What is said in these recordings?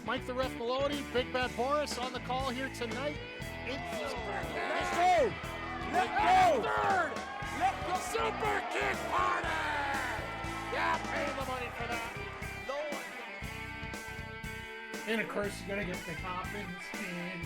Mike the Ref Maloney, Big Bad Boris on the call here tonight. Let's go! Let's go! Third! Let the Super Kick Party! Yeah, pay the money for that. No one. And of course, you gotta get the Coffin spin.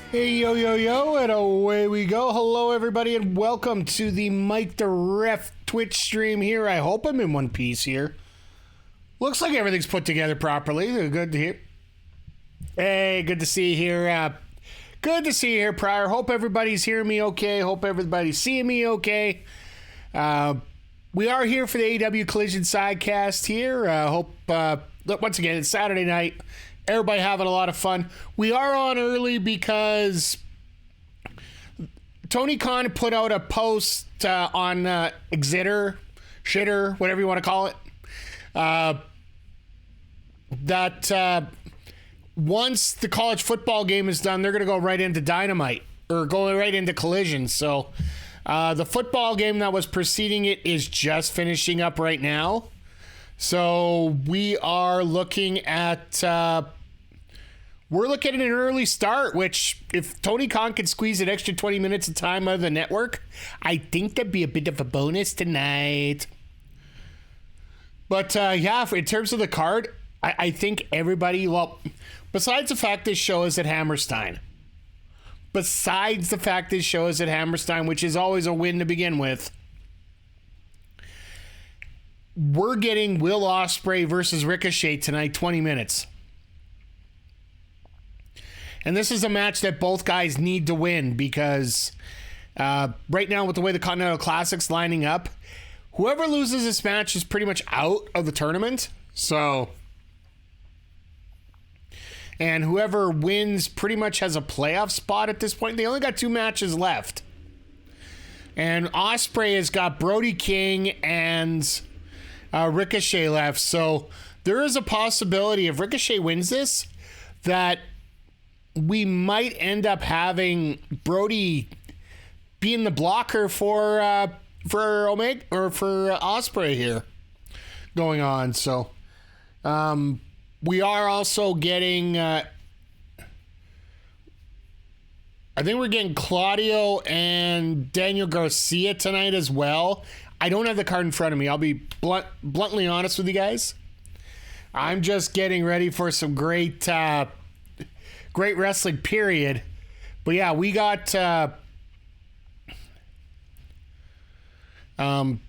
Hey, yo, yo, yo, and away we go. Hello, everybody, and welcome to the Mike the Ref Twitch stream here. I hope I'm in one piece here. Looks like everything's put together properly. Good to hear. Hey, good to see you here. Good to see you here, Pryor. Hope everybody's hearing me okay. Hope everybody's seeing me okay. We are here for the AEW Collision Sidecast here. Once again, it's Saturday night. Everybody having a lot of fun. We are on early because Tony Khan put out a post on Exeter, Shitter, whatever you want to call it, that once the college football game is done, they're going to go right into Dynamite, or go right into Collision. So the football game that was preceding it is just finishing up right now. So we are looking at... We're looking at an early start, which if Tony Khan could squeeze an extra 20 minutes of time out of the network, I think that'd be a bit of a bonus tonight. But yeah, in terms of the card, I think everybody, well, besides the fact this show is at Hammerstein, which is always a win to begin with, we're getting Will Ospreay versus Ricochet tonight, 20 minutes. And this is a match that both guys need to win because right now with the way the Continental Classic's lining up, whoever loses this match is pretty much out of the tournament. So, and whoever wins pretty much has a playoff spot at this point. They only got 2 matches left. And Ospreay has got Brody King and Ricochet left. So there is a possibility if Ricochet wins this that we might end up having Brody being the blocker for Omega or for Ospreay here going on. So we are also getting I think we're getting Claudio and Daniel Garcia tonight as well. I don't have the card in front of me. I'll be bluntly honest with you guys. I'm just getting ready for some great wrestling, period. But yeah, we got we're gonna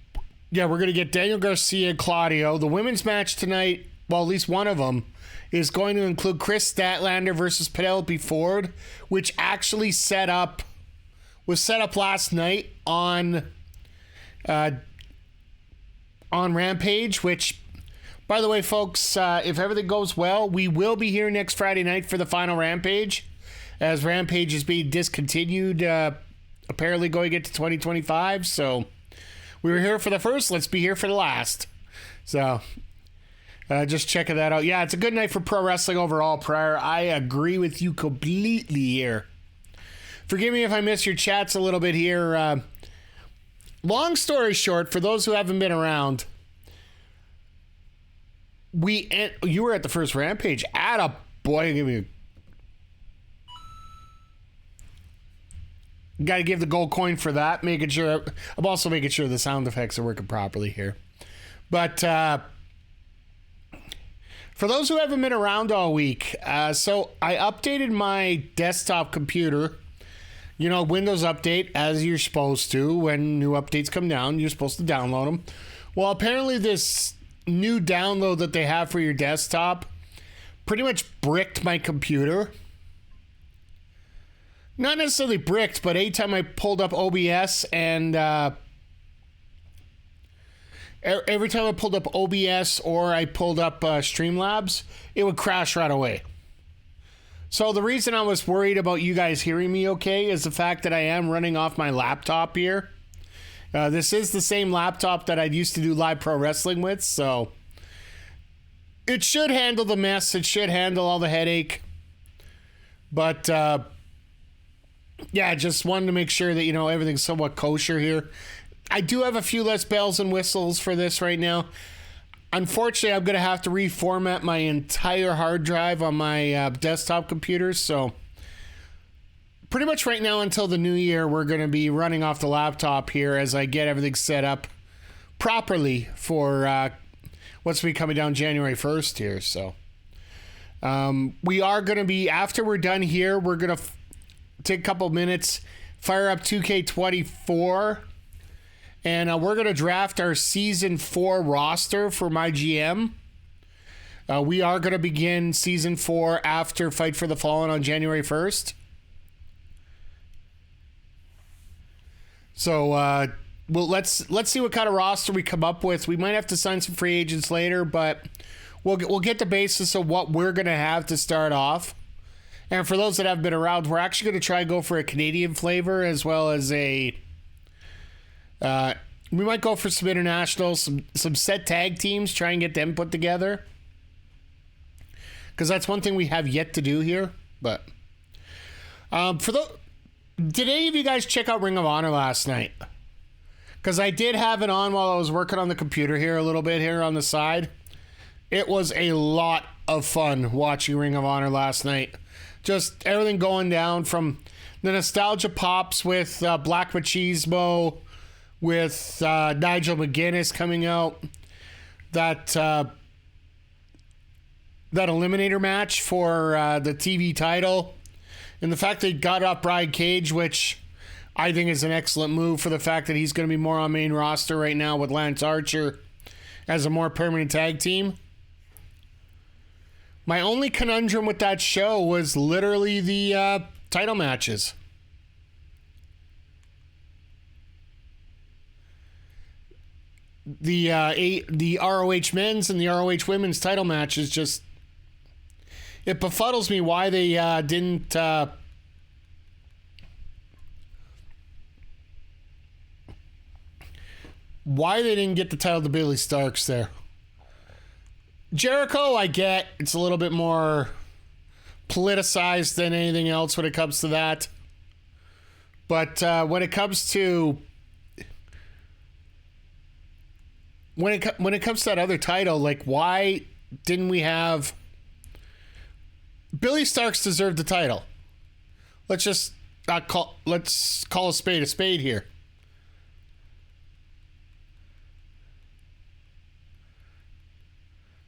get Daniel Garcia and Claudio. The women's match tonight, well, at least one of them, is going to include Chris Statlander versus Penelope Ford, which actually was set up last night on Rampage, which, by the way, folks, if everything goes well, we will be here next Friday night for the final Rampage, as Rampage is being discontinued, apparently going into 2025. So we were here for the first, let's be here for the last. So just checking that out. Yeah, it's a good night for pro wrestling overall, Pryor. I agree with you completely here. Forgive me if I miss your chats a little bit here. Long story short, for those who haven't been around, you were at the first Rampage. Got to give the gold coin for that. I'm also making sure the sound effects are working properly here. But for those who haven't been around all week, so I updated my desktop computer. You know, Windows Update, as you're supposed to. When new updates come down, you're supposed to download them. Well, apparently this new download that they have for your desktop pretty much bricked my computer. Not necessarily bricked, but anytime I pulled up OBS and every time I pulled up OBS or I pulled up Streamlabs, it would crash right away. So the reason I was worried about you guys hearing me okay is the fact that I am running off my laptop here. This is the same laptop that I used to do live pro wrestling with, so it should handle the mess. It should handle all the headache. But yeah, just wanted to make sure that, everything's somewhat kosher here. I do have a few less bells and whistles for this right now. Unfortunately, I'm going to have to reformat my entire hard drive on my desktop computer, so pretty much right now until the new year, we're going to be running off the laptop here as I get everything set up properly for what's be coming down January 1st here. So we are going to be, after we're done here, we're going to take a couple minutes, fire up 2K24, and we're going to draft our Season 4 roster for my GM. We are going to begin Season 4 after Fight for the Fallen on January 1st. So, well, let's see what kind of roster we come up with. We might have to sign some free agents later, but we'll get the basis of what we're going to have to start off. And for those that have been around, we're actually going to try and go for a Canadian flavor as well as a... we might go for some international, some set tag teams, try and get them put together. Because that's one thing we have yet to do here. But did any of you guys check out Ring of Honor last night? Because I did have it on while I was working on the computer here a little bit here on the side. It was a lot of fun watching Ring of Honor last night. Just everything going down from the nostalgia pops with Black Machismo, with Nigel McGuinness coming out. That Eliminator match for the TV title. And the fact they got up Brian Cage, which I think is an excellent move for the fact that he's going to be more on main roster right now with Lance Archer as a more permanent tag team. My only conundrum with that show was literally the title matches. The ROH men's and the ROH women's title matches just... It befuddles me why they didn't... why they didn't get the title to Billy Starks there. Jericho, I get. It's a little bit more politicized than anything else when it comes to that. But when it comes to... When it comes to that other title, like, why didn't we have... Billy Starks deserved the title. Let's call a spade here.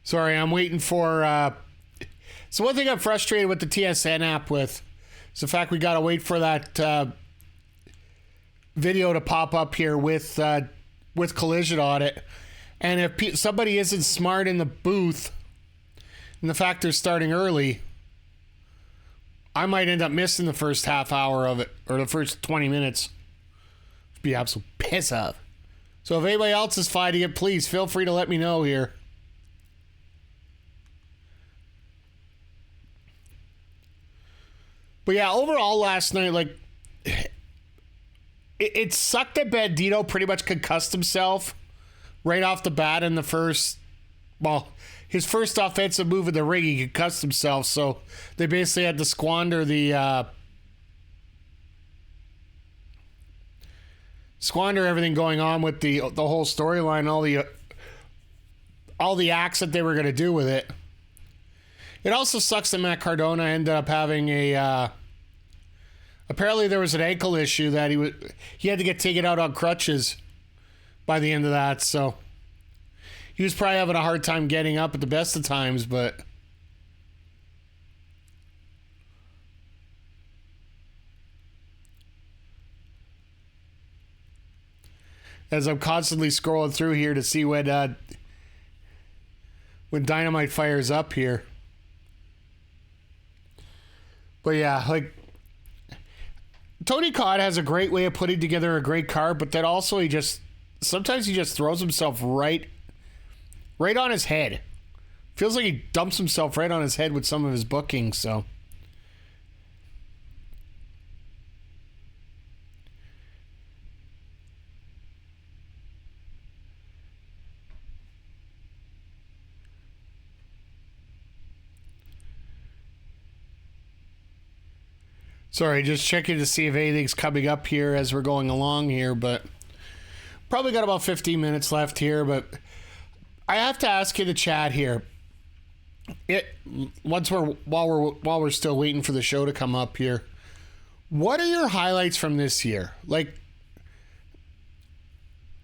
Sorry, I'm waiting for... So one thing I'm frustrated with the TSN app with is the fact we got to wait for that video to pop up here with Collision on it. And if somebody isn't smart in the booth, and the fact they're starting early, I might end up missing the first half hour of it, or the first 20 minutes. It'd be absolute piss off. So if anybody else is fighting it, please feel free to let me know here. But yeah, overall last night, like, it sucked that Bandito pretty much concussed himself right off the bat in the first, well, his first offensive move in the ring, he concussed himself, so they basically had to squander everything going on with the whole storyline, all the acts that they were going to do with it. It also sucks that Matt Cardona ended up having apparently there was an ankle issue that he had to get taken out on crutches by the end of that, so he was probably having a hard time getting up at the best of times, but as I'm constantly scrolling through here to see when Dynamite fires up here. But yeah, like, Tony Khan has a great way of putting together a great card, but then also sometimes he just throws himself right on his head. Feels like he dumps himself right on his head with some of his bookings, so. Sorry, just checking to see if anything's coming up here as we're going along here, but probably got about 15 minutes left here. But I have to ask you to chat here. While we're still waiting for the show to come up here, what are your highlights from this year? Like,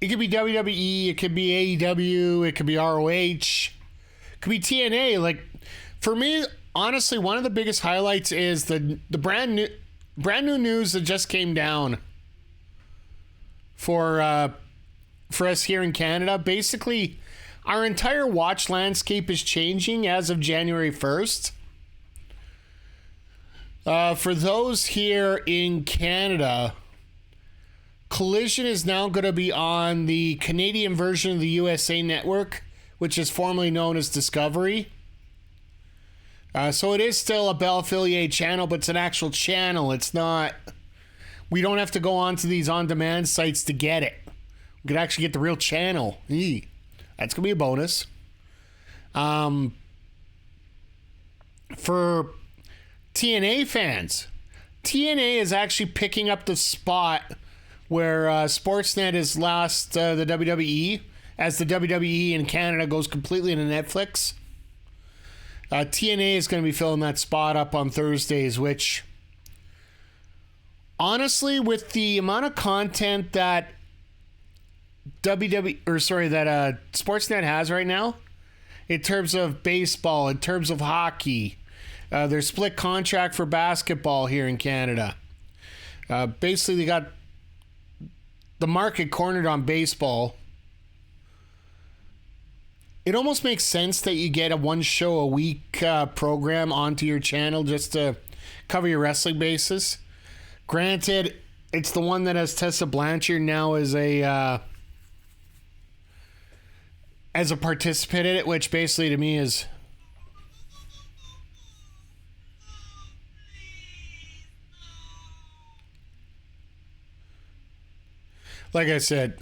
it could be WWE, it could be AEW, it could be ROH, it could be TNA. Like, for me, honestly, one of the biggest highlights is the brand new news that just came down for us here in Canada. Basically, our entire watch landscape is changing as of January 1st. For those here in Canada, Collision is now going to be on the Canadian version of the USA Network, which is formerly known as Discovery. So it is still a Bell affiliate channel, but it's an actual channel. It's not... We don't have to go onto these on-demand sites to get it. We could actually get the real channel. That's going to be a bonus. For TNA fans, TNA is actually picking up the spot where Sportsnet has lost the WWE, as the WWE in Canada goes completely into Netflix. TNA is going to be filling that spot up on Thursdays, which, honestly, with the amount of content that Sportsnet has right now, in terms of baseball, in terms of hockey, their split contract for basketball here in Canada. Basically, they got the market cornered on baseball. It almost makes sense that you get a one show a week program onto your channel just to cover your wrestling bases. Granted, it's the one that has Tessa Blanchard now as a participant in it, which basically to me is... Like I said,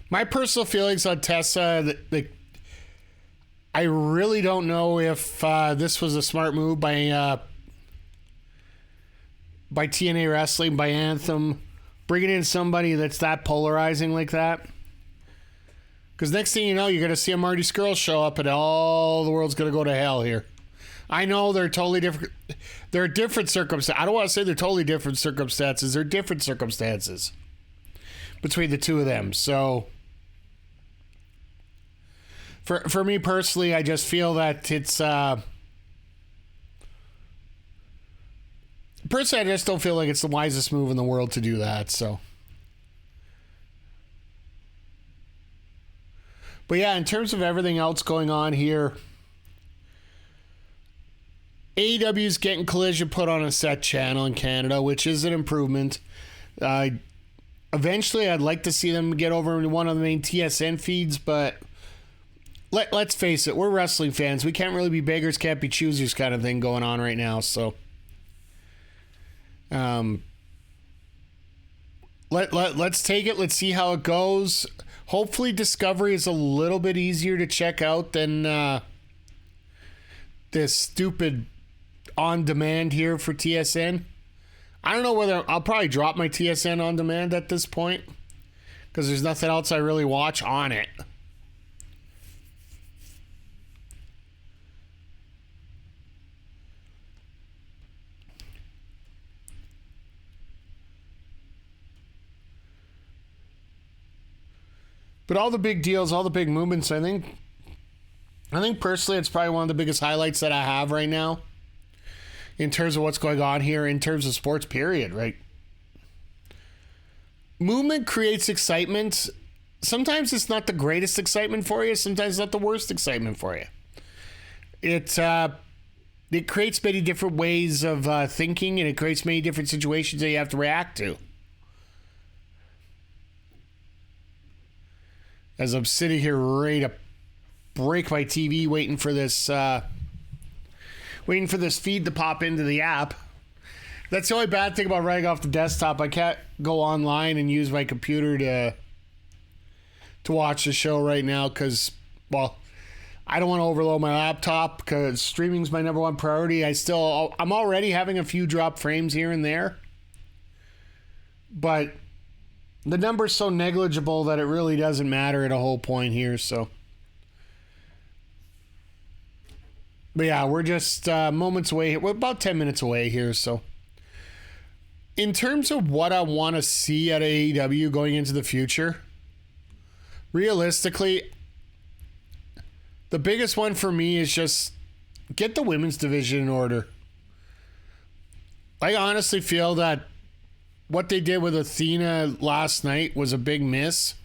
my personal feelings on Tessa, I really don't know if this was a smart move by TNA Wrestling, by Anthem, bringing in somebody that's that polarizing like that. Because next thing you know, you're going to see a Marty Scurll show up and all the world's going to go to hell here. I know they're totally different. There are different circumstances. I don't want to say they're totally different circumstances. They're different circumstances between the two of them. So for me personally, I just feel that it's personally, I just don't feel like it's the wisest move in the world to do that. So, but yeah, in terms of everything else going on here, AEW's getting Collision put on a set channel in Canada, which is an improvement. Eventually, I'd like to see them get over into one of the main TSN feeds, but let's face it, we're wrestling fans. We can't really be beggars, can't be choosers kind of thing going on right now. So, let's take it. Let's see how it goes. Hopefully, Discovery is a little bit easier to check out than this stupid on-demand here for TSN. I don't know whether I'll probably drop my TSN on demand at this point because there's nothing else I really watch on it. But all the big deals, all the big movements, I think personally it's probably one of the biggest highlights that I have right now in terms of what's going on here, in terms of sports, period, right? Movement creates excitement. Sometimes it's not the greatest excitement for you. Sometimes it's not the worst excitement for you. It creates many different ways of thinking, and it creates many different situations that you have to react to. As I'm sitting here ready to break my TV waiting for this feed to pop into the app. That's the only bad thing about running off the desktop. I can't go online and use my computer to watch the show right now because, well, I don't want to overload my laptop because streaming's my number one priority. I'm already having a few drop frames here and there, but the number's so negligible that it really doesn't matter at a whole point here. So, but yeah, we're just moments away. We're about 10 minutes away here. So, in terms of what I want to see at AEW going into the future, realistically, the biggest one for me is just get the women's division in order. I honestly feel that what they did with Athena last night was a big miss.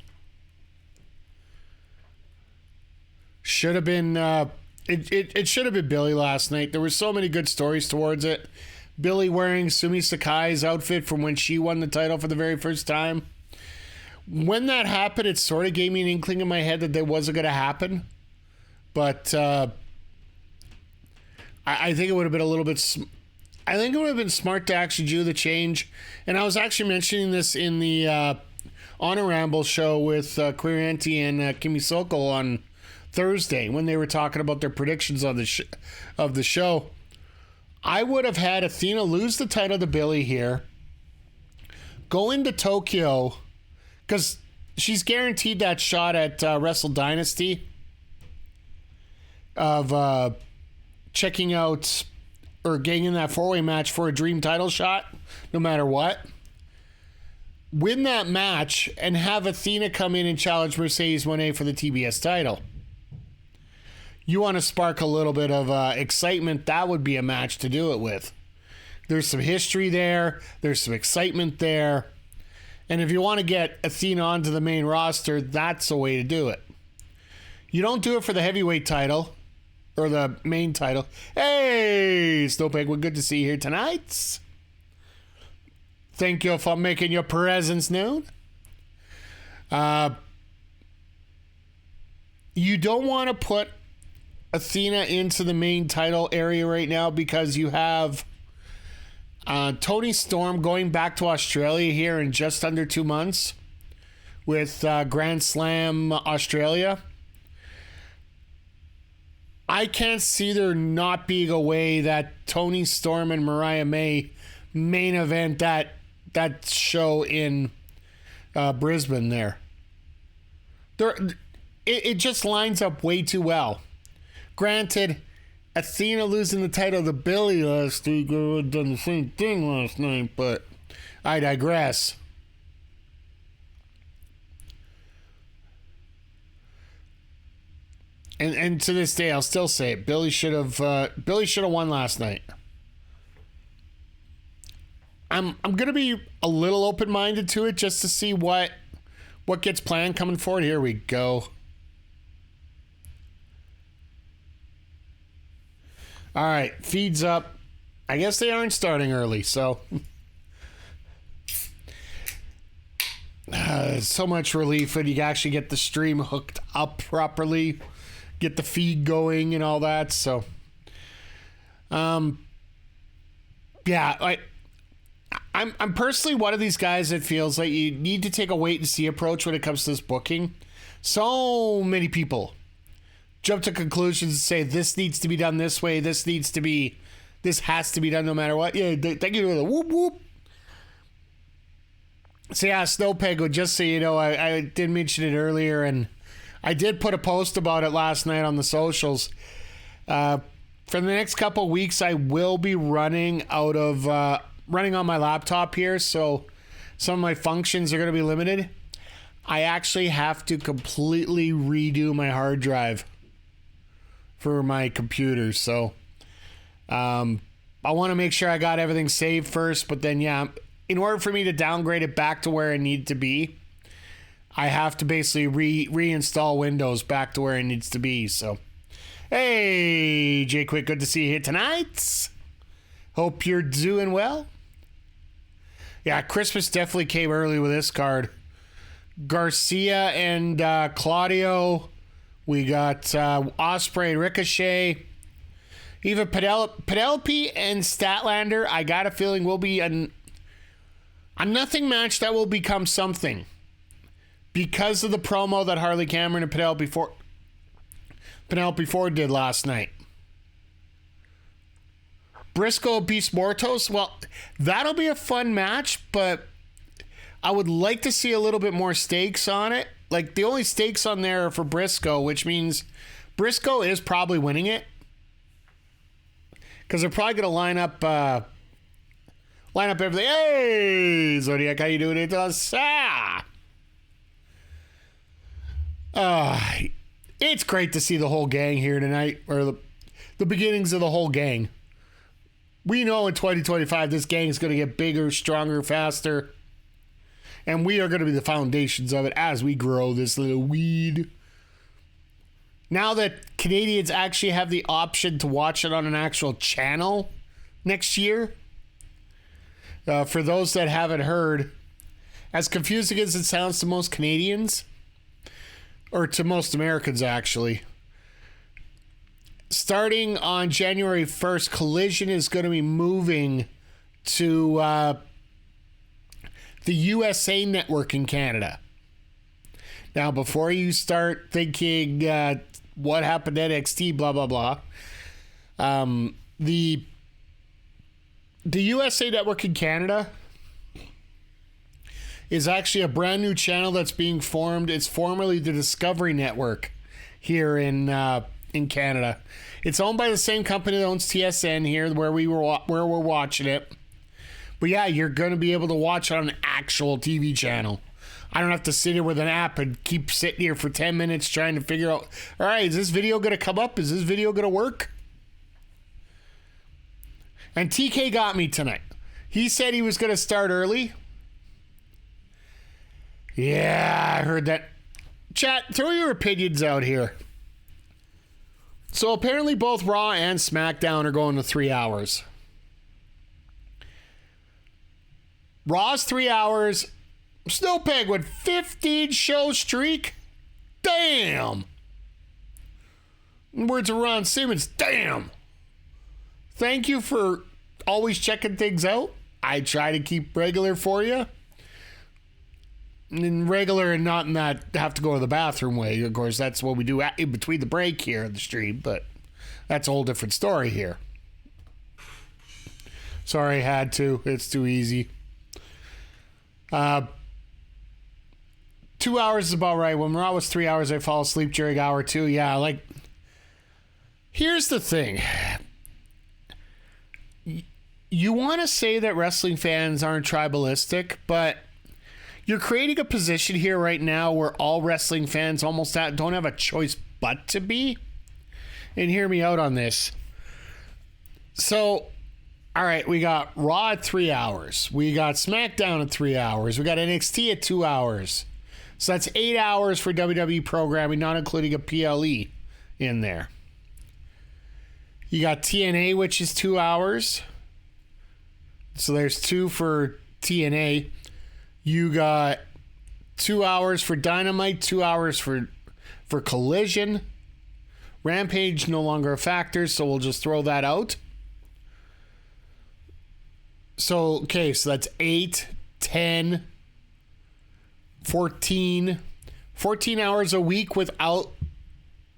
Should have been it should have been Billy last night. There were so many good stories towards it. Billy wearing Sumi Sakai's outfit from when she won the title for the very first time. When that happened, it sort of gave me an inkling in my head that wasn't going to happen. But I think it would have been a little bit... I think it would have been smart to actually do the change. And I was actually mentioning this in the Honor Ramble show with Queer Auntie and Kimmy Sokol on Thursday when they were talking about their predictions on of the show. I would have had Athena lose the title to Billy here, go into Tokyo, because she's guaranteed that shot at Wrestle Dynasty of checking out or getting in that four-way match for a dream title shot, no matter what. Win that match and have Athena come in and challenge Mercedes Moné for the TBS title. You want to spark a little bit of excitement, that would be a match to do it with. There's some history there. There's some excitement there. And if you want to get Athena onto the main roster, that's a way to do it. You don't do it for the heavyweight title or the main title. Hey, Snowpeg, good to see you here tonight. Thank you for making your presence known. You don't want to put Athena into the main title area right now because you have Toni Storm going back to Australia here in just under 2 months with Grand Slam Australia. I can't see there not being a way that Toni Storm and Mariah May main event that show in Brisbane there. It just lines up way too well. Granted, Athena losing the title to Billy last week would have done the same thing last night, but I digress. And to this day, I'll still say it. Billy should have won last night. I'm gonna be a little open-minded to it just to see what gets planned coming forward. Here we go. All right, feeds up. I guess they aren't starting early, so so much relief when you actually get the stream hooked up properly, get the feed going and all that. So, yeah, I'm personally one of these guys that feels like you need to take a wait and see approach when it comes to this booking. So many people jump to conclusions and say this needs to be done this way, this has to be done no matter what. Yeah, thank you for the whoop whoop. So yeah, Snowpeg, just so you know, I did mention it earlier, and I did put a post about it last night on the socials. For the next couple of weeks, I will be running on my laptop here, so some of my functions are going to be limited. I actually have to completely redo my hard drive for my computer, so I want to make sure I got everything saved first, but then yeah, in order for me to downgrade it back to where it needs to be, I have to basically reinstall Windows back to where it needs to be. So hey Jay Quick, good to see you here tonight. Hope you're doing well. Yeah, Christmas definitely came early with this card. Garcia and Claudio. We got Ospreay, Ricochet, even Penelope and Statlander. I got a feeling will be a nothing match that will become something because of the promo that Harley Cameron and Penelope Penelope Ford did last night. Briscoe Beast Mortos, well, that'll be a fun match, but I would like to see a little bit more stakes on it. Like, the only stakes on there are for Briscoe, which means Briscoe is probably winning it. Because they're probably going to line up everything. Hey, Zodiac, how you doing? It's great to see the whole gang here tonight, or the beginnings of the whole gang. We know in 2025 this gang is going to get bigger, stronger, faster. And we are going to be the foundations of it as we grow this little weed. Now that Canadians actually have the option to watch it on an actual channel next year, for those that haven't heard, as confusing as it sounds to most Canadians, or to most Americans actually, starting on January 1st, Collision is going to be moving to the USA Network in Canada. Now, before you start thinking what happened to NXT, blah, blah, blah, the USA Network in Canada is actually a brand new channel that's being formed. It's formerly the Discovery Network here in Canada. It's owned by the same company that owns TSN here, where we're watching it. But yeah, you're going to be able to watch it on an actual TV channel. I don't have to sit here with an app and keep sitting here for 10 minutes trying to figure out, all right, is this video going to come up? Is this video going to work? And TK got me tonight. He said he was going to start early. Yeah, I heard that. Chat, throw your opinions out here. So apparently both Raw and SmackDown are going to 3 hours. Raw's 3 hours. Snow Penguin, 15 show streak. Damn. In the words of Ron Simmons, damn. Thank you for always checking things out. I try to keep regular for you. And regular and not in that have to go to the bathroom way. Of course, that's what we do in between the break here in the stream, but that's a whole different story here. Sorry, I had to. It's too easy. 2 hours is about right. When Raw was 3 hours, I fall asleep during hour 2. Yeah, like, here's the thing. You want to say that wrestling fans aren't tribalistic, but you're creating a position here right now where all wrestling fans almost don't have a choice but to be. And hear me out on this. So, all right, we got Raw at 3 hours. We got SmackDown at 3 hours. We got NXT at 2 hours. So that's 8 hours for WWE programming, not including a PLE in there. You got TNA, which is 2 hours. So there's 2 for TNA. You got 2 hours for Dynamite, 2 hours for Collision. Rampage no longer a factor, so we'll just throw that out. So, okay, so that's 8, 10, 14 hours a week without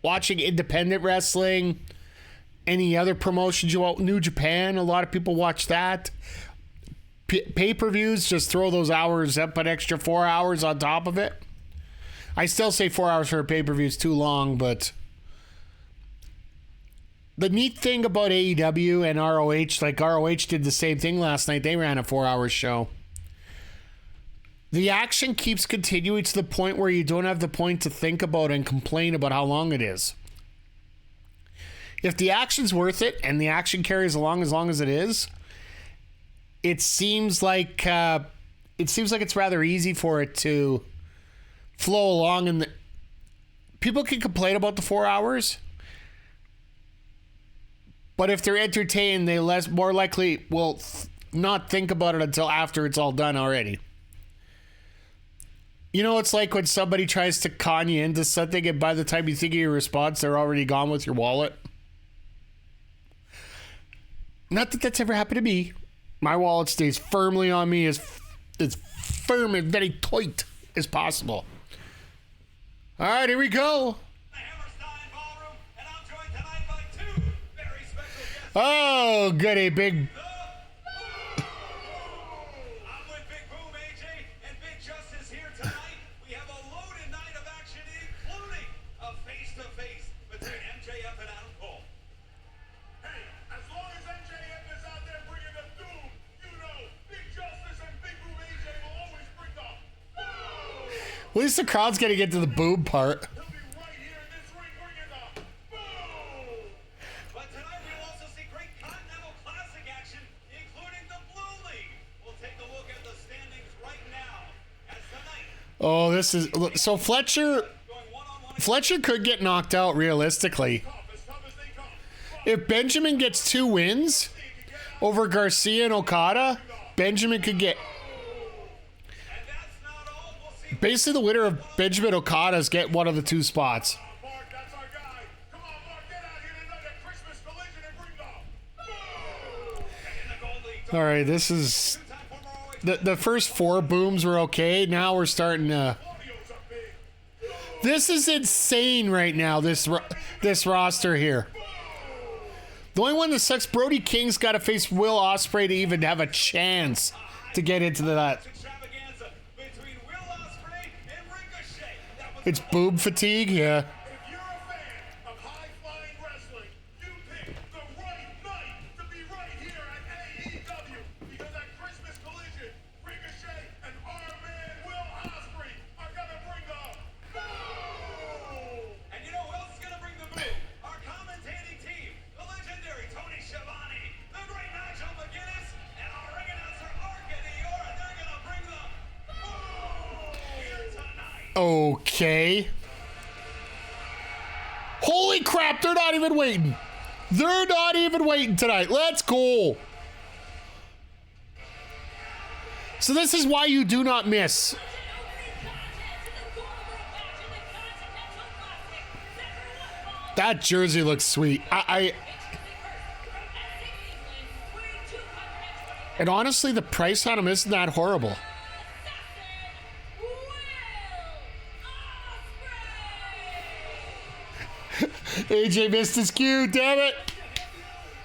watching independent wrestling, any other promotions you want. New Japan, a lot of people watch that. Pay-per-views, just throw those hours up, an extra 4 hours on top of it. I still say 4 hours for a pay-per-view is too long, but the neat thing about AEW and ROH, like ROH did the same thing last night. They ran a 4-hour show. The action keeps continuing to the point where you don't have the point to think about and complain about how long it is. If the action's worth it and the action carries along as it is, it seems like it's rather easy for it to flow along, and people can complain about the 4 hours, but if they're entertained, they more likely will not think about it until after it's all done already. You know, it's like when somebody tries to con you into something, and by the time you think of your response, they're already gone with your wallet. Not that that's ever happened to me. My wallet stays firmly on me, as firm and very tight as possible. All right, here we go. The Hammerstein Ballroom, and Oh, goody, big. I'm with Big Boom, AJ, and Big Justice here tonight. We have a loaded night of action, including a face-to-face between MJF and Adam Cole. Hey, as long as MJF is out there bringing the doom, you know, Big Justice and Big Boom AJ will always bring the boom. At least the crowd's gonna get to the boob part. He'll be right here in this ring bringing the boom. But tonight we'll also see great Continental Classic action, including the Blue League. We'll take a look at the standings right now. As tonight, Oh, this is so Fletcher. going one-on-one Fletcher could get knocked out realistically. tough as they come. If Benjamin gets 2 wins over Garcia and Okada, Benjamin could get. And that's not all. We'll see. Basically, the winner of Benjamin Okada's get one of the 2 spots. Mark, that's our guy. Come on, Mark, get out here tonight at Christmas Collision and bring the boom. And in the Gold League, All right, this is two-time former ROH the first 4 booms were okay. Now we're starting to. Claudio's up big. This is insane right now. This roster here. The only one that sucks, Brody King's got to face Will Ospreay to even have a chance to get into that. Extravaganza between Will Ospreay and Ricochet. That was It's boob fatigue, yeah. If you're a fan of high-flying wrestling, you picked the right night to be right here at AEW because at Christmas Collision, Ricochet and our man Will Ospreay are gonna bring the boom. And you know who else is gonna bring the boom? Our commentating team, the legendary Tony Schiavone, the great Nigel McGuinness, and our ring announcer Arcady Ora. They're gonna bring the boom here tonight. Okay. Holy crap, they're not even waiting. They're not even waiting tonight. Let's go. So this is why you do not miss. That jersey looks sweet. And honestly, the price on them isn't that horrible. AJ missed his cue, damn it.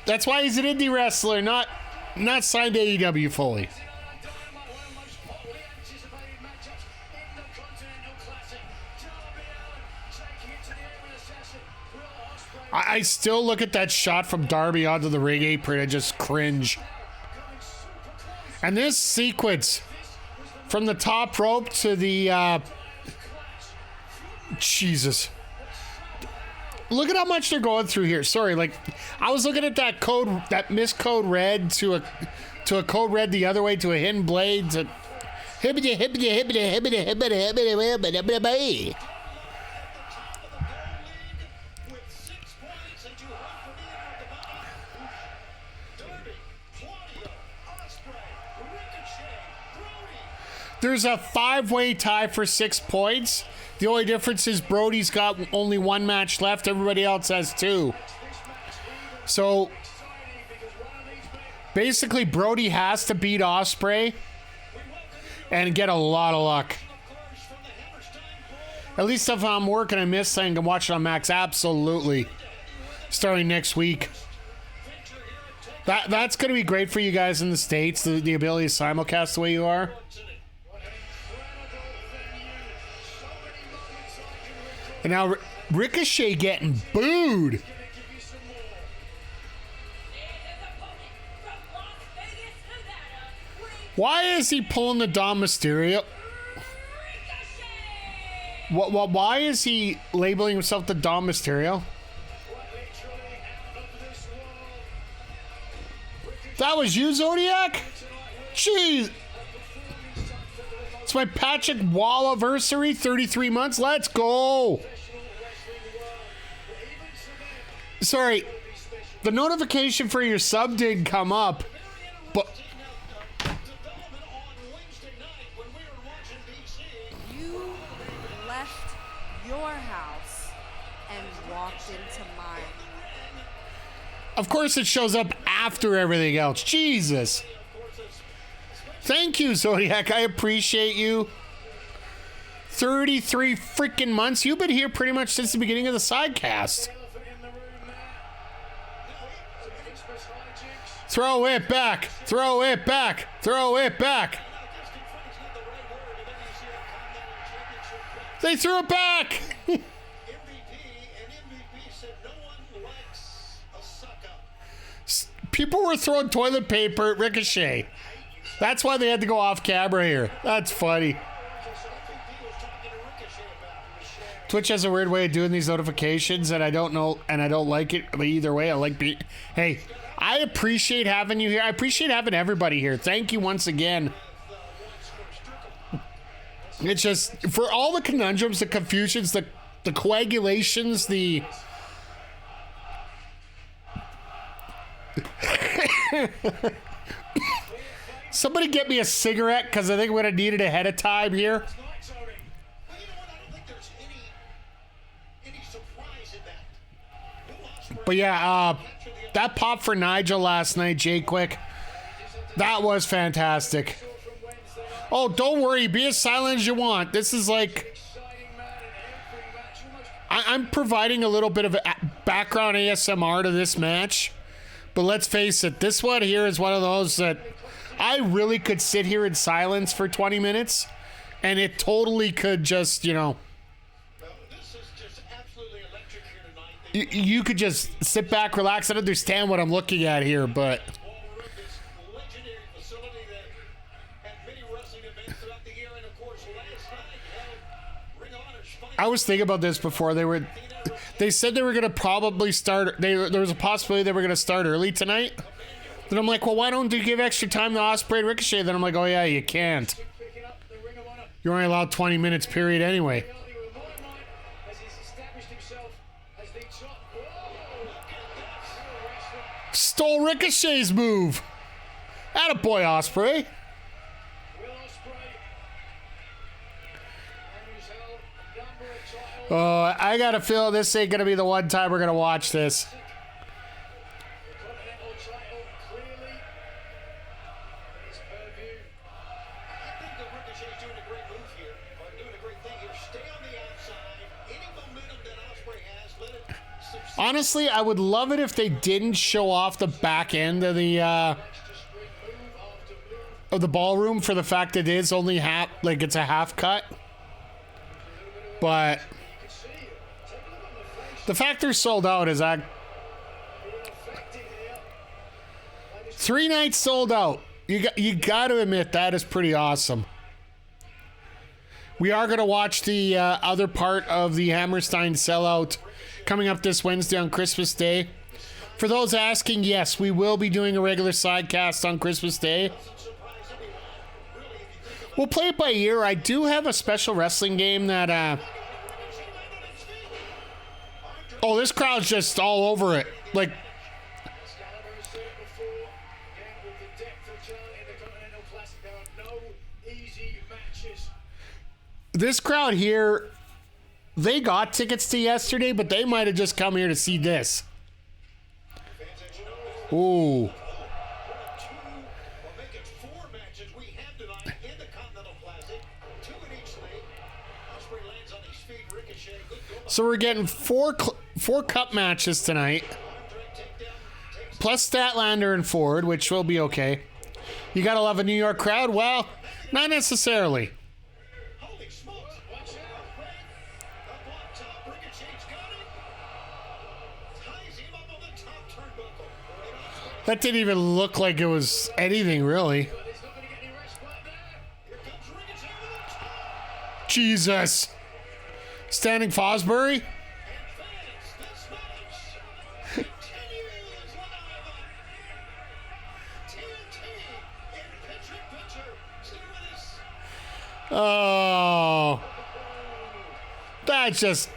That's why he's an indie wrestler, not signed to AEW fully. I still look at that shot from Darby onto the ring apron and just cringe. And this sequence from the top rope to the Jesus. Look at how much they're going through here. Sorry, like I was looking at that code, that miscode red to a code red the other way to a hidden blade to hibbity hibbity hibbity hibbity hibbity hibbity hibbity hibbity. There's a 5-way tie for 6 points. The only difference is Brody's got only 1 match left. Everybody else has 2. So basically, Brody has to beat Ospreay and get a lot of luck. At least if I'm working, I miss saying I can watch it on Max. Absolutely. Starting next week. That's going to be great for you guys in the States, the ability to simulcast the way you are. And now Ricochet getting booed. Why is he pulling the Dom Mysterio? Why is he labeling himself the Dom Mysterio? That was you, Zodiac? Jeez. It's my Patrick Wall-iversary, 33 months. Let's go. Sorry, the notification for your sub did come up, but You left your house and walked into mine. of course it shows up after everything else. Jesus. Thank you, Zodiac. I appreciate you. 33 freaking months. You've been here pretty much since the beginning of the Sidecast. Throw it back. Throw it back. Throw it back. They threw it back. MVP and MVP said no one likes a suck-up. People were throwing toilet paper at Ricochet. That's why they had to go off camera here. That's funny. Twitch has a weird way of doing these notifications, and I don't know, and I don't like it. But either way, I like being. Hey, I appreciate having you here. I appreciate having everybody here. Thank you once again. It's just for all the conundrums, the confusions, the coagulations, the. Somebody get me a cigarette because I think I'm gonna need it ahead of time here. But yeah, that pop for Nigel last night, Jay Quick, that was fantastic. Oh, don't worry, be as silent as you want. This is like, I'm providing a little bit of background ASMR to this match. But let's face it, this one here is one of those that I really could sit here in silence for 20 minutes, and it totally could just, you know, you could just sit back, relax, and understand what I'm looking at here, but I was thinking about this before. They said they were going to probably start, there was a possibility they were going to start early tonight. Then I'm like, well, why don't you give extra time to Ospreay and Ricochet? Then I'm like, oh yeah, you can't. You're only allowed 20 minutes period anyway. Stole Ricochet's move. Attaboy, Ospreay. Oh, I got a feel this ain't going to be the one time we're going to watch this. Honestly, I would love it if they didn't show off the back end of the ballroom for the fact that it is only half, like it's a half cut. But the fact they're sold out is 3 nights sold out. You got to admit that is pretty awesome. We are going to watch the other part of the Hammerstein sellout coming up this Wednesday on Christmas Day. For those asking, yes, we will be doing a regular sidecast on Christmas Day. We'll play it by ear. I do have a special wrestling game that... Oh, this crowd's just all over it. Like... This crowd here... They got tickets to yesterday, but they might have just come here to see this. Ooh. So we're getting four cup matches tonight. Plus Statlander and Ford, which will be okay. You gotta love a New York crowd? Well, not necessarily. That didn't even look like it was anything, really. Jesus. Standing Fosbury? Oh. That's just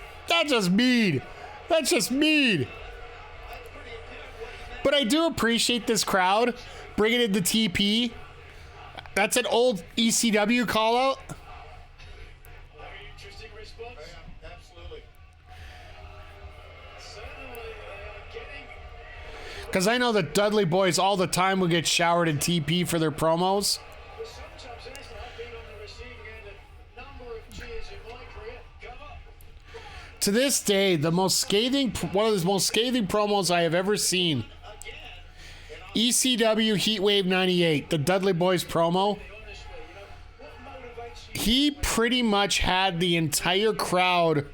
mean. That's just mean. But I do appreciate this crowd bringing in the TP. That's an old ECW call out. Interesting response. Yeah, absolutely. Because I know that Dudley boys all the time will get showered in TP for their promos. To this day, one of the most scathing promos I have ever seen. ECW Heatwave 98, the Dudley Boys promo. He pretty much had the entire crowd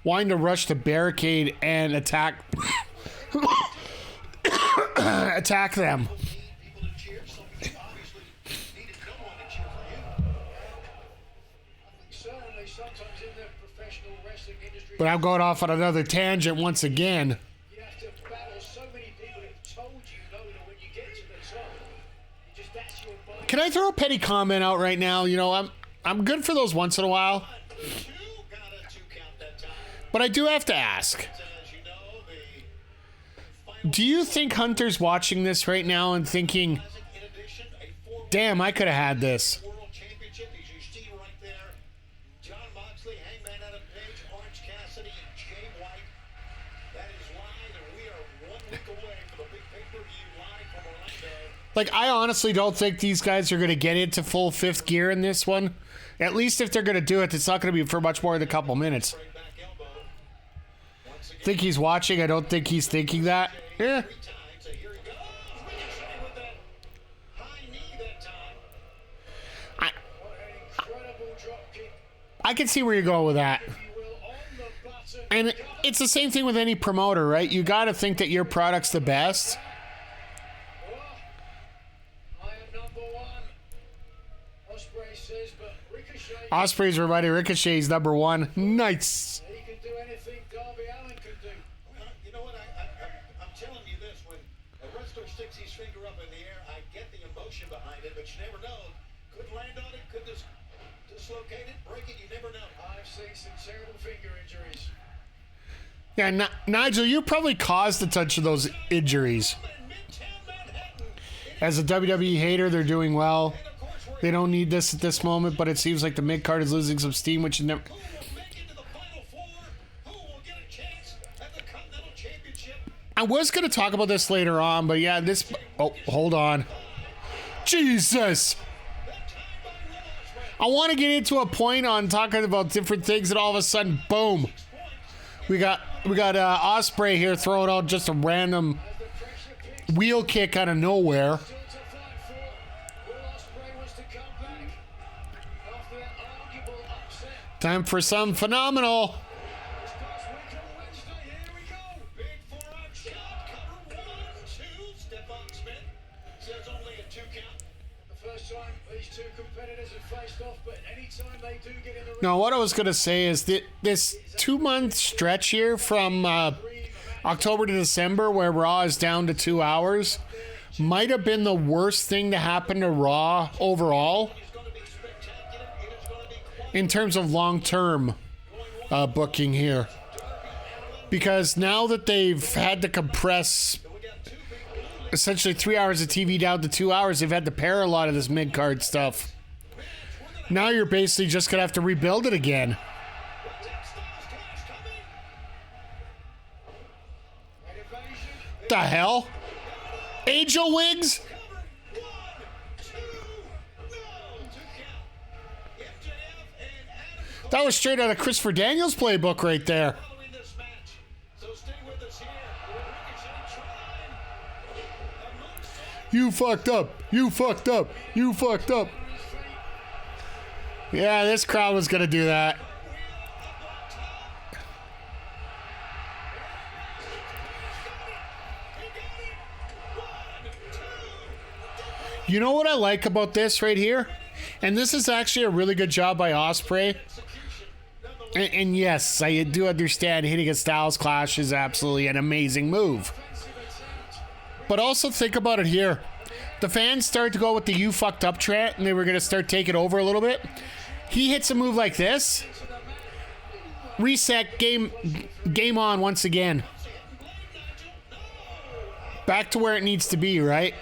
wanting to rush the barricade and attack attack them. But I'm going off on another tangent once again. Can I throw a petty comment out right now? You know, I'm good for those once in a while. But I do have to ask. Do you think Hunter's watching this right now and thinking, damn, I could have had this? Like, I honestly don't think these guys are going to get into full fifth gear in this one. At least if they're going to do it, it's not going to be for much more than a couple minutes. Think he's watching. I don't think he's thinking that. Yeah. I can see where you're going with that. And it's the same thing with any promoter, right? You got to think that your product's the best. Ospreay's reminding Ricochet's number one. Nice. He can do anything Darby Allin can do. Well, you know what? I'm telling you this. When a wrestler sticks his finger up in the air, I get the emotion behind it, but you never know. Could land on it, could dislocate it, break it, you never know. I've seen some terrible finger injuries. Yeah, Nigel, you probably caused a touch of those injuries. As a WWE hater, they're doing well. They don't need this at this moment, but it seems like the mid-card is losing some steam, which you never... I was going to talk about this later on, but yeah, this... Oh, hold on. Jesus! I want to get into a point on talking about different things, and all of a sudden, boom. We got Ospreay here throwing out just a random wheel kick out of nowhere. Time for some phenomenal. No, what I was going to say is that this 2-month stretch here from October to December where Raw is down to 2 hours might have been the worst thing to happen to Raw overall in terms of long-term booking here. Because now that they've had to compress essentially 3 hours of TV down to 2 hours, they've had to pair a lot of this mid-card stuff. Now you're basically just going to have to rebuild it again. The hell? Angel Wigs? That was straight out of Christopher Daniels' playbook right there. You fucked up. You fucked up. You fucked up. Yeah, this crowd was going to do that. You know what I like about this right here? And this is actually a really good job by Ospreay. And yes, I do understand hitting a Styles Clash is absolutely an amazing move. But also think about it here. The fans start to go with the "you fucked up" chant, and they were going to start taking over a little bit. He hits a move like this. Reset, game on once again. Back to where it needs to be, right?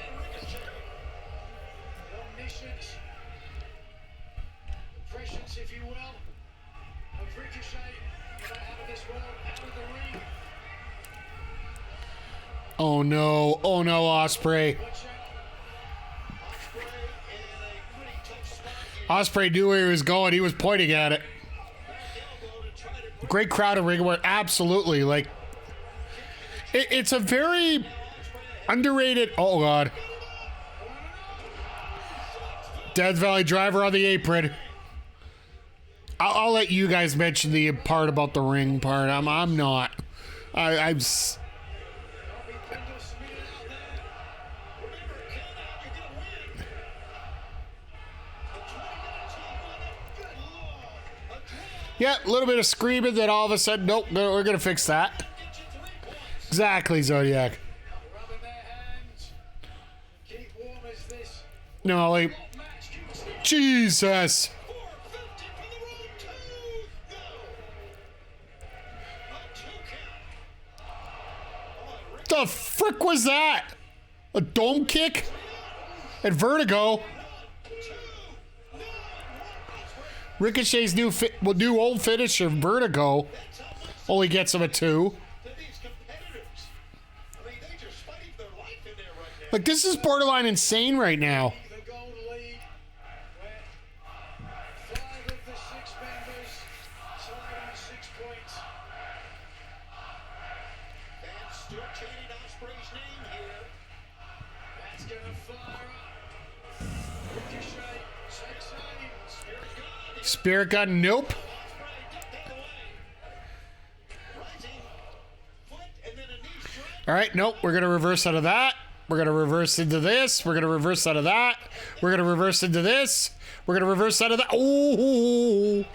Oh no, Ospreay. Ospreay knew where he was going. He was pointing at it. Great crowd of ring work. Absolutely. Like, it's a very Underrated. Oh, God. Death Valley Driver on the apron. I'll let you guys mention the part about the ring part. I'm not. I'm. Yeah, a little bit of screaming, then all of a sudden, nope, no, we're going to fix that. Exactly, Zodiac. No, like, Jesus. The frick was that? A dome kick? At Vertigo? Ricochet's new old finisher, Vertigo, only gets him a 2. Like, this is borderline insane right now. Spirit gun, nope. All right, nope. We're going to reverse out of that. We're going to reverse into this. We're going to reverse out of that. We're going to reverse into this. We're going to reverse out of that. Oh.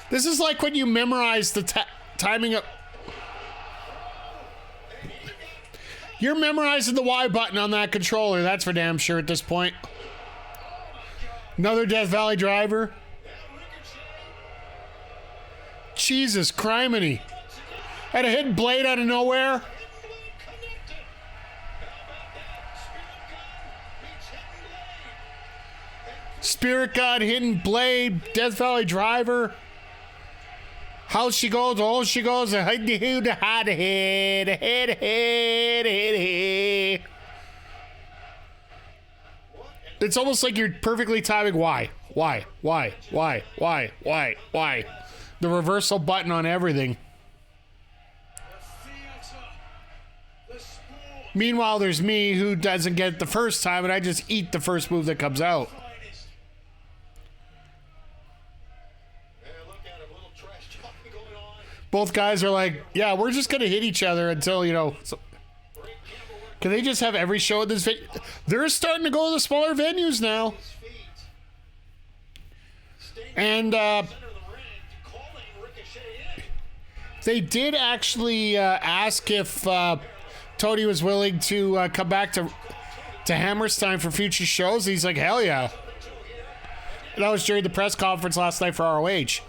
This is like when you memorize the timing of... You're memorizing the Y button on that controller. That's for damn sure at this point. Another Death Valley Driver. Jesus criminy. Had a hidden blade out of nowhere. Spirit God, hidden blade, Death Valley Driver. How she goes, oh she goes, it's almost like you're perfectly timing. Why? The reversal button on everything. Meanwhile, there's me who doesn't get it the first time, and I just eat the first move that comes out. Both guys are like, yeah, we're just going to hit each other until, you know... Can they just have every show in this video? They're starting to go to the smaller venues now. And they did actually ask if Tony was willing to come back to Hammerstein for future shows. He's like, hell yeah. And that was during the press conference last night for ROH.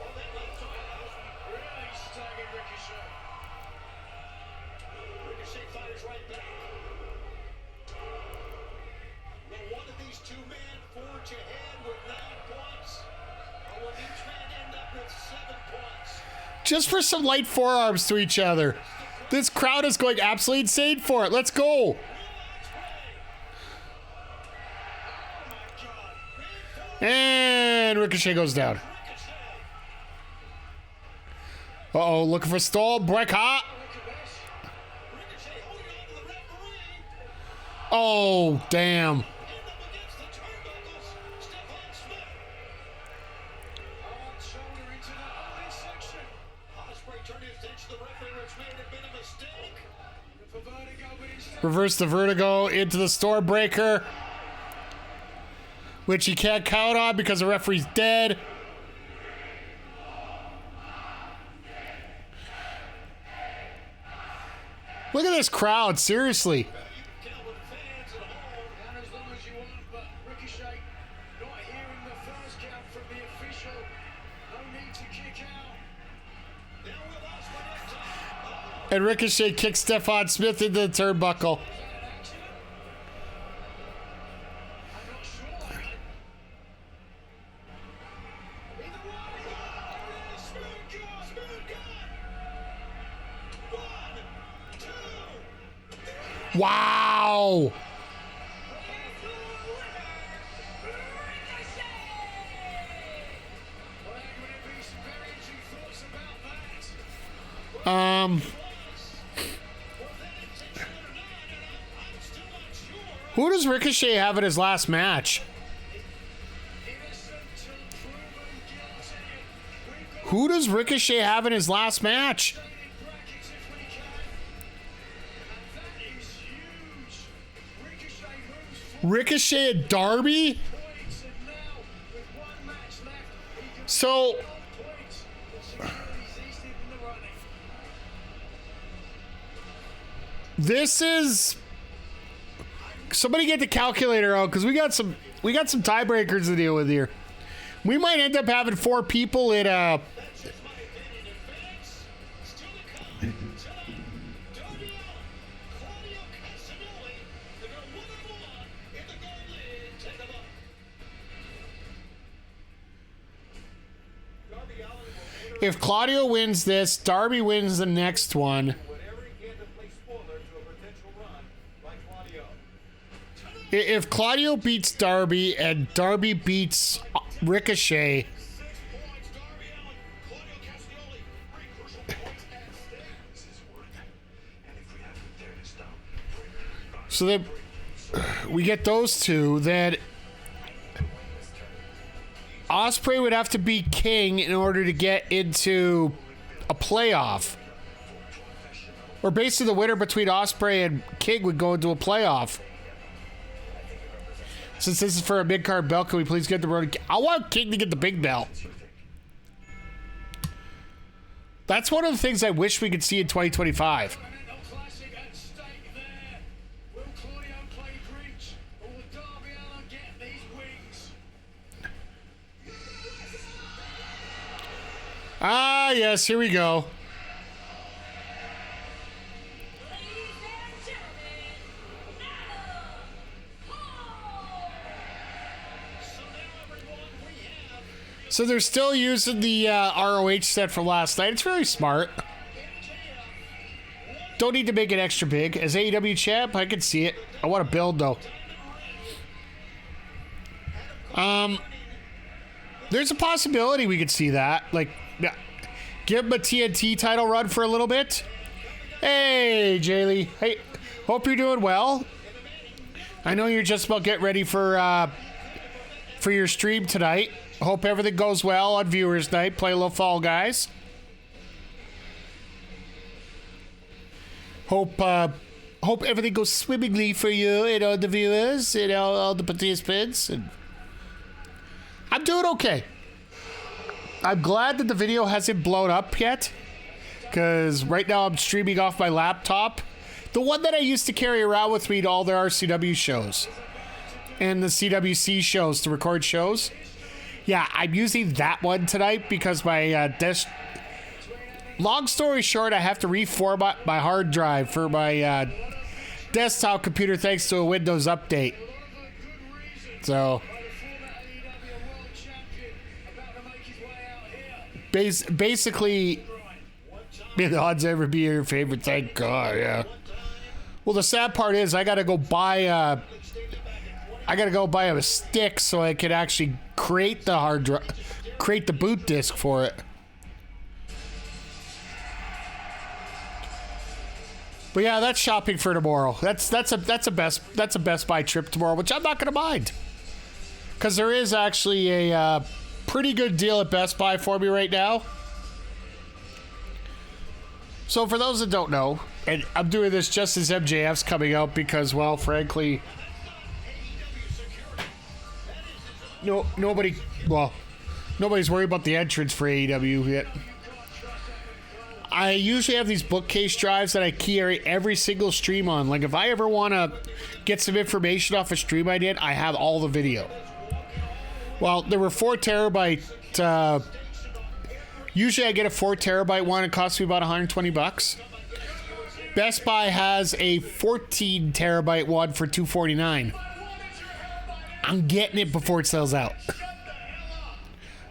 Just for some light forearms to each other. This crowd is going absolutely insane for it. Let's go. And Ricochet goes down. Uh-oh, looking for stall. Break hot. Oh, damn. Reverse the Vertigo into the store breaker, which he can't count on because the referee's dead. Look at this crowd, seriously. And Ricochet kicks Stephon Smith into the turnbuckle. Wow! Who does Ricochet have in his last match? Who does Ricochet have in his last match? Ricochet and Darby? So... this is... somebody get the calculator out, because we got some tiebreakers to deal with here. We might end up having 4 people in if Claudio wins this, Darby wins the next one. If Claudio beats Darby and Darby beats Ricochet, so that we get those two, then Ospreay would have to beat King in order to get into a playoff. Or basically the winner between Ospreay and King would go into a playoff. Since this is for a mid-card belt, can we please get the road? I want King to get the big belt. That's one of the things I wish we could see in 2025. Continental Classic at stake there. Will Claudio play bridge, or will Darby Allin get these wings? Ah, yes, here we go. So they're still using the ROH set from last night. It's very smart. Don't need to make it extra big. As AEW champ, I can see it. I want to build, though. There's a possibility we could see that. Like, give him a TNT title run for a little bit. Hey, Jaylee. Hey, hope you're doing well. I know you're just about getting ready for your stream tonight. Hope everything goes well on Viewers Night. Play a little Fall Guys. Hope everything goes swimmingly for you and all the viewers and all the participants. And I'm doing okay. I'm glad that the video hasn't blown up yet, because right now I'm streaming off my laptop, the one that I used to carry around with me to all the RCW shows and the CWC shows to record shows. Yeah, I'm using that one tonight because my desk... long story short, I have to reformat my hard drive for my desktop computer thanks to a Windows update. So... basically... may the odds ever be your favorite, thank God, yeah. Well, the sad part is I gotta go buy a stick so I can actually create the hard drive, create the boot disk for it. But yeah, that's shopping for tomorrow. That's a Best Buy trip tomorrow, which I'm not gonna mind, because there is actually a pretty good deal at Best Buy for me right now. So for those that don't know, and I'm doing this just as MJF's coming out because, well, frankly, nobody's worried about the entrance for AEW yet. I usually have these bookcase drives that I carry every single stream on. Like, if I ever want to get some information off a stream I did, I have all the video. Well, there were 4 terabyte. Usually I get a 4 terabyte one. It costs me about $120. Best Buy has a 14 terabyte one for $249. I'm getting it before it sells out.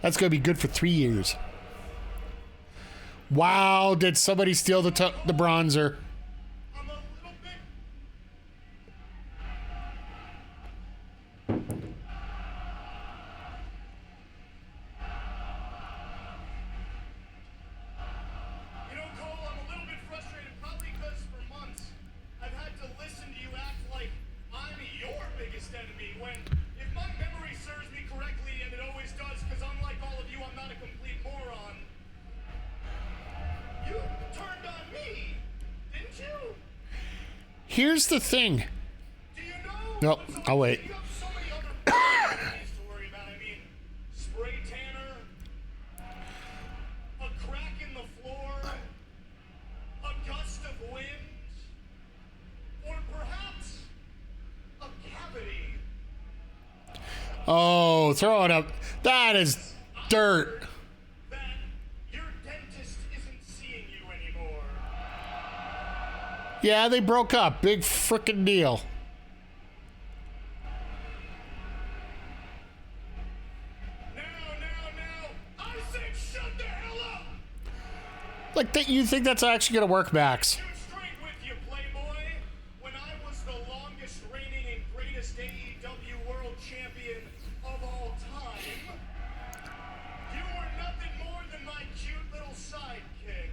That's going to be good for 3 years. Wow, did somebody steal the bronzer? Here's the thing. Do you know? Nope, I'll wait. You have so many other things to worry about. I mean, spray tanner, a crack in the floor, a gust of wind, or perhaps a cavity. Oh, throw it up. That is dirt. That your dentist isn't seeing you anymore. Yeah, they broke up. Big frickin' deal. Now. I said shut the hell up! Like, that, you think that's actually going to work, Max? Shoot straight with you, Playboy. When I was the longest reigning and greatest AEW World Champion of all time, you were nothing more than my cute little sidekick.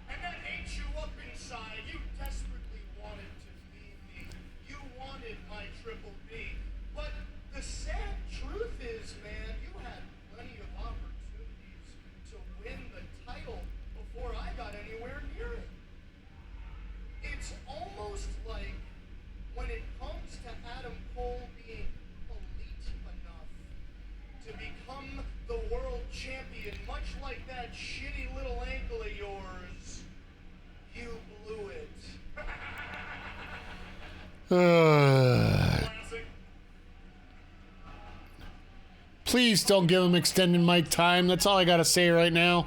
And that ate you up inside. You desperately wanted to be me. You wanted my Triple B. But the sad truth is, man, you had plenty of opportunities to win the title before I got anywhere near it. It's almost like when it comes to Adam Cole being elite enough to become the world champion, much like that shitty little ankle of yours, you blew it. Classic. Please don't give him extended mic time. That's all I got to say right now.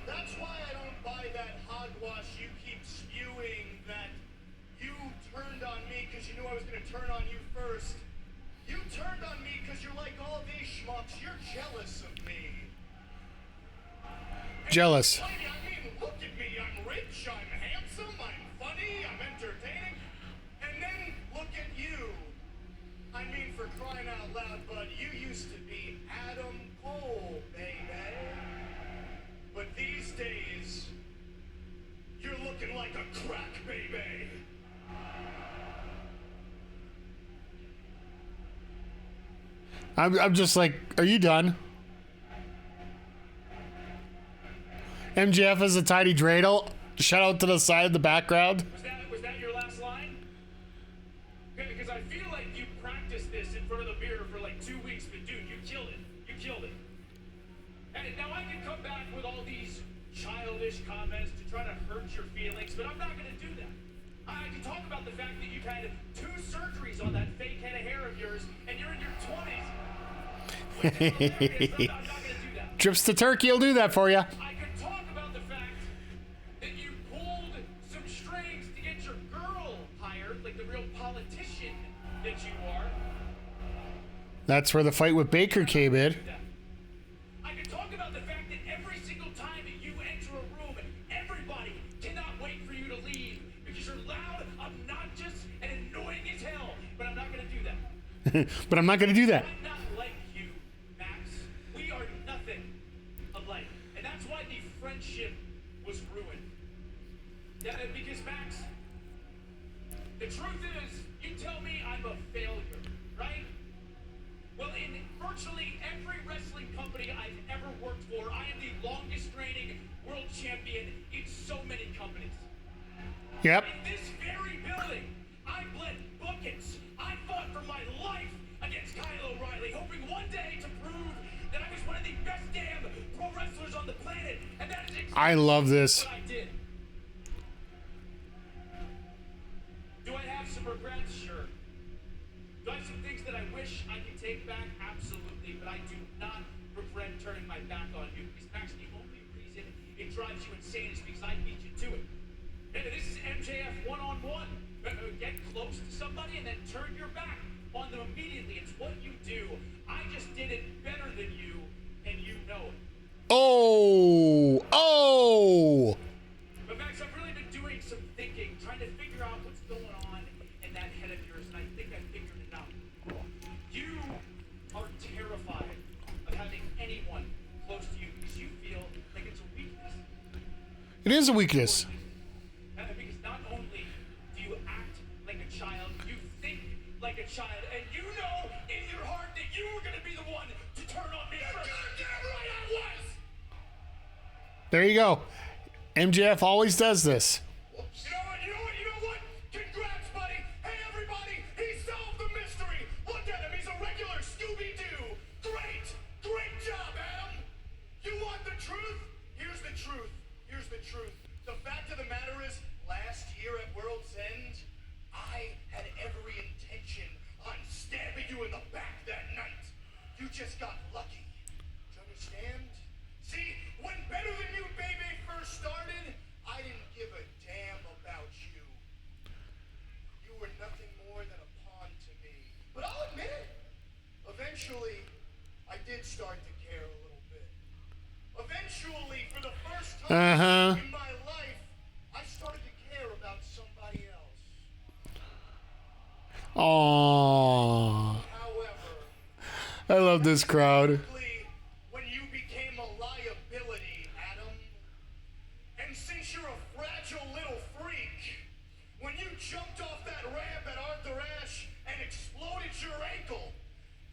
That's why I don't buy that hogwash you keep spewing that you turned on me because you knew I was going to turn on you first. You turned on me because you're like all these schmucks. You're jealous of me. Jealous. I mean, look at me. I'm rich, I'm handsome, I'm funny, I'm entertaining. And then look at you. I mean, for crying out loud, bud, you used to be Adam Cole, baby. But these days, you're looking like a crack baby. I'm just like, are you done? MJF is a tiny dreidel. Shout out to the side of the background. Was that your last line? Because I feel like you practiced this in front of the mirror for like 2 weeks, but dude, you killed it. You killed it. And now I can come back with all these childish comments to try to hurt your feelings, but I'm not going to do that. I can talk about the fact that you've had 2 surgeries on that fake head of hair of yours, and you're in your 20s. Which is hilarious, but I'm not going to do that. Trips to Turkey will do that for you. I can talk about the fact that you pulled some strings to get your girl hired, like the real politician that you are. That's where the fight with Baker came in. I can talk about the fact that every single time that you enter a room, everybody cannot wait for you to leave because you're loud, obnoxious, and annoying as hell. But I'm not going to do that. But I'm not going to do that. I'm not like you, Max. We are nothing alike. And that's why the friendship was ruined. Yeah, because, Max, the truth is, you tell me I'm a failure, right? Well, in virtually every wrestling company I've ever worked for, I am the longest reigning world champion in so many companies. Yep. In this very building, I bled buckets. I fought for my life against Kyle O'Reilly, hoping one day to prove that I was one of the best damn pro wrestlers on the planet. And that is exactly I love this. what I did. Do I have some regrets? Sure. Do I have some things that I wish I could take back? Absolutely. But I do not regret turning my back on you. Because, Max, the only reason it drives you insane is because I beat you to it. This is MJF one-on-one. Get close to somebody and then turn your back on them immediately. It's what you do. I just did it better than you, and you know it. Oh! But Max, I've really been doing some thinking, trying to figure out what's going on in that head of yours, and I think I figured it out. You are terrified of having anyone close to you because you feel like it's a weakness. It is a weakness. Because not only do you act like a child, you think like a child, and you know in your heart that you were going to be the one to turn on me first. Goddamn right I was! There you go. MJF always does this. You know what? just got lucky. Do you understand? See, when Better Than You Baby first started, I didn't give a damn about you. You were nothing more than a pawn to me. But I'll admit it. Eventually, I did start to care a little bit. Eventually, for the first time in my life, I started to care about somebody else. Aww. However, I love this crowd. when you became a liability, Adam, and since you're a fragile little freak, when you jumped off that ramp at Arthur Ashe and exploded your ankle,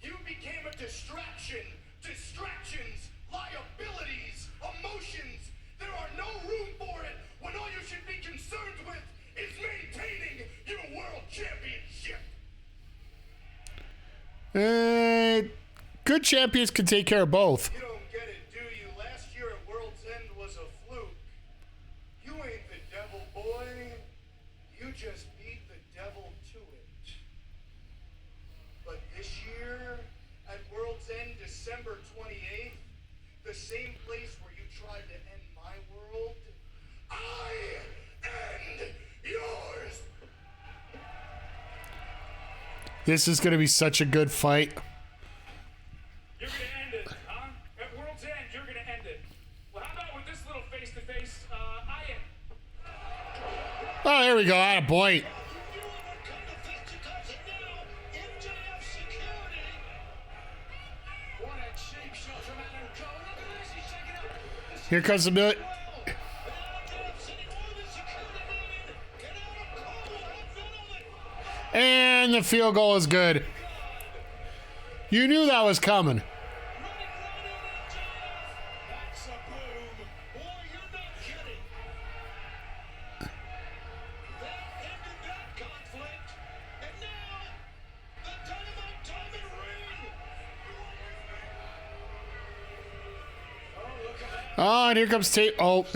you became a distraction. Distractions, liabilities, emotions. There are no room for it when all you should be concerned with is maintaining your world championship. Good champions can take care of both. You don't get it, do you? Last year at World's End was a fluke. You ain't the devil, boy. You just beat the devil to it. But this year, at World's End, December 28th, the same place where you tried to end my world, I end yours. This is going to be such a good fight. You're going to end it, huh? At World's End, you're going to end it. Well, how about with this little face-to-face, I end? Oh, there we go. Attaboy. Here comes the million. And the field goal is good. You knew that was coming. Oh, and here comes Tate. Oh,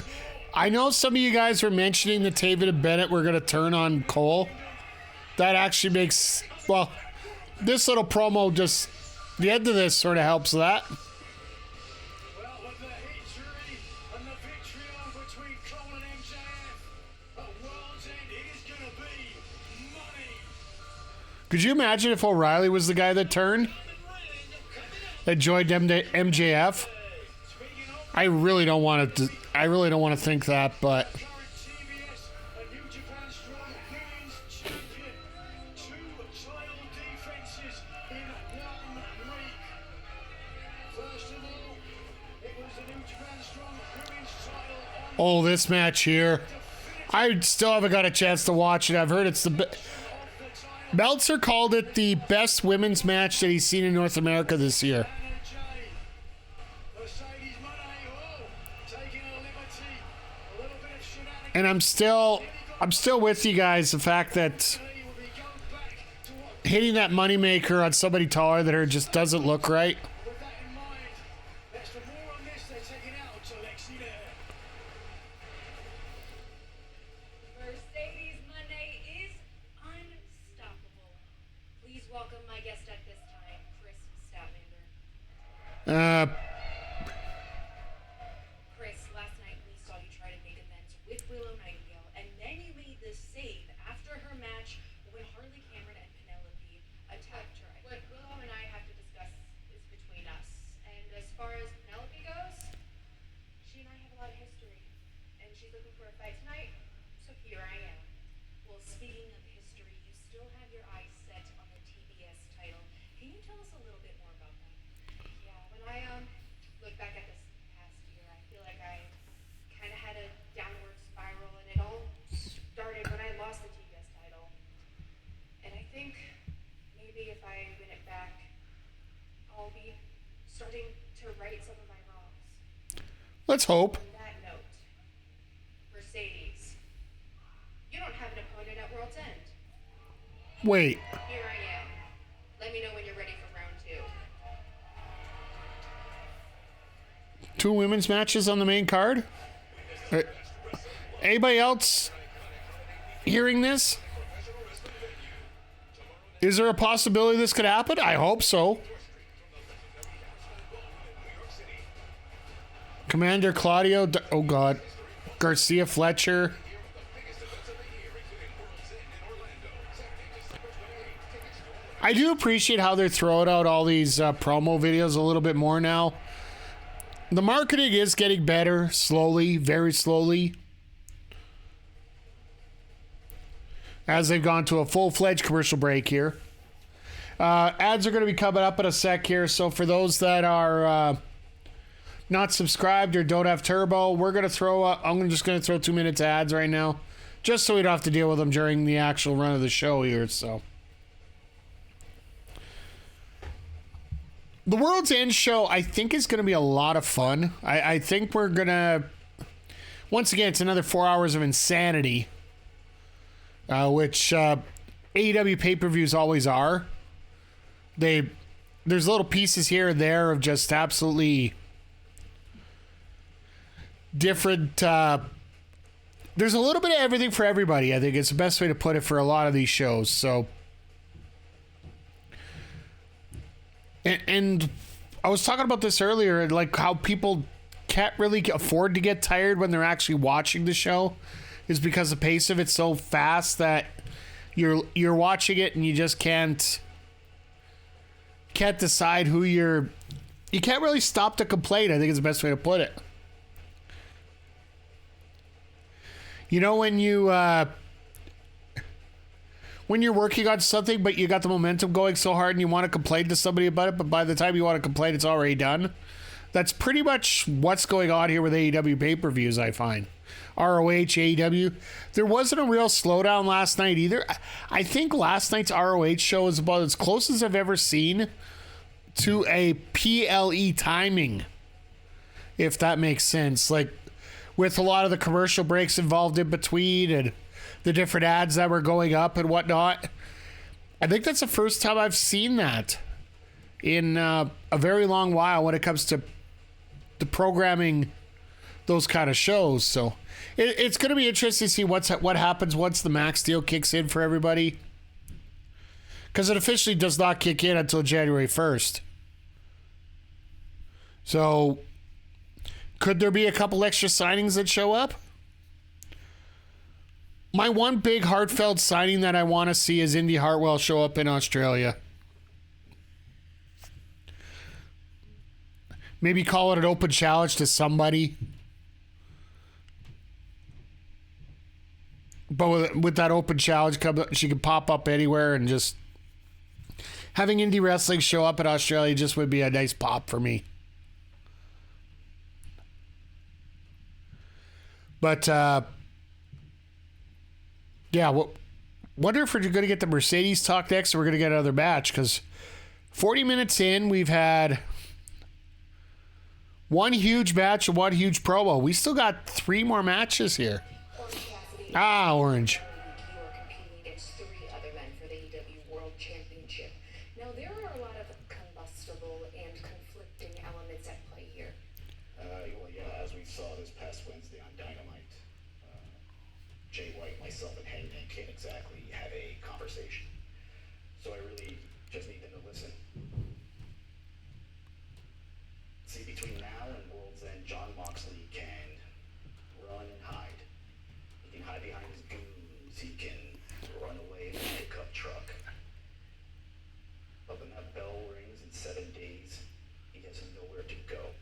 I know some of you guys were mentioning that Taven and Bennett were going to turn on Cole. That actually makes, well, this little promo just, the end of this sort of helps that. Well, with the history and the vitriol between Cole and MJF, at World's End is going to be money. Could you imagine if O'Reilly was the guy that turned? That joined MJF? I really don't want to. I really don't want to think that, but oh, this match here, I still haven't got a chance to watch it. I've heard it's the Meltzer called it the best women's match that he's seen in North America this year. And I'm still with you guys. The fact that hitting that moneymaker on somebody taller than her just doesn't look right. Mercedes Monday is unstoppable. Please welcome my guest at this time, Chris Statlander. Chris, last night we saw you try to make amends with Willow Nightingale, and then you made the save after her match when Harley Cameron and Penelope attacked her. What Willow and I have to discuss is between us. And as far as Penelope goes, she and I have a lot of history, and she's looking for a fight tonight, so here I am. Well, speaking of history, you still have your eyes set on the TBS title. Can you tell us a little bit more about that? Yeah, when I look back at this past year, I feel like I kind of had a downward spiral, and it all started when I lost the TBS title. And I think maybe if I win it back, I'll be starting to right some of my wrongs. Let's hope. On that note, Mercedes, you don't have an opponent at World's End. Wait. Here I am. Let me know when you're ready for round 2. 2 women's matches on the main card. Anybody else hearing this? Is there a possibility this could happen? I hope so. Commander Claudio, oh God, Garcia Fletcher. I do appreciate how they're throwing out all these promo videos a little bit more now. The marketing is getting better, slowly, very slowly. As they've gone to a full-fledged commercial break here. Ads are going to be coming up in a sec here, so for those that are not subscribed or don't have Turbo, we're going to throw I'm just going to throw 2 minutes ads right now, just so we don't have to deal with them during the actual run of the show here, so. The World's End show, I think, is going to be a lot of fun. I think we're going to... Once again, it's another 4 hours of insanity. Which AEW pay-per-views always are. There's little pieces here and there of just absolutely different... there's a little bit of everything for everybody, I think. It's the best way to put it for a lot of these shows, so... And I was talking about this earlier, like how people can't really afford to get tired when they're actually watching the show, is because the pace of it's so fast that you're watching it and you just can't decide who you can't really stop to complain, I think is the best way to put it. You know, when you're working on something, but you got the momentum going so hard and you want to complain to somebody about it, but by the time you want to complain, it's already done. That's pretty much what's going on here with AEW pay-per-views, I find. ROH, AEW. There wasn't a real slowdown last night either. I think last night's ROH show was about as close as I've ever seen to a PLE timing, if that makes sense. Like, with a lot of the commercial breaks involved in between and the different ads that were going up and whatnot. I think that's the first time I've seen that in a very long while when it comes to the programming those kind of shows. So it's going to be interesting to see what happens once the Max deal kicks in for everybody, because it officially does not kick in until January 1st. So could there be a couple extra signings that show up? My one big heartfelt signing that I want to see is Indy Hartwell show up in Australia. Maybe call it an open challenge to somebody. But with that open challenge, she could pop up anywhere, and just having indie wrestling show up in Australia just would be a nice pop for me. But, yeah, wonder if we're going to get the Mercedes talk next, or we're going to get another match, because 40 minutes in, we've had one huge match and one huge promo. We still got 3 more matches here. Orange. You are competing against 3 other men for the AEW World Championship. Now, there are a lot of combustible and conflicting elements at play here. Well, yeah, as we saw this past Wednesday on Dynamite, Jay White, myself, and Hangman can't exactly have a conversation. So I really just need them to listen. See, between now and World's End, Jon Moxley can run and hide. He can hide behind his goons. He can run away in a pickup truck. But when that bell rings in 7 days, he has nowhere to go.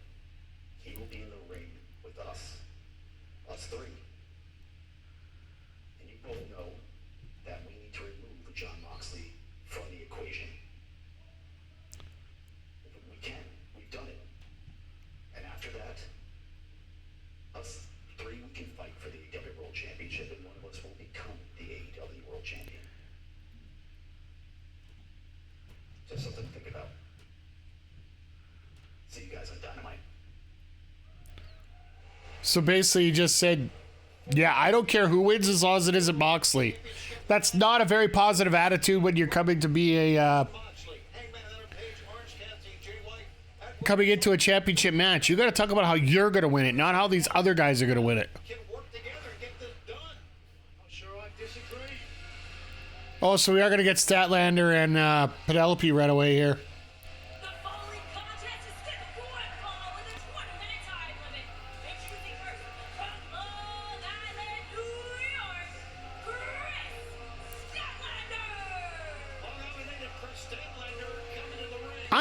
He will be in the ring with us 3. And you both know that we need to remove Jon Moxley from the equation. We can. We've done it. And after that, us 3, we can fight for the AEW World Championship, and one of us will become the AEW World Champion. Just something to think about. See you guys on Dynamite. So basically, you just said, yeah, I don't care who wins as long as it isn't Moxley. That's not a very positive attitude when you're coming to be coming into a championship match. You got to talk about how you're going to win it, not how these other guys are going to win it. Can work together and get this done. I'm sure I disagree. Oh, so we are going to get Statlander and Penelope right away here. The following contest is scheduled for one fall with a 20-minute time limit.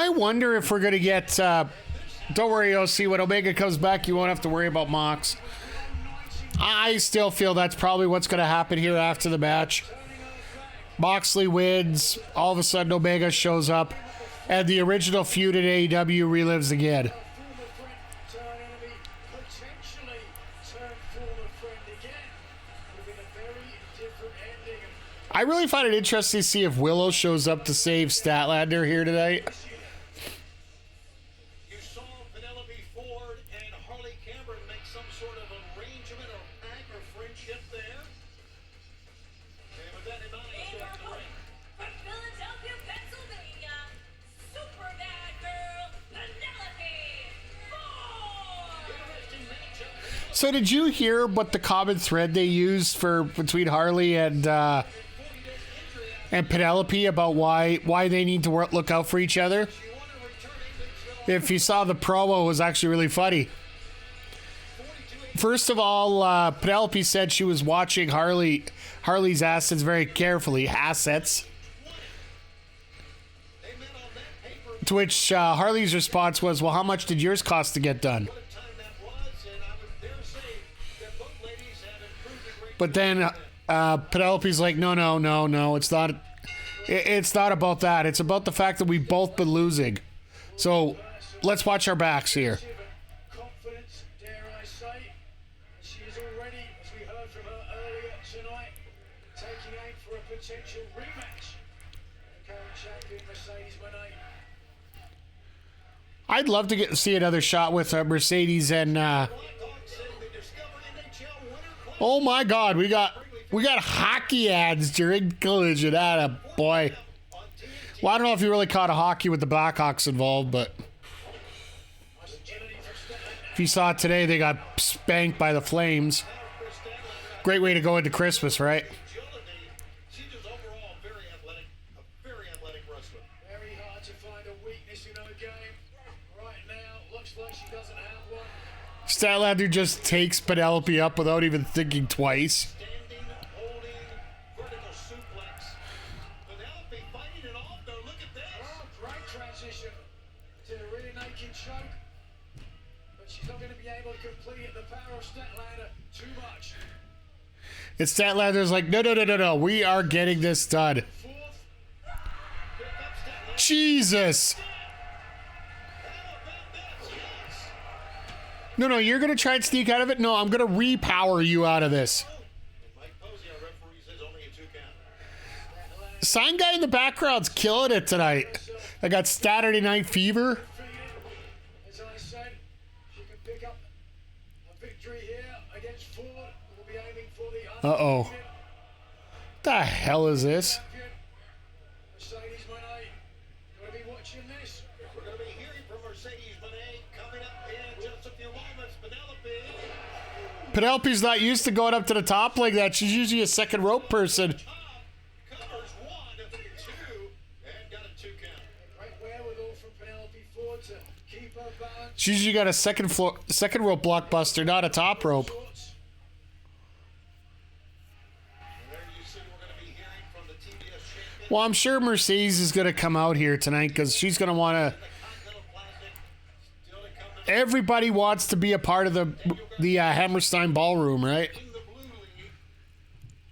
I wonder if we're going to get... don't worry, OC. When Omega comes back, you won't have to worry about Mox. I still feel that's probably what's going to happen here after the match. Moxley wins. All of a sudden, Omega shows up. And the original feud at AEW relives again. I really find it interesting to see if Willow shows up to save Statlander here tonight. You saw Penelope Ford and Harley Cameron make some sort of arrangement or pact or friendship there. And with that in mind, let's go to the ring. From Philadelphia, Pennsylvania, super bad girl, Penelope Ford! Interesting matchup. So did you hear what the common thread they used for between Harley and Penelope about why they need to look out for each other? If you saw the promo, it was actually really funny. First of all, Penelope said she was watching Harley's assets very carefully. Assets. To which Harley's response was, well, how much did yours cost to get done? But then Penelope's like, no, it's not. It's not about that. It's about the fact that we've both been losing. So let's watch our backs here. Confidence, dare I say. She is already, as we heard from her earlier tonight, taking aim for a potential rematch. Current champion Mercedes Moné. I'd love to see another shot with Mercedes and. Oh my God, we got hockey ads during Collision. Atta boy. Well, I don't know if you really caught a hockey with the Blackhawks involved, but if you saw it today, they got spanked by the Flames. Great way to go into Christmas, right? She's just overall very athletic wrestler. Very hard to find a weakness in her game. Right now, looks like she doesn't have one. Statlander just takes Penelope up without even thinking twice. Standing, holding, vertical suplex. Penelope fighting it off though. Look at this. Oh, great transition to the rear naked choke. But she's not going to be able to complete it. The power of Statlander too much. And Statlander's like, no. We are getting this done. Fourth. Here comes Statlander. Jesus. No, you're going to try and sneak out of it? No, I'm going to repower you out of this. Mike Posey, our referee, says only a 2 count. Sign guy in the background's killing it tonight. I got Saturday Night Fever. As I said, she can pick up a victory here against Ford. We'll be aiming for the Uh-oh. The hell is this? champion. Mercedes Moné. Gotta be watching this. We're gonna be hearing from Mercedes Moné coming up in just a few moments. Penelope's not used to going up to the top like that. She's usually a second rope person. Covers 1, 2, and got a 2 count. Great wherewithal from Penelope Ford to keep her balance. She's usually got a second rope blockbuster, not a top rope. Shorts. And there you see we're gonna be hearing from the TBS champion. Well, I'm sure Mercedes is going to come out here tonight because she's going to want to... Continental Classic still to come Everybody wants to be a part of the Hammerstein Ballroom, right? in the blue league.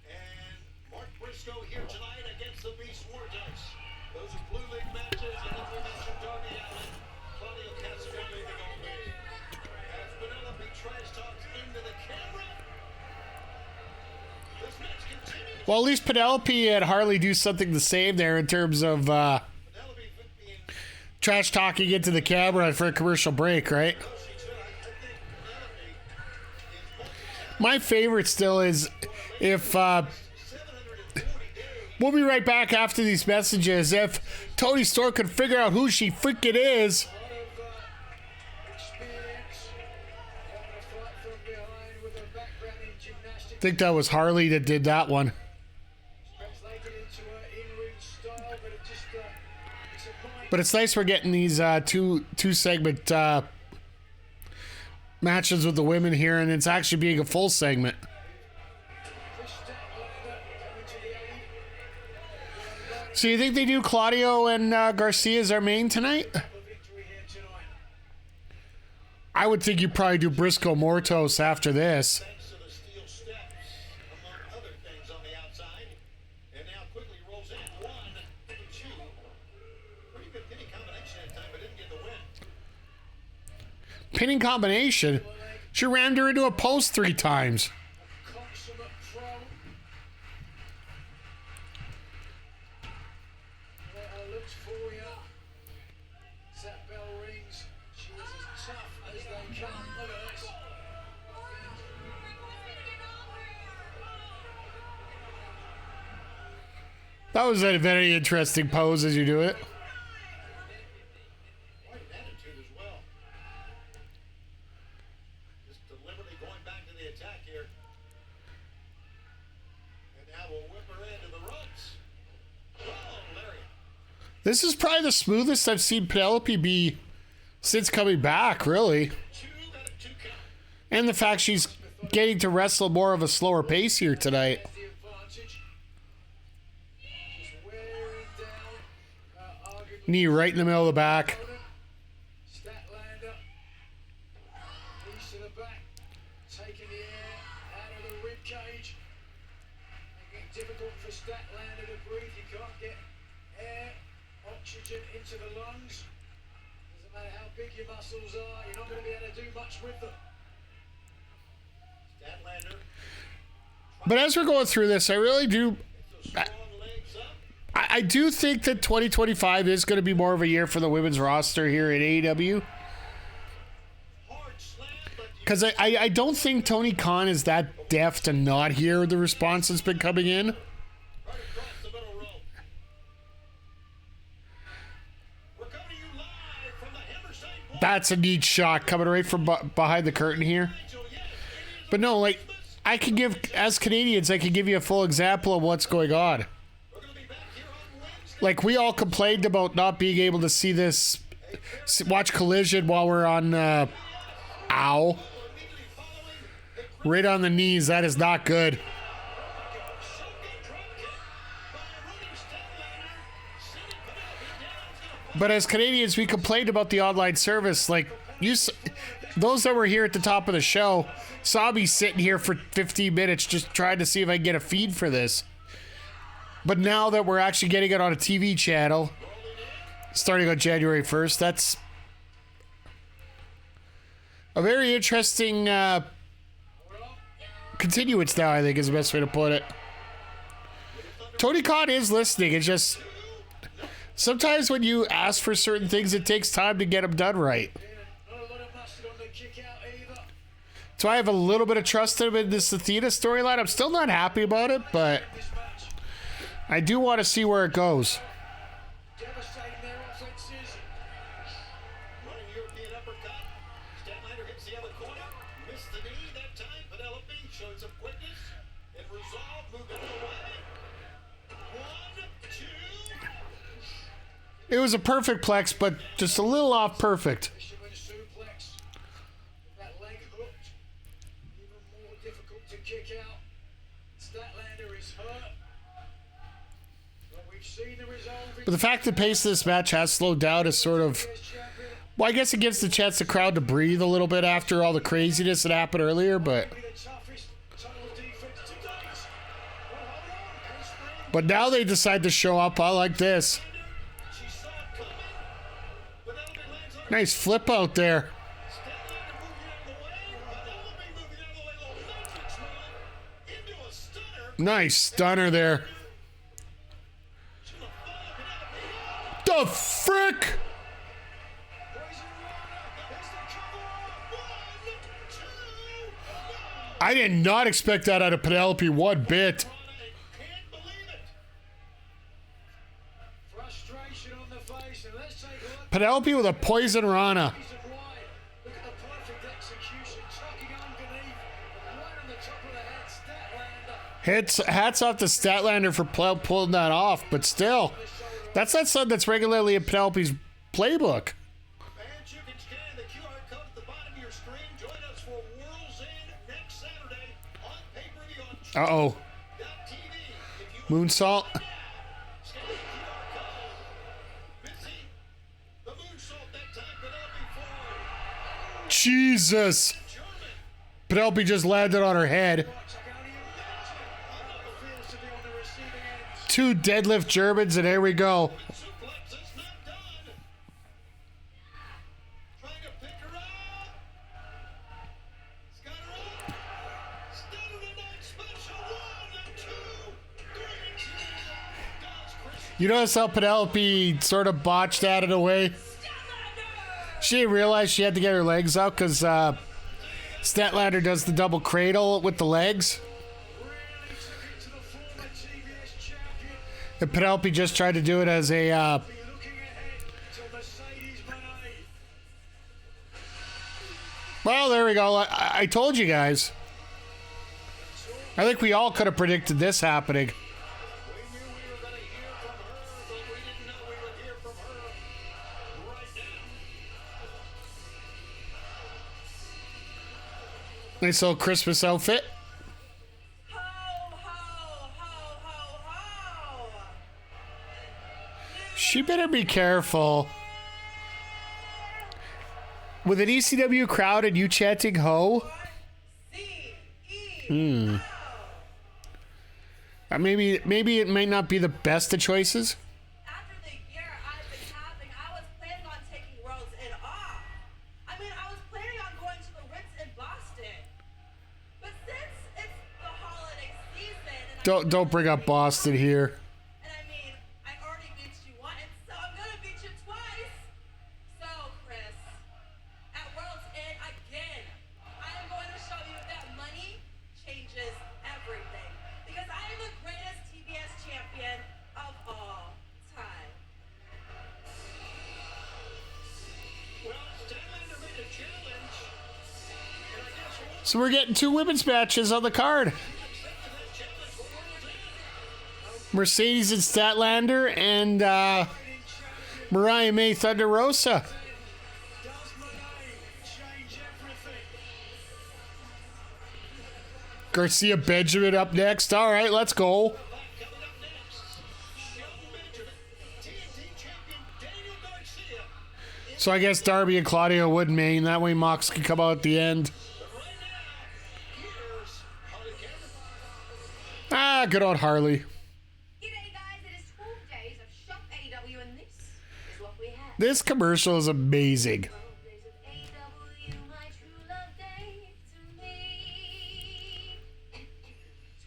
And Mark Briscoe here tonight against the Beast Wardice. Those are blue league matches, and as we mentioned, Darby Allin, Claudio Castagnoli, the gold league. As Penelope trash talks into the camera. This match continues. Well, at least Penelope and Harley do something the same there in terms of Penelope being trash talking into the camera for a commercial break, right? she said, I think Penelope is My favorite still is if 740 days. we'll be right back after these messages. If Tony Storm could figure out who she freaking is. A lot of experience. Having a fight from behind with a background in gymnastics. I think that was Harley that did that one. Translated into her in-ring style, but it just it's a point. But it's nice we're getting these two segment matches with the women here, and it's actually being a full segment. Chris Statlander coming to the aid. So you think they do Claudio and Garcia as our main tonight? Victory here tonight. I would think you probably do Briscoe Mortos after this. Thanks to the steel steps, among other things on the outside. And now quickly rolls in. 1, 2. Pretty good pinning combination that time, but didn't get the win. Pinning combination? She rammed her into a post 3 times. Consummate pro. Looks for you. As that bell rings, she is as tough as they come. Look at this. That was a very interesting pose as you do it. Quite an attitude as well. Just deliberately going back to the attack here. And now we'll whip her into the ropes. Oh, Larry. This is probably the smoothest I've seen Penelope be since coming back, really. 2 got a 2 count. And the fact she's getting to wrestle more of a slower pace here tonight. The advantage. Just wearing down, arguably. Knee right in the middle of the back. Statlander. Knees to the back. Taking the air out of the rib cage. Making it difficult for Statlander to breathe. You can't get air, oxygen into the lungs. Doesn't matter how big your muscles are, you're not going to be able to do much with them. Statlander. But as we're going through this, I really do. Strong legs up. I do think that 2025 is going to be more of a year for the women's roster here at AEW. Hard slam, but you Because I don't think Tony Khan is that deaf to not hear the response that's been coming in. right across the middle rope. We're coming to you live from the Hammerstein Ballroom. That's a neat shot coming right from behind the curtain here. Yes, it is But no, like, I can give, as Canadians, I can give you a full example of what's going on. We're going to be back here on Wednesday. Like, we all complained about not being able to see this, watch Collision while we're on, ow. Immediately following the Right on the knees, that is not good. shocking dropkick by Rudy Statlander. Sending Penelope down. It's gonna But as Canadians, we complained about the online service. Like, those that were here at the top of the show saw me sitting here for 15 minutes just trying to see if I can get a feed for this. But now that we're actually getting it on a TV channel, starting on January 1st, that's a very interesting continuance now, I think, is the best way to put it. Tony Khan is listening. It's just sometimes when you ask for certain things, it takes time to get them done right. Not a lot of mustard on the kick out either. So I have a little bit of trust in him in this Athena storyline. I'm still not happy about it, but This match. I do want to see where it goes. Devastating their offenses. running European uppercut. Statlander hits the other corner. Missed the knee that time. Penelope showed some quickness and resolve. Moved it away. 1, 2. It was a perfect plex, but just a little off perfect. Fisherman suplex. That leg hooked. Even more difficult to kick out. Statlander is hurt. But we've seen the result. But the fact that the pace of this match has slowed down is sort of, well, I guess it gives the chance the crowd to breathe a little bit after all the craziness that happened earlier, but The toughest total defense to date. Well, hold on. Ospreay. but now they decide to show up. I like this. She saw it coming. Penelope lands on her. Nice flip out there. Statlander moving out of the way. Penelope moving out of the way. Little matrix move into a stunner. Nice stunner there. She's gonna follow Penelope. The frick? Poison Rana. Here's the cover. 1, 2. I did not expect that out of Penelope one bit. Rana can't believe it. Frustration on the face. And let's take a look. Penelope with a poison Rana. Reason why. Look at the perfect execution. Tucking underneath. Right on the top of the head. Statlander. Hats off to Statlander for pulling that off, but still, that's not something that's regularly in Penelope's playbook. Fans, you can scan the QR code at the bottom of your screen. Join us for World's End next Saturday on pay-per-view on Uh-oh. TV. If you Moonsault. scan the QR Jesus. Penelope just landed on her head. Two deadlift Germans, and here we go. You notice how Penelope sort of botched that in a way? She didn't realize she had to get her legs out because Statlander does the double cradle with the legs. And Penelope just tried to do it as a... Well, there we go. I told you guys. I think we all could have predicted this happening. Nice little Christmas outfit. Ho, ho, ho, ho, ho. She better be careful. With an ECW crowd and you chanting ho? Maybe it might not be the best of choices. After the year I've been having, I was planning on taking Rhodes in off. I mean, I was planning on going to the Ritz in Boston. But since it's the holiday season... And Don't bring up Boston here. And I mean, I already beat you once, so I'm gonna beat you twice. So, Chris, at World's End again, I am going to show you that money changes everything. Because I am the greatest TBS champion of all time. So we're getting two women's matches on the card. Mercedes and Statlander and Mariah May Thunder Rosa. Garcia Benjamin up next. All right, let's go. So I guess Darby and Claudio would main. That way Mox can come out at the end. Ah, good old Harley. G'day guys, it is 12 days of Shop AEW and this is what we have. This commercial is amazing. 12 days of AEW, my true love gave to me.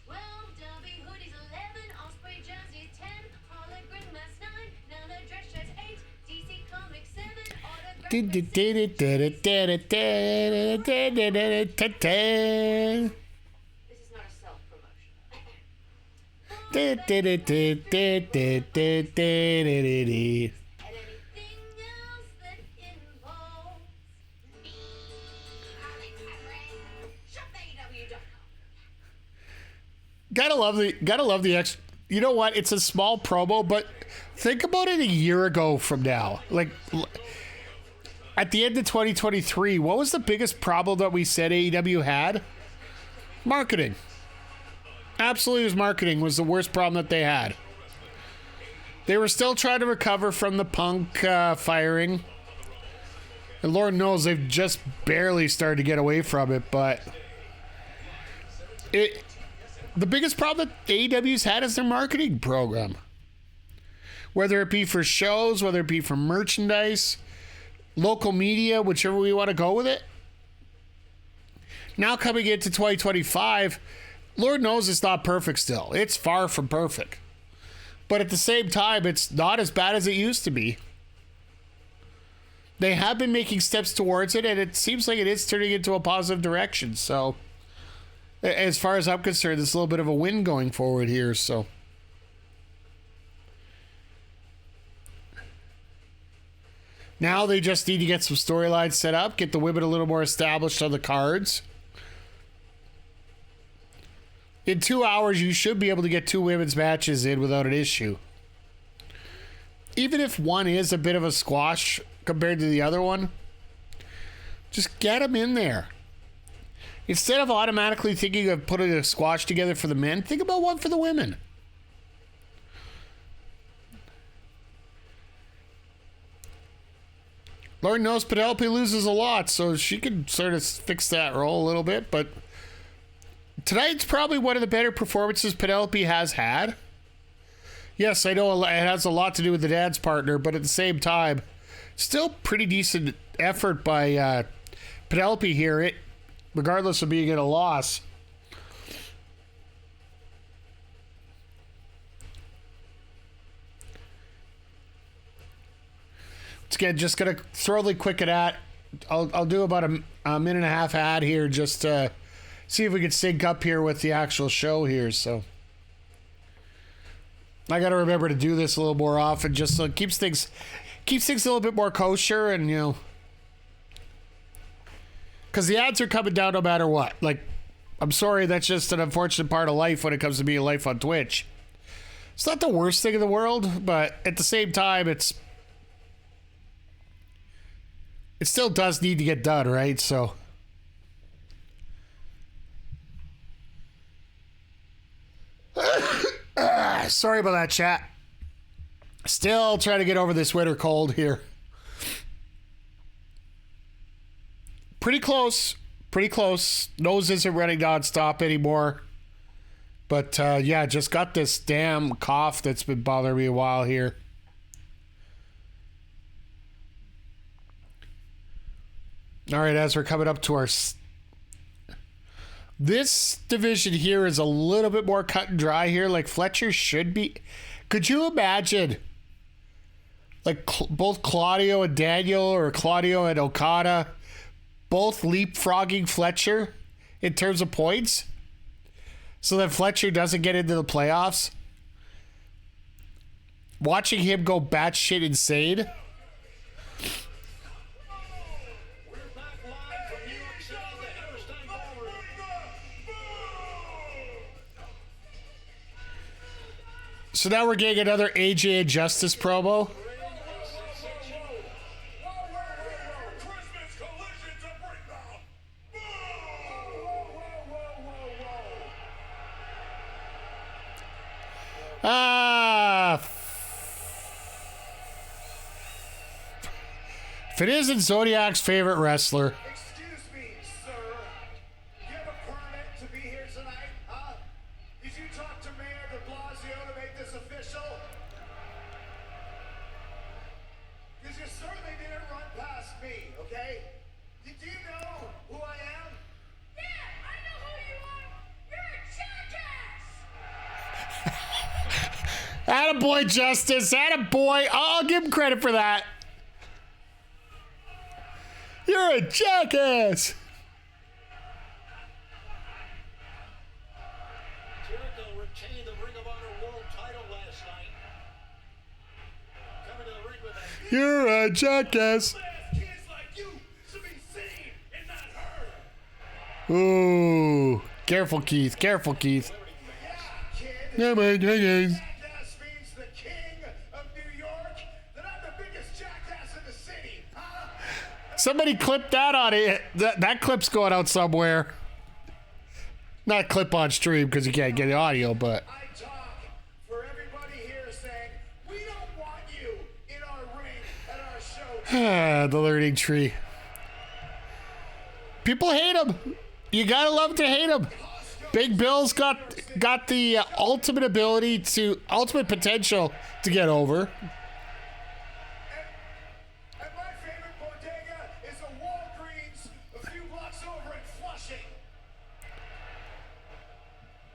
12 Derby hoodies, 11 Ospreay jerseys, 10 hologram masks, 9 Nana dress shirts, 8 DC Comics, 7 autograph This is not a self-promotion. And anything else that involves me. ShopAEW.com. Gotta love the ex. You know what? It's a small promo, but think about it a year ago from now. Like at the end of 2023, what was the biggest problem that we said AEW had? Marketing. Absolutely, it was marketing was the worst problem that they had. They were still trying to recover from the Punk firing. And Lord knows they've just barely started to get away from it, but the biggest problem that AEW's had is their marketing program. Whether it be for shows, whether it be for merchandise, local media, whichever we want to go with it. Now coming into 2025, Lord knows it's not perfect still. It's far from perfect. But at the same time, it's not as bad as it used to be. They have been making steps towards it, and it seems like it is turning into a positive direction. So, as far as I'm concerned, there's a little bit of a win going forward here. So, now they just need to get some storylines set up, get the women a little more established on the cards. In 2 hours, you should be able to get two women's matches in without an issue. Even if one is a bit of a squash compared to the other one, just get them in there. Instead of automatically thinking of putting a squash together for the men, think about one for the women. Lord knows Penelope loses a lot, so she could sort of fix that role a little bit. But tonight's probably one of the better performances Penelope has had. Yes, I know it has a lot to do with the dance partner, but at the same time, still pretty decent effort by Penelope here, regardless of being in a loss. Again, just gonna thoroughly quick it at. I'll do about a minute and a half ad here just to see if we can sync up here with the actual show here. So I got to remember to do this a little more often, just so it keeps things a little bit more kosher, and because the ads are coming down no matter what. Like, I'm sorry, that's just an unfortunate part of life when it comes to being life on Twitch. It's not the worst thing in the world, but at the same time, it still does need to get done, right? So sorry about that, chat. Still trying to get over this winter cold here. Pretty close. Nose isn't running nonstop anymore. But yeah, just got this damn cough that's been bothering me a while here. All right, as we're coming up to our... This division here is a little bit more cut and dry here. Like, Fletcher should be... Could you imagine, like, both Claudio and Daniel, or Claudio and Okada, both leapfrogging Fletcher in terms of points, so that Fletcher doesn't get into the playoffs? Watching him go batshit insane... We're back live from New York City, the Hammerstein Ballroom. So now we're getting another AJ and Justice promo. Christmas collision to bring them. If it isn't Zodiac's favorite wrestler. Excuse me, sir. Do you have a permit to be here tonight, huh? Did you talk to Mayor de Blasio to make this official? Because you certainly didn't run past me, okay? Do you know who I am? Yeah, I know who you are. You're a jackass. Attaboy, Justice. Attaboy. I'll give him credit for that. You're a jackass. Jericho retained the Ring of Honor World Title last night. Coming to the ring with a You're a jackass. Kids like you should be seen and not heard. Ooh. Careful, Keith. Careful, Keith. Yeah, kid. Yeah, man. Hey, guys. Jackass means the king of New York. Then I'm the biggest jackass in the city, huh? Somebody clip that on it. That clip's going out somewhere. Not clip on stream because you can't get the audio, but... I talk for everybody here saying, we don't want you in our ring at our show. The learning tree. People hate him. You gotta love to hate him. Big Bill's got the ultimate potential to get over. And my favorite bodega is a Walgreens a few blocks over in Flushing.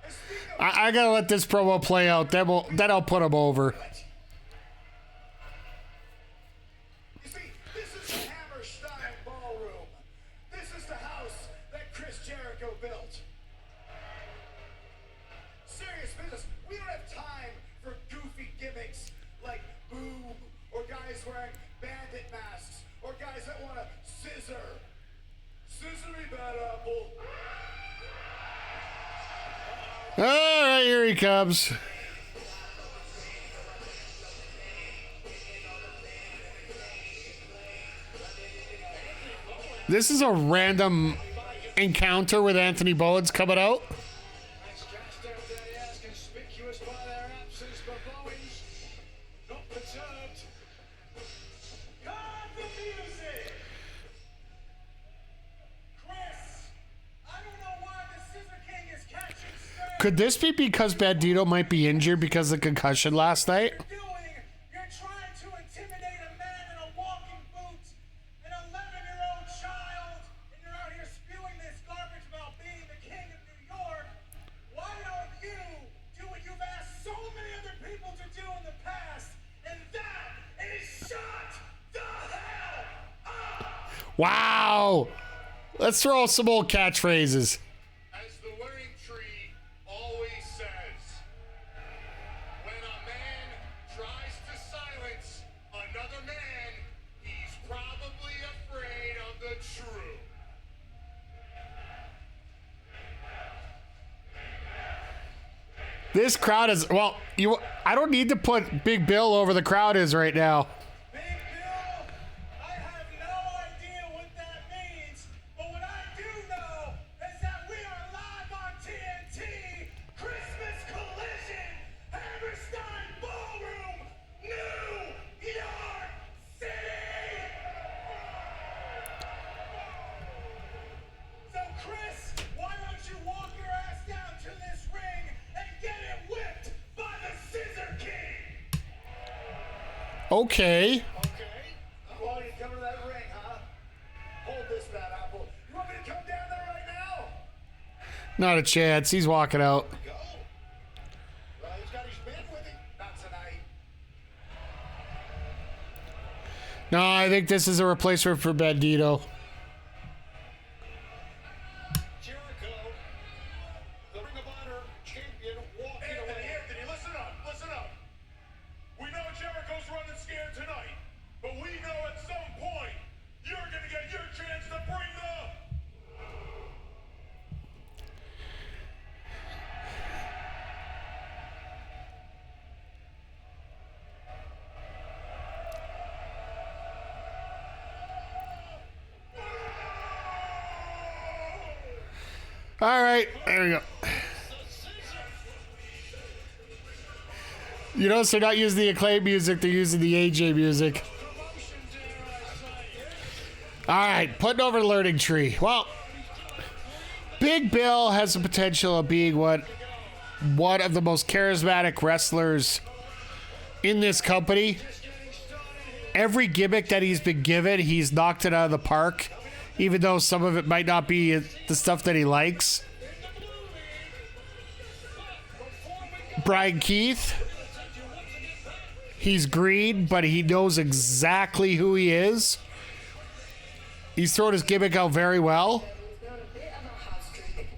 And speaking of I gotta let this promo play out. Then I'll put him over. You see, this is the Hammerstein Ballroom. This is the house that Chris Jericho built. Serious business. We don't have time for goofy gimmicks like Boom, or guys wearing bandit masks, or guys that want to scissor. Scissor me, bad apple. All right, here he comes. This is a random encounter with Anthony Bowens coming out. That's cast out that ass conspicuous by their absence, but Bowens not perturbed. Cut the music! Could this be because Bandito might be injured because of the concussion last night? You're trying to intimidate a man in a walking boot, an 11-year-old child, and you're out here spewing this garbage about being the king of New York. Why don't you do what you've asked so many other people to do in the past, and that is shut the hell up! Wow. Let's throw some old catchphrases. As the learning tree always says, when a man tries to silence another man, he's probably afraid of the truth. This crowd is, well, I don't need to put Big Bill over the crowd is right now. Big Bill, I have no idea what that means, but what I do know is that we are live on TNT, Christmas Collision, Hammerstein Ballroom, New York City! So Chris, why don't you walk your ass down to this ring and get it whipped by the Scissor King? Okay. Okay. You want me to come to that ring, huh? Hold this, bad apple. You want me to come down there right now? Not a chance. He's walking out. Go. Well, he's got his men with him. Not tonight. No, I think this is a replacement for Bandito. Jericho, the Ring of Honor champion, walking Anthony, away. Anthony, listen up, listen up. We know Jericho's running scared tonight, but we know at some point you're gonna get your chance to bring the... All right, there we go. You notice they're not using the Acclaim music, they're using the AJ music. All right, putting over the learning tree. Well, Big Bill has the potential of being one of the most charismatic wrestlers in this company. Every gimmick that he's been given, he's knocked it out of the park, even though some of it might not be the stuff that he likes. Brian Keith, he's green, but he knows exactly who he is. He's thrown his gimmick out very well.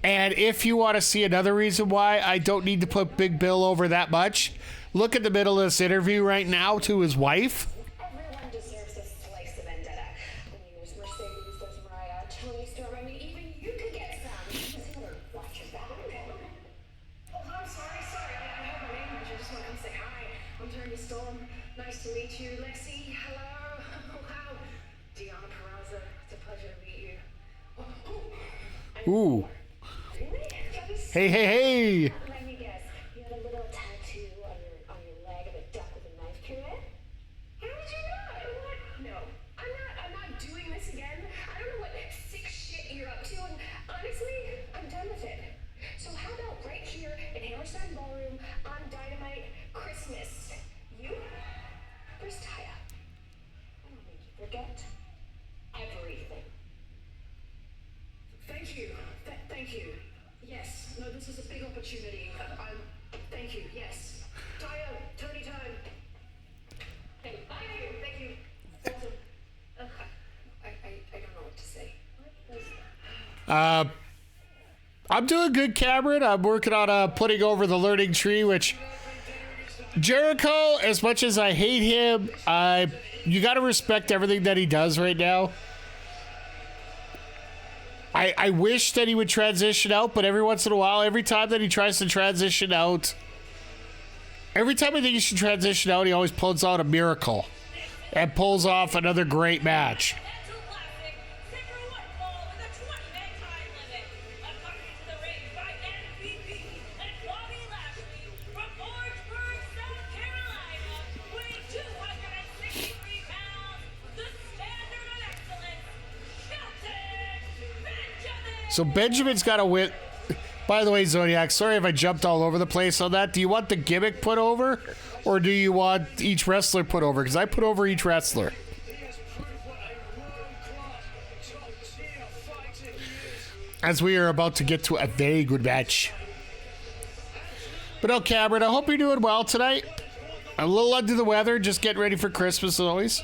And if you want to see another reason why I don't need to put Big Bill over that much, look at the middle of this interview right now to his wife. Everyone deserves a slice of vendetta. I mean, there's Mercedes, there's Mariah, Tony Storm. I mean, even you could get some. Just gotta watch your back. Oh, I'm sorry. I have my name. I just want to come say hi. I'm Tony Storm. Nice to meet you. Lexi, hello. Oh, wow. Deanna Peraza, it's a pleasure to meet you. Ooh. Really? Hey. Let me guess. You had a little tattoo on your leg of a duck with a knife through it? How did you know? What? No. I'm not doing this again. I don't know what sick shit you're up to, and honestly, I'm done with it. So how about right here in Hammerstein Ballroom on Dynamite Christmas? You? First tie up. I don't make you forget everything. Thank you. Thank you. Yes. No, this is a big opportunity. Thank you. Yes. Tayo, Tony time. Hey, bye. Thank you. Awesome. I don't know what to say. I'm doing good, Cameron. I'm working on putting over the learning tree, which Jericho, as much as I hate him, you got to respect everything that he does right now. I wish that he would transition out, but every once in a while, every time that he tries to transition out, every time I think he should transition out, he always pulls out a miracle and pulls off another great match. Continental Classic, Silver White Ball with a 20-man time limit. According to the ring by MVP and Bobby Lashley from Orangeburg, South Carolina, weighing 263 pounds, the standard of excellence, Shelton Benjamin. So Benjamin's got to win. By the way, Zodiac, sorry if I jumped all over the place on that. Do you want the gimmick put over, or do you want each wrestler put over? Because I put over each wrestler. As we are about to get to a very good match. But no, Cameron, I hope you're doing well tonight. I'm a little under the weather, just getting ready for Christmas as always.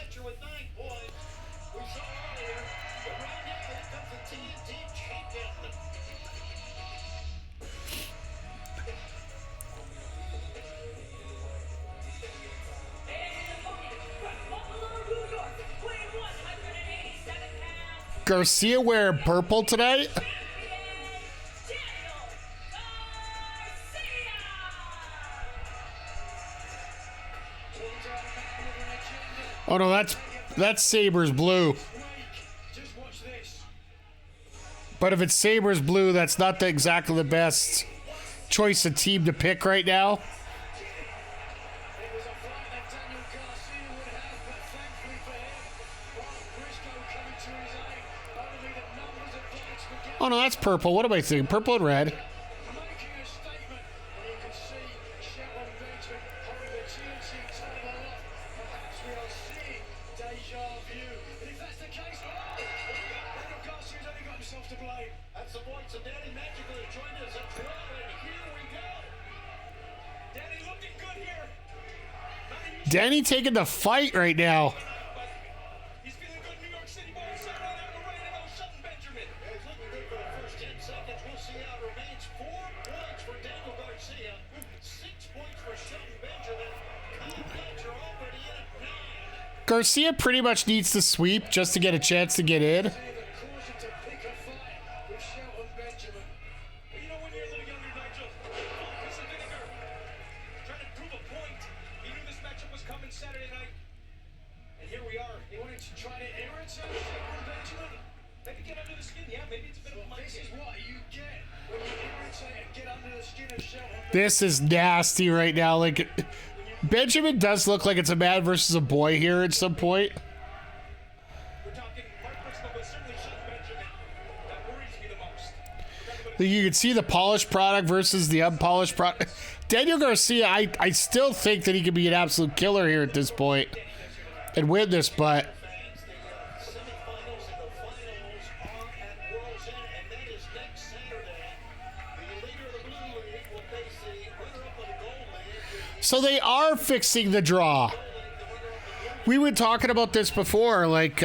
Garcia wearing purple tonight. Oh no, that's Saber's blue. But if it's Saber's blue, that's not exactly the best choice of team to pick right now. Oh no, that's purple. What am I thinking? Purple and red. Danny taking the fight right now. He's feeling good in New York City, but he's out on the right and Shelton Benjamin. He's looking good for the first 10 seconds. We'll see how it remains. 4 points for Daniel Garcia, 6 points for Shelton Benjamin. Kyle Fletcher already in at 9. Garcia pretty much needs to sweep just to get a chance to get in. This is nasty right now. Like, Benjamin does look like it's a man versus a boy here at some point. We're talking Mark Briscoe, but certainly Shelton Benjamin. That worries me the most. You can see the polished product versus the unpolished product. Daniel Garcia, I still think that he could be an absolute killer here at this point and win this, but so they are fixing the draw. We were talking about this before, like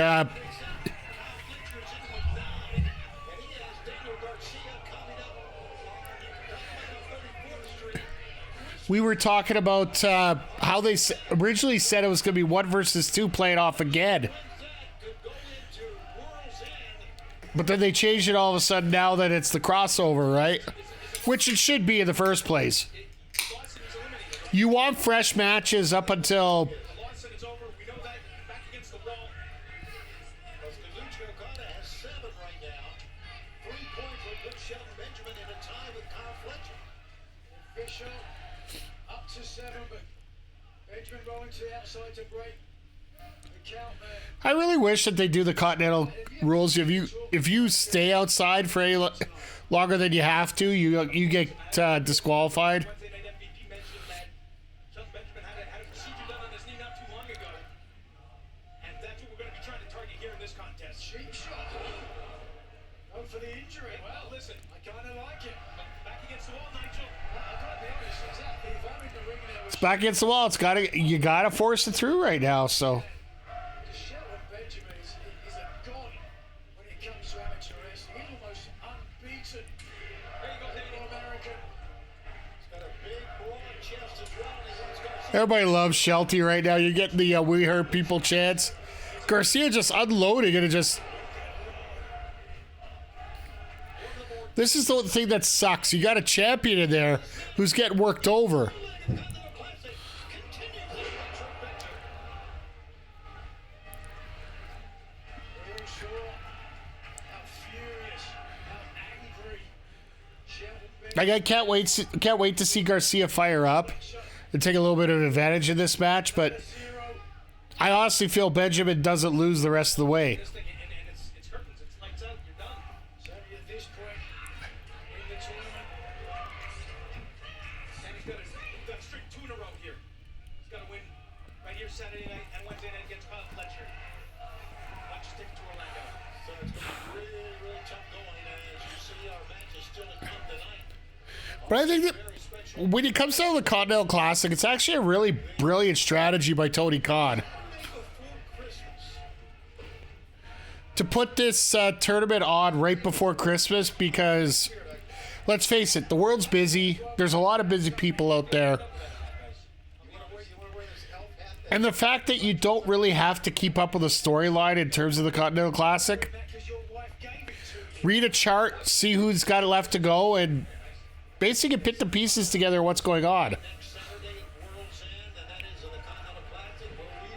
we were talking about how they originally said it was going to be 1 versus 2 playing off again. But then they changed it all of a sudden now that it's the crossover, right? Which it should be in the first place. You want fresh matches up until... Lawson is over. We know that. Back against the wall. Okada has 7 right now. 3 points will put Shelton Benjamin in a tie with Kyle Fletcher. Official up to 7, but Benjamin rolling to the outside to break the count there. I really wish that they do the Continental rules. If you stay outside for any longer than you have to, you get disqualified. It's back against the wall. You gotta force it through right now. So. Shelton Benjamin is a god when it comes to amateur wrestling. He's almost unbeaten. There you go, Daniel American. He's got a big, broad chest as well. Everybody loves Shelty right now. You're getting the "We Heard People" chants. Garcia just unloading it and just. This is the thing that sucks. You got a champion in there who's getting worked over. Like, I can't wait to see Garcia fire up and take a little bit of advantage in this match, but I honestly feel Benjamin doesn't lose the rest of the way. But I think that when it comes down to the Continental Classic, it's actually a really brilliant strategy by Tony Khan to put this tournament on right before Christmas because, let's face it, the world's busy. There's a lot of busy people out there. And the fact that you don't really have to keep up with the storyline in terms of the Continental Classic, read a chart, see who's got it left to go, and basically put the pieces together what's going on. Next Saturday at World's End, and that is in the Continental Classic, where we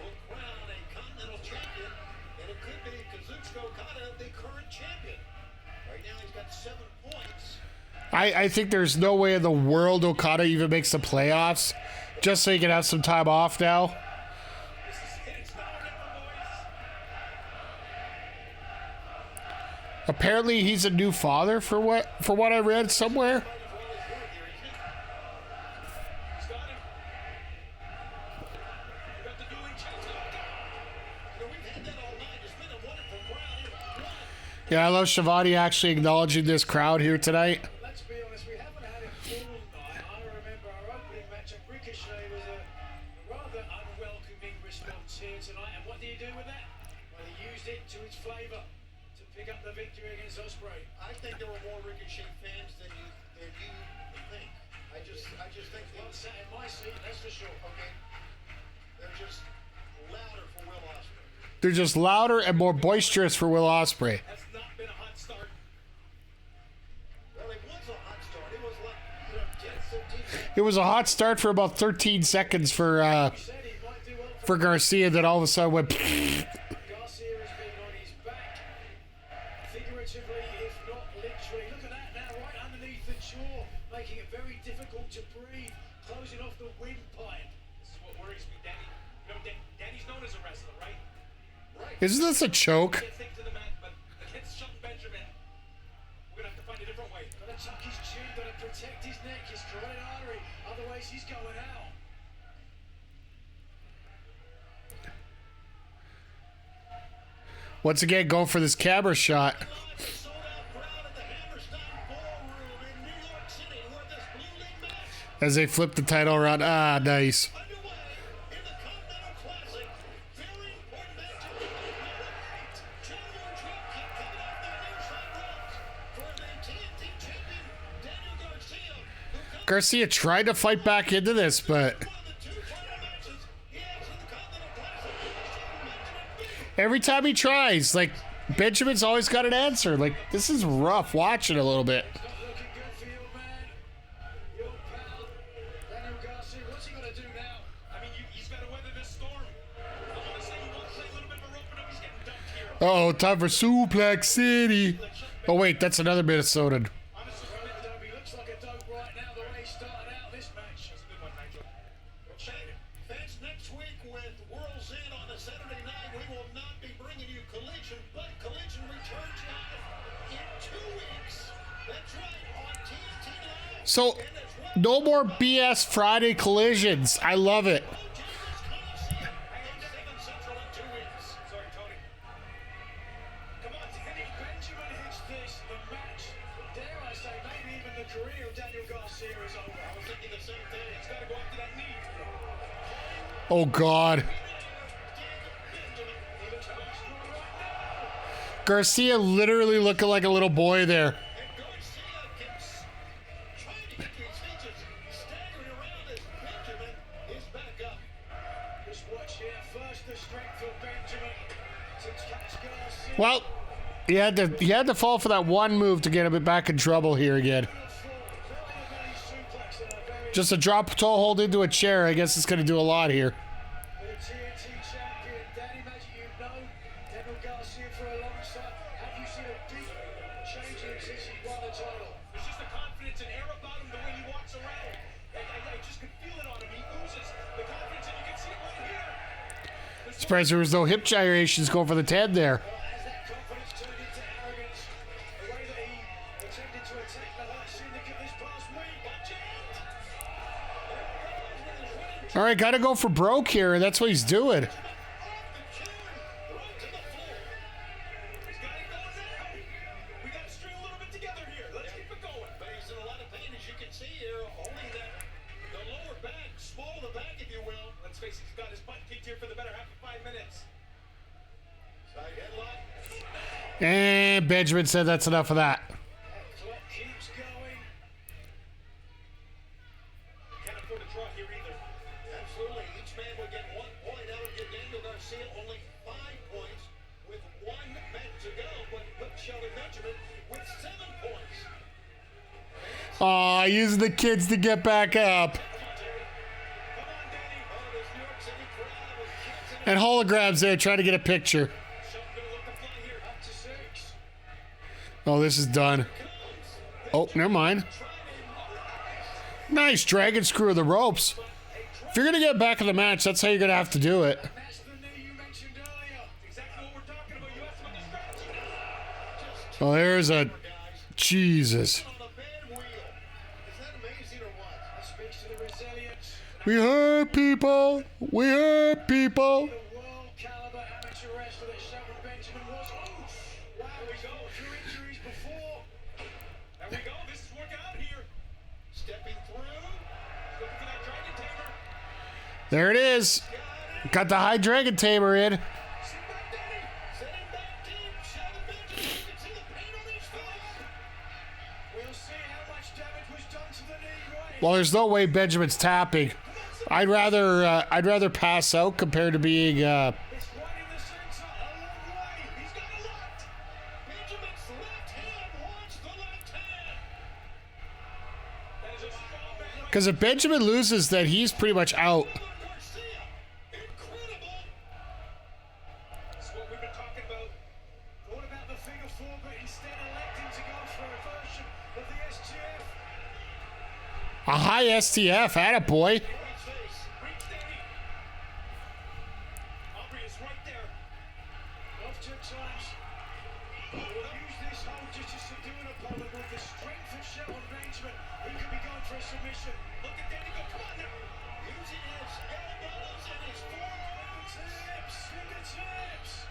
will crown a Continental champion, and it could be Kazuchika Okada, the current champion. Right now he's got 7 points. I think there's no way in the world Okada even makes the playoffs, just so he can have some time off now. Apparently he's a new father for what I read somewhere. Yeah, I love Shivani actually acknowledging this crowd here tonight. Let's be honest, we haven't had a full night. I remember our opening match at Ricochet was a rather unwelcoming response here tonight. And what do you do with that? Well, he used it to its flavour to pick up the victory against Ospreay. I think there were more Ricochet fans than you think. I just think Well, sat in my seat, that's for sure. okay, they're just louder for Will Ospreay. They're just louder and more boisterous for Will Ospreay. That's not been a hot start. Well, it was a hot start. It was like 10, 15 seconds. It was a hot start for about 13 seconds for Said he might do well for Garcia, then all of a sudden went. Garcia has been on his back, figuratively, if not literally. Look at that now, right underneath the jaw, making it very difficult to breathe, closing off the windpipe. This is what worries me, Danny. You know, Danny's known as a wrestler, right? Isn't this a choke? Can't take to the mat, but against Shelton Benjamin, we're gonna have to find a different way. Gotta tuck his chin, gotta protect his neck, his carotid artery, otherwise he's going out. Once again, going for this camera shot It's a sold-out crowd at the Hammerstein Ballroom in New York City, where this Blue League match as they flip the title around. Ah, nice. underway in the Continental Classic. Very important match at the middleweight. Junior Dropkick coming off the near side ropes for the TNT champion, Daniel Garcia, who comes Garcia tried to fight back into this, but from the 2 title matches he has in the Continental Classic. Shelton Benjamin beat every time he tries, like, Benjamin's always got an answer. Like, this is rough watching a little bit. Not looking good for your man, your pal, Daniel Garcia. What's he gonna do now? I mean, he's got to weather this storm. I want to say he wants to play a little bit of a rope, but he's getting dumped here. Oh, time for Suplex City. Oh, wait, that's another Minnesotan. Honestly, Dope, he looks like a dope right now, the way he started out this match. that's a good one, Nigel. Fans, next week with World's End on a Saturday night, we will not be bringing you Collision, but Collision returns live in 2 weeks. That's right, on TNT Live. So, no more BS Friday collisions. I love it. Coliseum at 7 Central in 2 weeks. Sorry, Tony. Come on, Danny Benjamin hits this, the match, dare I say, maybe even the career of Daniel Garcia is over. I was thinking the same thing. He's got to go after that knee. Oh, God. He looks quite strong right now. Garcia literally looking like a little boy there. And Garcia keeps trying to get to his feet, just staggering around as Benjamin is back up. Just watch here, first the strength of Benjamin to catch Garcia. Well, he had to fall for that one move to get him back in trouble here again. Just a drop toe hold into a chair. I guess it's going to do a lot here. The TNT champion, Danny Magic, you know Daniel Garcia for a long time. Have you seen a deep change in him since he won the title? There's just a confidence and air about him, the way he walks around. I just could feel it on him. He oozes the confidence, and you can see it right here. Surprised there was no hip gyrations going for the 10 there. As that confidence turned into arrogance, the way that he attempted to attack the Hurt Syndicate this past week. Watch it! All right, got to go for broke here. That's what he's doing. Off the chair, thrown to the floor. He's got it going now. We got to string a little bit together here. Let's keep it going. But he's in a lot of pain, as you And Benjamin said that's enough of that. That clock keeps going. Can't afford to draw here either. Absolutely. Each man will get 1 point. That would give Daniel Garcia only 5 points with 1 match to go. But put Shelton Benjamin with 7 points. Aw, using the kids to get back up. Come on, Danny. Oh, this New York City crowd with kids in And holograms there trying to get a picture. Shelton gonna look to fly here. Up to 6. Oh, this is done. Oh, never mind. Nice dragon screw of the ropes. If you're going to get back in the match, that's how you're going to have to do it. That's the knee you mentioned earlier. Exactly what we're talking about. You asked about the strategy. Well, there's a... Jesus. On a bad wheel. Is that amazing or what? That speaks to the resilience. We hurt people. We hurt people. The world caliber amateur wrestler that Shelton Benjamin was. Oh, wow, he's gone through injuries before. There we go. This is working out here. Stepping through. Looking for that dragon tamer. There it is. Got the high dragon tamer in. Sit back, Danny. Sitting back deep. Shelton Benjamin. You can see the pain on his face. We'll see how much damage was done to the knee right. Well, there's no way Benjamin's tapping. I'd rather pass out compared to being It's right in the center, a long way. He's got a lot. Benjamin's left hand wants the left hand. That is a strong man. because if Benjamin loses, then he's pretty much out. Garcia. Incredible. That's what we've been talking about. What about the figure 4, but instead electing to go for a version of the SGF? A high STF, attaboy. Right face. Reach, Danny. Aubrey is right there. Oftentimes, we'll use this hold just to subdue an opponent with the strength of Shelton Benjamin. He could be going for a submission. Look at Danny go. Come on now. Using his elbows and his forearms. Fingertips.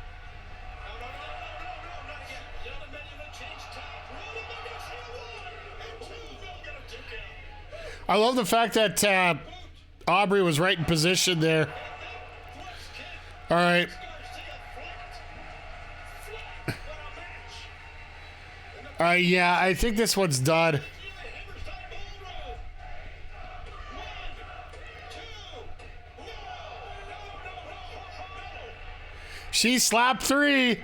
No, not again. Shelton Benjamin changed top. Rolling by Garcia. 1 and 2. They'll get a 2 count. I love the fact that Aubrey was right in position there. Thrust kick. All right. Garcia flat. Flat. What a match. Yeah, I think this one's done. Hammerstein Ballroom. 1, 2. No. She slapped 3. I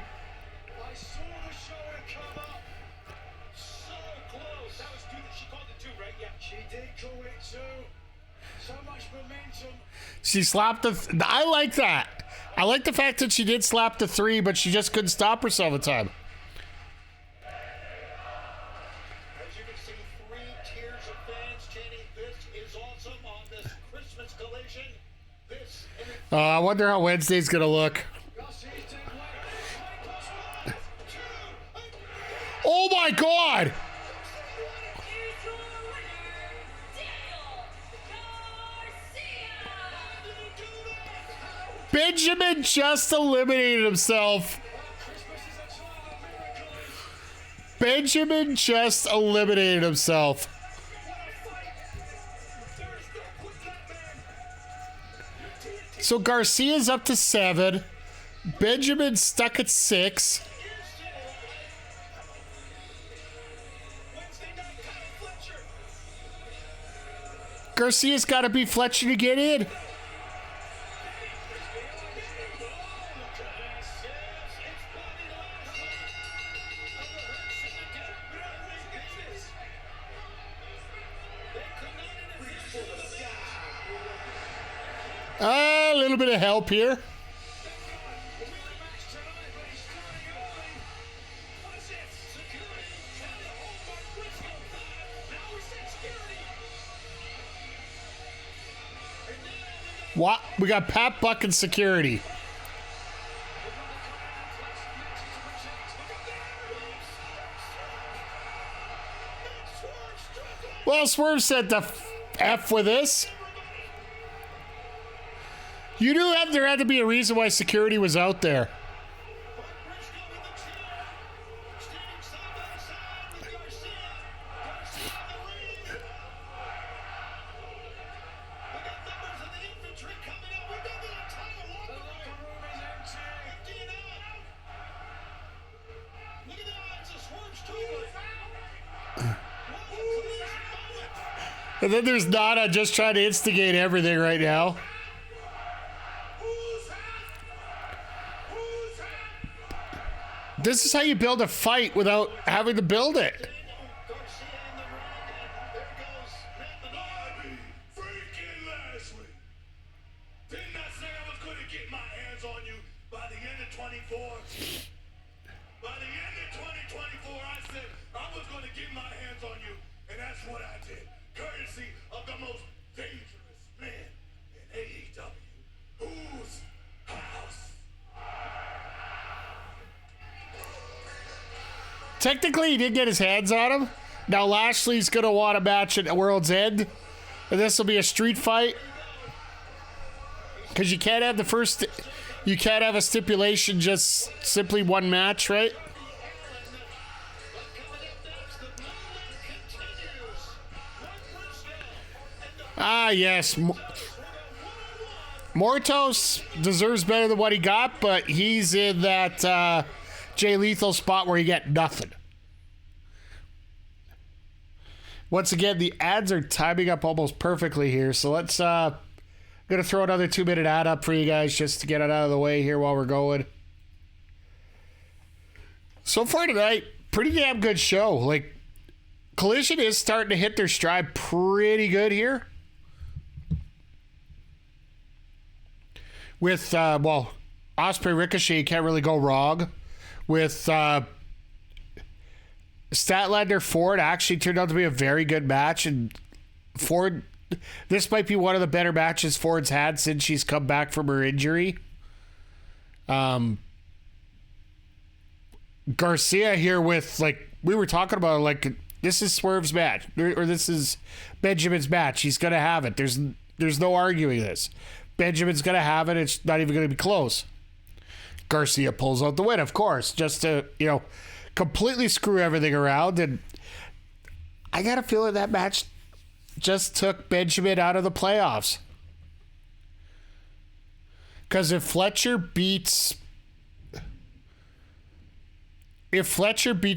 saw the shoulder come up. So close. That was 2 that she called it 2, right? Yeah. She did call it too. So much momentum. She slapped the... I like that. I like the fact that she did slap the 3, but she just couldn't stop herself in time. As you can see, 3 tiers of fans chanting, "This is awesome" on this Christmas collision. This and I wonder how Wednesday's going to look. Garcia's dead weight. Oh, my God. Here's your winner, Daniel Garcia. Benjamin just eliminated himself. Christmas is a time of miracles. Benjamin just eliminated himself. So Garcia's up to 7. Benjamin's stuck at 6. Wednesday night, Kyle Fletcher. Garcia's got to beat Fletcher to get in. A little bit of help here. What? We got Pat Buck and security. Well, Swerve said the F with this. You knew that there had to be a reason why security was out there. And then there's Nana just trying to instigate everything right now. This is how you build a fight without having to build it. Bobby freaking Lashley. Didn't I say I was going to get my hands on you by the end of 24? By the end of 2024, I said I was going to get my hands on you, and that's what I did. Courtesy of the most dangerous man in AEW. Whose house? Technically, he did get his hands on him. Now Lashley's going to want a match at World's End. And this will be a street fight. Because you can't have the first... You can't have a stipulation, just simply one match, right? Ah, yes. Mortos deserves better than what he got, but he's in that Jay Lethal spot where you get nothing. Once again, the ads are timing up almost perfectly here, so let's... I'm going to throw another 2-minute ad up for you guys just to get it out of the way here while we're going. So far tonight, pretty damn good show. Like, Collision is starting to hit their stride pretty good here. With, Ospreay Ricochet, you can't really go wrong. With Statlander Ford actually turned out to be a very good match. And Ford, this might be one of the better matches Ford's had since she's come back from her injury. Garcia here with, like, we were talking about, like, this is Swerve's match. Or this is Benjamin's match. He's going to have it. There's no arguing this. Benjamin's going to have it. It's not even going to be close. Garcia pulls out the win, of course, just to, completely screw everything around. And I got a feeling that match just took Benjamin out of the playoffs. Because if Fletcher beats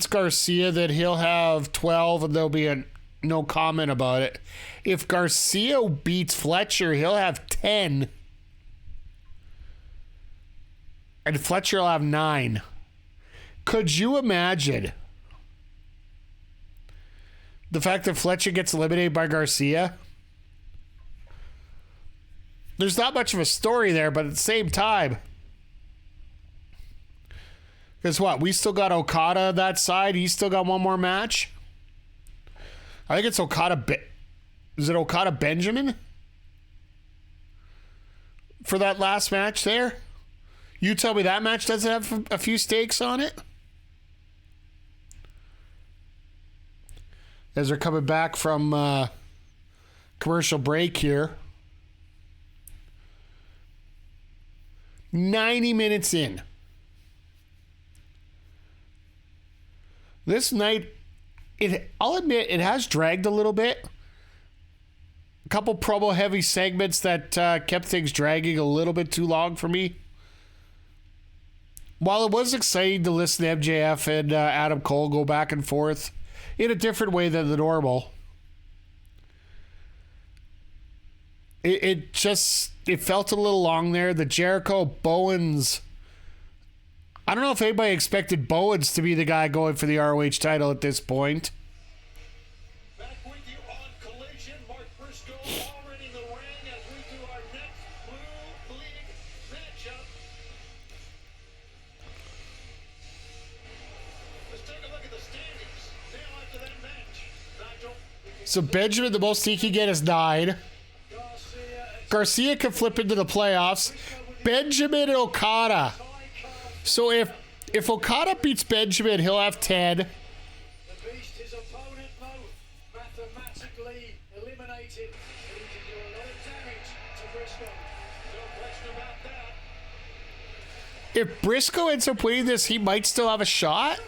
Garcia, then he'll have 12 and there'll be no comment about it. If Garcia beats Fletcher, he'll have 10. And Fletcher will have 9. Could you imagine the fact that Fletcher gets eliminated by Garcia? There's not much of a story there, but at the same time, guess what? We still got Okada on that side. He's still got one more match. I think it's Okada. Is it Okada Benjamin for that last match there? You tell me that match doesn't have a few stakes on it? As they're coming back from commercial break here. 90 minutes in. This night, I'll admit, it has dragged a little bit. A couple promo-heavy segments that kept things dragging a little bit too long for me. While it was exciting to listen to MJF and Adam Cole go back and forth in a different way than the normal, it felt a little long there. The Jericho Bowens, I don't know if anybody expected Bowens to be the guy going for the ROH title at this point. Back with you on Collision. Mark Briscoe already in the ring as we do our next Blue League matchup. Let's take a look at the standings. Now after that match, Nigel. So Benjamin, the most he can get is 9. Garcia can flip into the playoffs. Benjamin and Okada. So if Okada beats Benjamin, he'll have 10. The beast, his opponent, Mo, mathematically eliminated. He can do a lot of damage to Briscoe. No question about that. If Briscoe ends up winning this, he might still have a shot.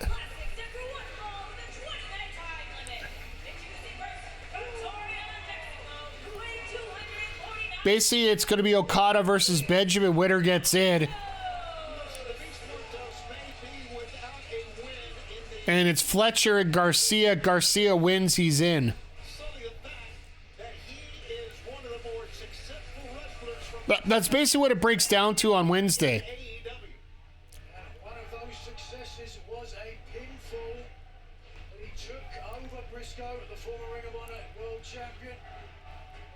Basically, it's going to be Okada versus Benjamin. Winner gets in. And it's Fletcher and Garcia. Garcia wins, he's in. Solely the fact that he is one of the more successful wrestlers from That's basically what it breaks down to on Wednesday. AEW. One of those successes was a pinfall that he took over Briscoe, the former Ring of Honor World Champion,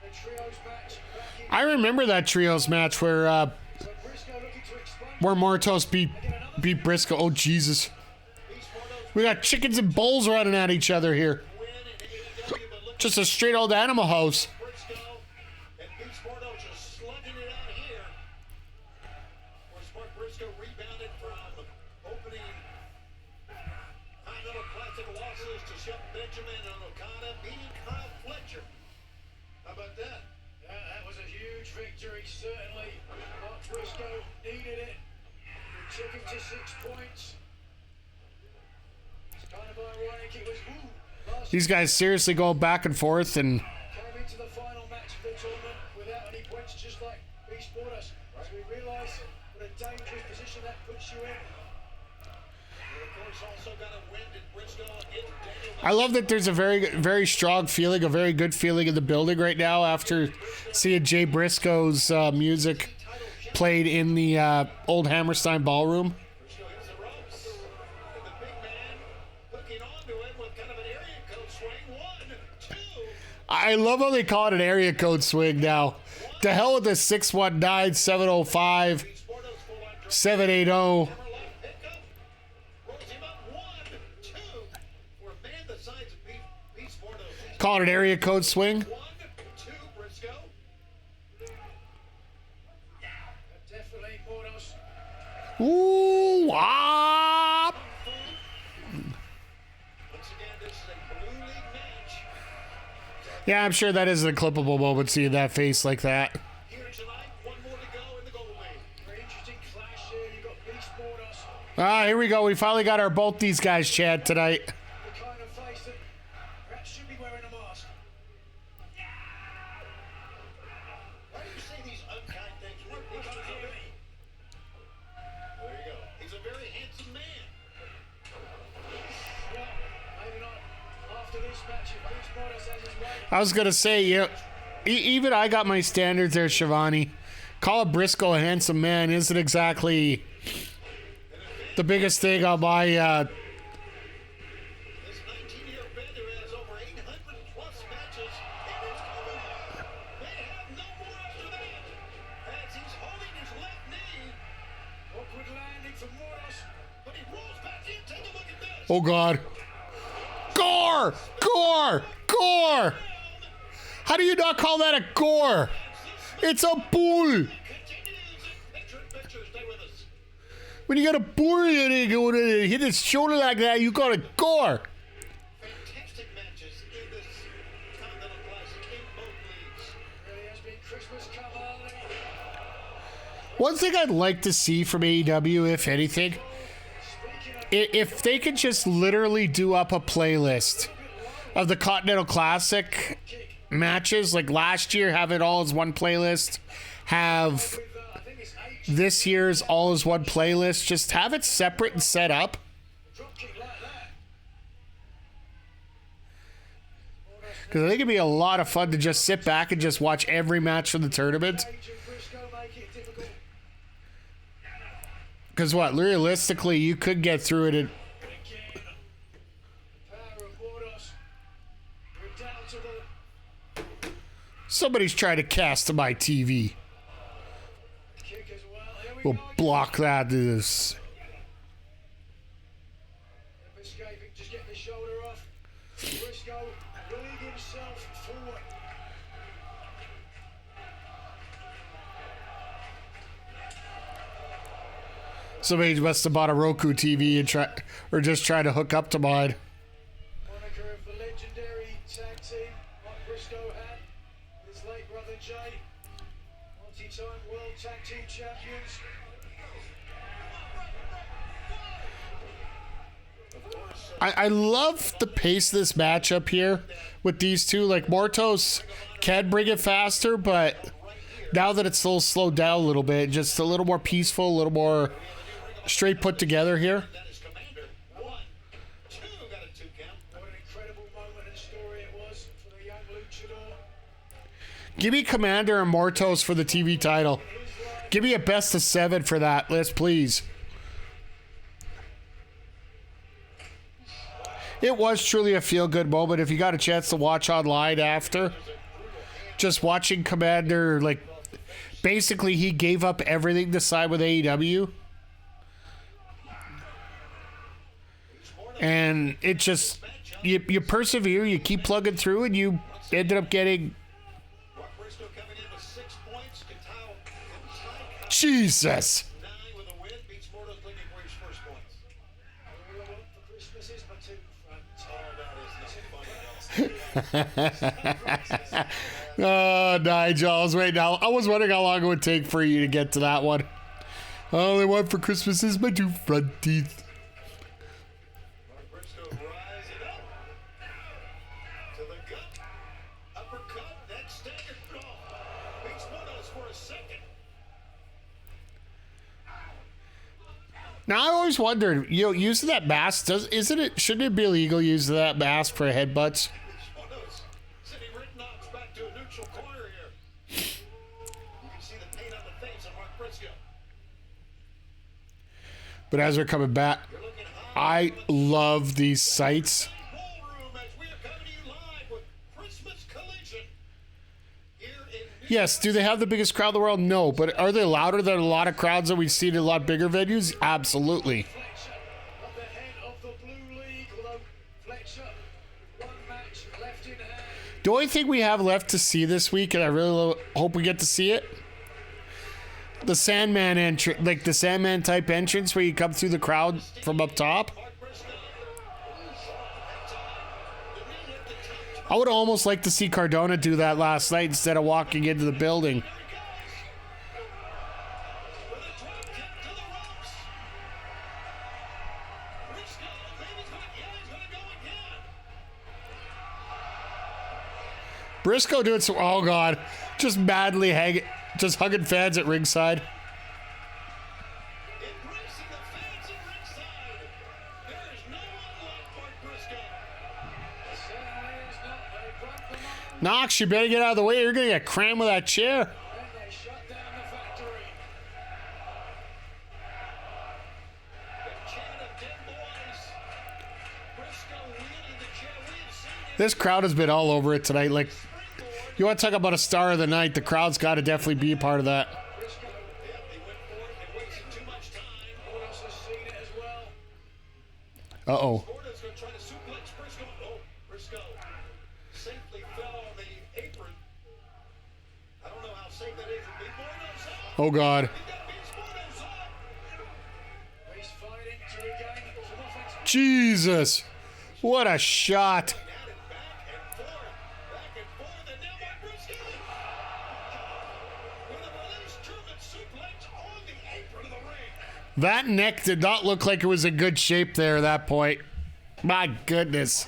in a trios match back in. I remember that trios match where So Briscoe looking to expunge where Martos beat Briscoe. Oh Jesus. We got chickens and bulls running at each other here. Win in AEW, but look Just a straight old animal house. at Briscoe and Beast Mordo just slugging it out here. Where Smart Briscoe rebounded from opening Continental Classic losses to Shelton Benjamin and Okada, beating Kyle Fletcher. How about that? Yeah, that was a huge victory, certainly. Mark Briscoe needed it. It took him to 6 points. It's kind of ironic. It was last These guys seriously go back and forth, and came into the final match of the tournament without any points, just like Beast Mordos. So we realise what a dangerous position that puts you in. And of course, also got a win at Briscoe against Daniel. I love that there's a very strong feeling, a very good feeling in the building right now after seeing Jay Briscoe's music played in the old Hammerstein Ballroom. Briscoe hits the ropes. And the big man hooking onto him with kind of an area code swing. 1, 2. I love how they call it an area code swing now. To hell with the 619, 705, Beast Mordo's full on drop. 780. Hammerlock pickup. Rolls him up. 1, 2. For a man the size of Beast Mordo. Call it an area code swing. 1, 2. Briscoe. Definitely Mordos. Ooh, ah. Once again, this is a Blue League match. Yeah, I'm sure that is a clippable moment, seeing that face like that. Here tonight, one more to go in the Gold League. Very interesting clash here. You've got Beast Mordos, Ah, here we go. We finally got our both these guys, Chad, tonight. the kind of face that perhaps should be wearing a mask. Why do you say these unkind things? Briscoe's a very... There you go. He's a very handsome man. Well, maybe not after this match. If Beast Mordos has his way, I was going to say, yeah, even I got my standards there, Shivani. Call Briscoe a handsome man isn't exactly the biggest thing on my... This 19-year bender has over 800 plus matches in his career. They have no more after that. As he's holding his left knee, awkward landing for Mordos. but he rolls back in. Take a look at this. Oh, God. Gore! Gore! Gore! How do you not call that a gore? It's a bull! Continues. Picture in picture. Stay with us. When you got a bull and it hit his shoulder like that, you call it gore. Fantastic matches in this Continental Classic in both leagues. Really has been Christmas come early. One thing I'd like to see from AEW, if anything, if they could just literally do up a playlist of the Continental Classic matches, like last year, have it all as one playlist, have I think it's 8 this year's all as one playlist, just have it separate and set up. drop kick like that. Because I think it'd be a lot of fun to just sit back and just watch every match from the tournament. Agent Briscoe make it difficult. Because what, realistically, you could get through it in... Again, the power of Mordos. We're down to the Somebody's trying to cast to my TV. kick as well. Here we We'll go. block that. This. Escaping, just getting the shoulder off. Briscoe willing himself forward. Somebody must have bought a Roku TV and just try to hook up to mine. Moniker of the legendary tag team Mark Briscoe had with his late brother Jay. Multi-time world tag team champions. I love the pace of this matchup here with these two. Like, Mortos can bring it faster, but now that it's a little slowed down a little bit, just a little more peaceful, a little more straight put together here. That is Commander. 1, 2. Give me Commander and Mortos for the TV title. Give me a best of 7 for that list, please. It was truly a feel-good moment. If you got a chance to watch online after, just watching Commander, like, basically he gave up everything to side with AEW. And it just, you persevere, you keep plugging through, and you ended up getting... Jesus! Oh, Nigel, I was waiting. I was wondering how long it would take for you to get to that one. All I want for Christmas is my 2 front teeth. Now I always wondered, using that mask shouldn't it be illegal using that mask for headbutts? But as we're coming back, I love these sights. Yes, do they have the biggest crowd in the world? No, but are they louder than a lot of crowds that we've seen in a lot bigger venues? Absolutely. The only thing we have left to see this week, and I really hope we get to see it, the Sandman entrance, like the Sandman type entrance where you come through the crowd from up top. I would almost like to see Cardona do that last night instead of walking into the building. Briscoe doing so. Oh God, just madly hugging fans at ringside. Knox, you better get out of the way. You're going to get crammed with that chair. This crowd has been all over it tonight. Like, you want to talk about a star of the night, the crowd's got to definitely be a part of that. Uh-oh. Oh, God. Jesus. What a shot. That neck did not look like it was in good shape there at that point. My goodness.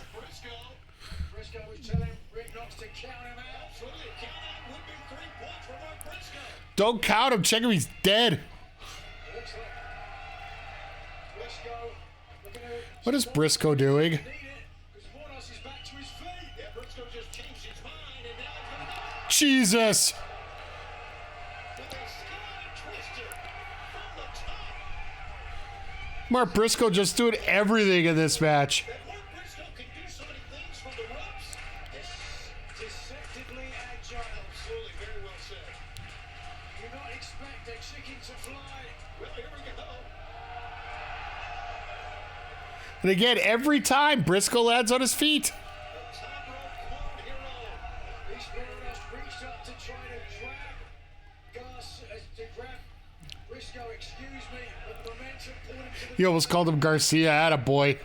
Don't count him. Check him. He's dead. What is Briscoe doing? Jesus. Mark Briscoe just doing everything in this match. And again, every time Briscoe lands on his feet. You almost called him Garcia. Attaboy.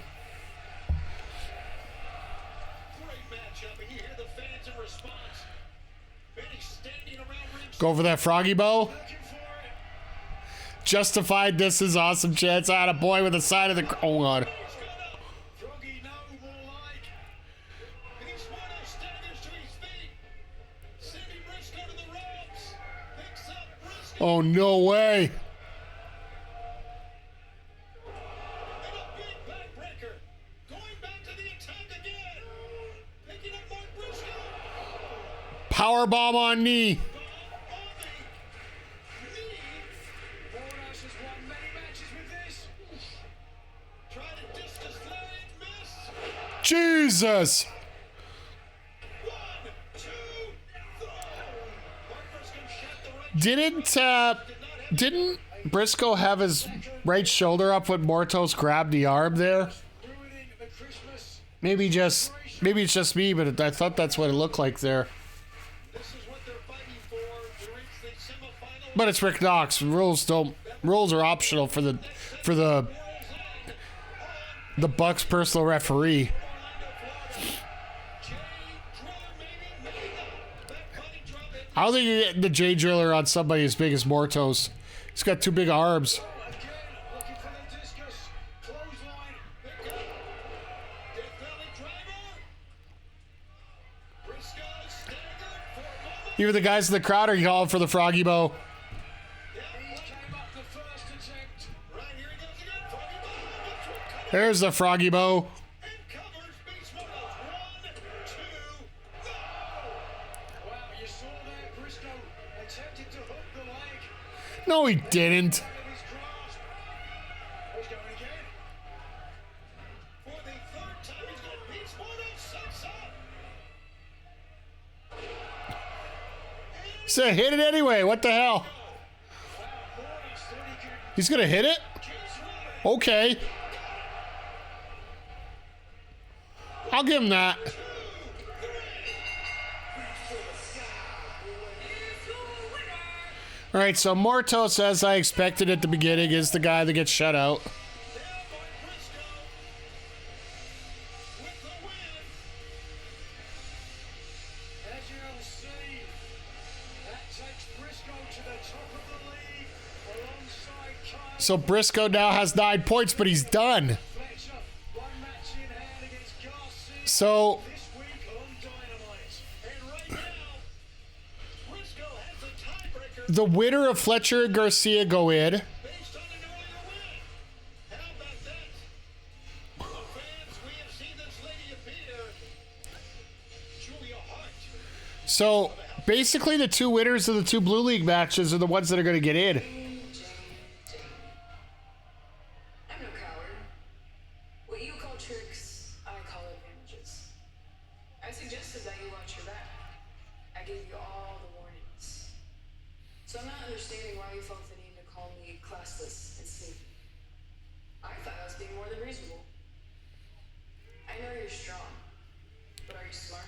Go for that froggy bow. Justified this is awesome chance. Attaboy with the side of the... Oh, God. Oh, no way. Power bomb on knee. Bornas has won many matches with this. Try to discus flag, miss. Jesus. 1, 2, throw. Mark Briscoe shot the right. Didn't Briscoe have his right shoulder up when Mortos grabbed the arm there? Ruining the Christmas. Maybe it's just me, but I thought that's what it looked like there. This is what they're fighting for to reach the semifinal. But it's Rick Knox. Rules are optional for the Bucks personal referee. I don't think you're getting the J Driller on somebody as big as Mortos. He's got two big arms. Again, looking for the discus. Clothesline. Death Valley driver. Briscoe staggered for a moment. Even the guys in the crowd are yelling for the Froggy Bow. He came up the first attempt. Right here he goes again. Froggy Bow. This one coming There's the Froggy Bow. and covers Beast Mortals. 1, 2, go. Wow, you saw there, Briscoe attempted to hook the leg No, he didn't. out of his grasp. He's going again. For the third time, he's got Beast Mortals sets up. So hit it anyway. What the hell? Bornas thought he could He's gonna hit it? Okay. I'll give him that. All right, so Mortos, as I expected at the beginning, is the guy that gets shut out. Down by Briscoe with the win. As you'll see, that takes Briscoe to the top of the league alongside Kyle So Briscoe now has 9 points, but he's done. Fletcher. One match in hand against Garcia So this week on Dynamite. And right now, Briscoe has a tiebreaker the winner of Fletcher and Garcia go in. based on an earlier win. How about that? The fans, we have seen this lady appear. Julia Hart. So basically, the two winners of the two Blue League matches are the ones that are going to get in. I'm no coward. What you call tricks, I call advantages. I suggested that you watch your back. I gave you all the warnings. So I'm not understanding why you felt the need to call me classless and sneaky. I thought I was being more than reasonable. I know you're strong, but are you smart?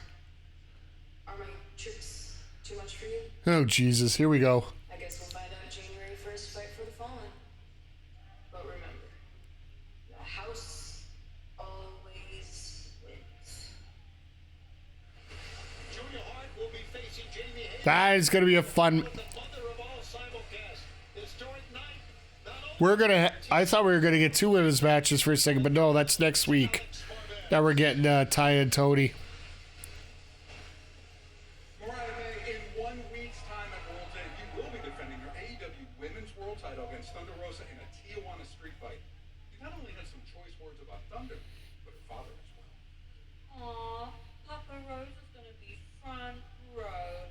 Are my tricks too much for you? Oh, Jesus. Here we go. I guess we'll find out January 1st, fight for the fallen. But remember, the house always wins. Julia Hart will be facing Jamie Hayter, That is going to be a fun... the mother of all simulcasts. Historic night. Not only We're going to... I thought we were going to get two women's matches for a second, but no, that's next week. Now we're getting Ty and Tony. Mariah May, in 1 week's time at World's End, you will be defending your AEW Women's World Title against Thunder Rosa in a Tijuana street fight. You not only had some choice words about Thunder, but her father as well. Aw, Papa Rose is gonna be front row.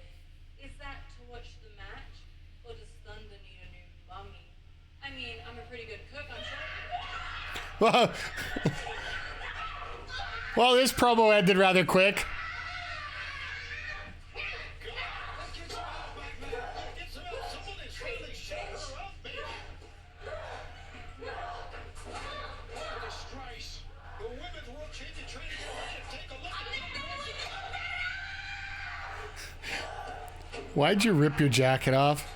Is that to watch the match, or does Thunder need a new mummy? I mean, I'm a pretty good cook, I'm sure. Well, this promo ended rather quick. gets her out back there. Gets her out. Someone is really shutting her up, baby. What a disgrace. The women's world champion trying to get ready to take a look at the Why'd you rip your jacket off?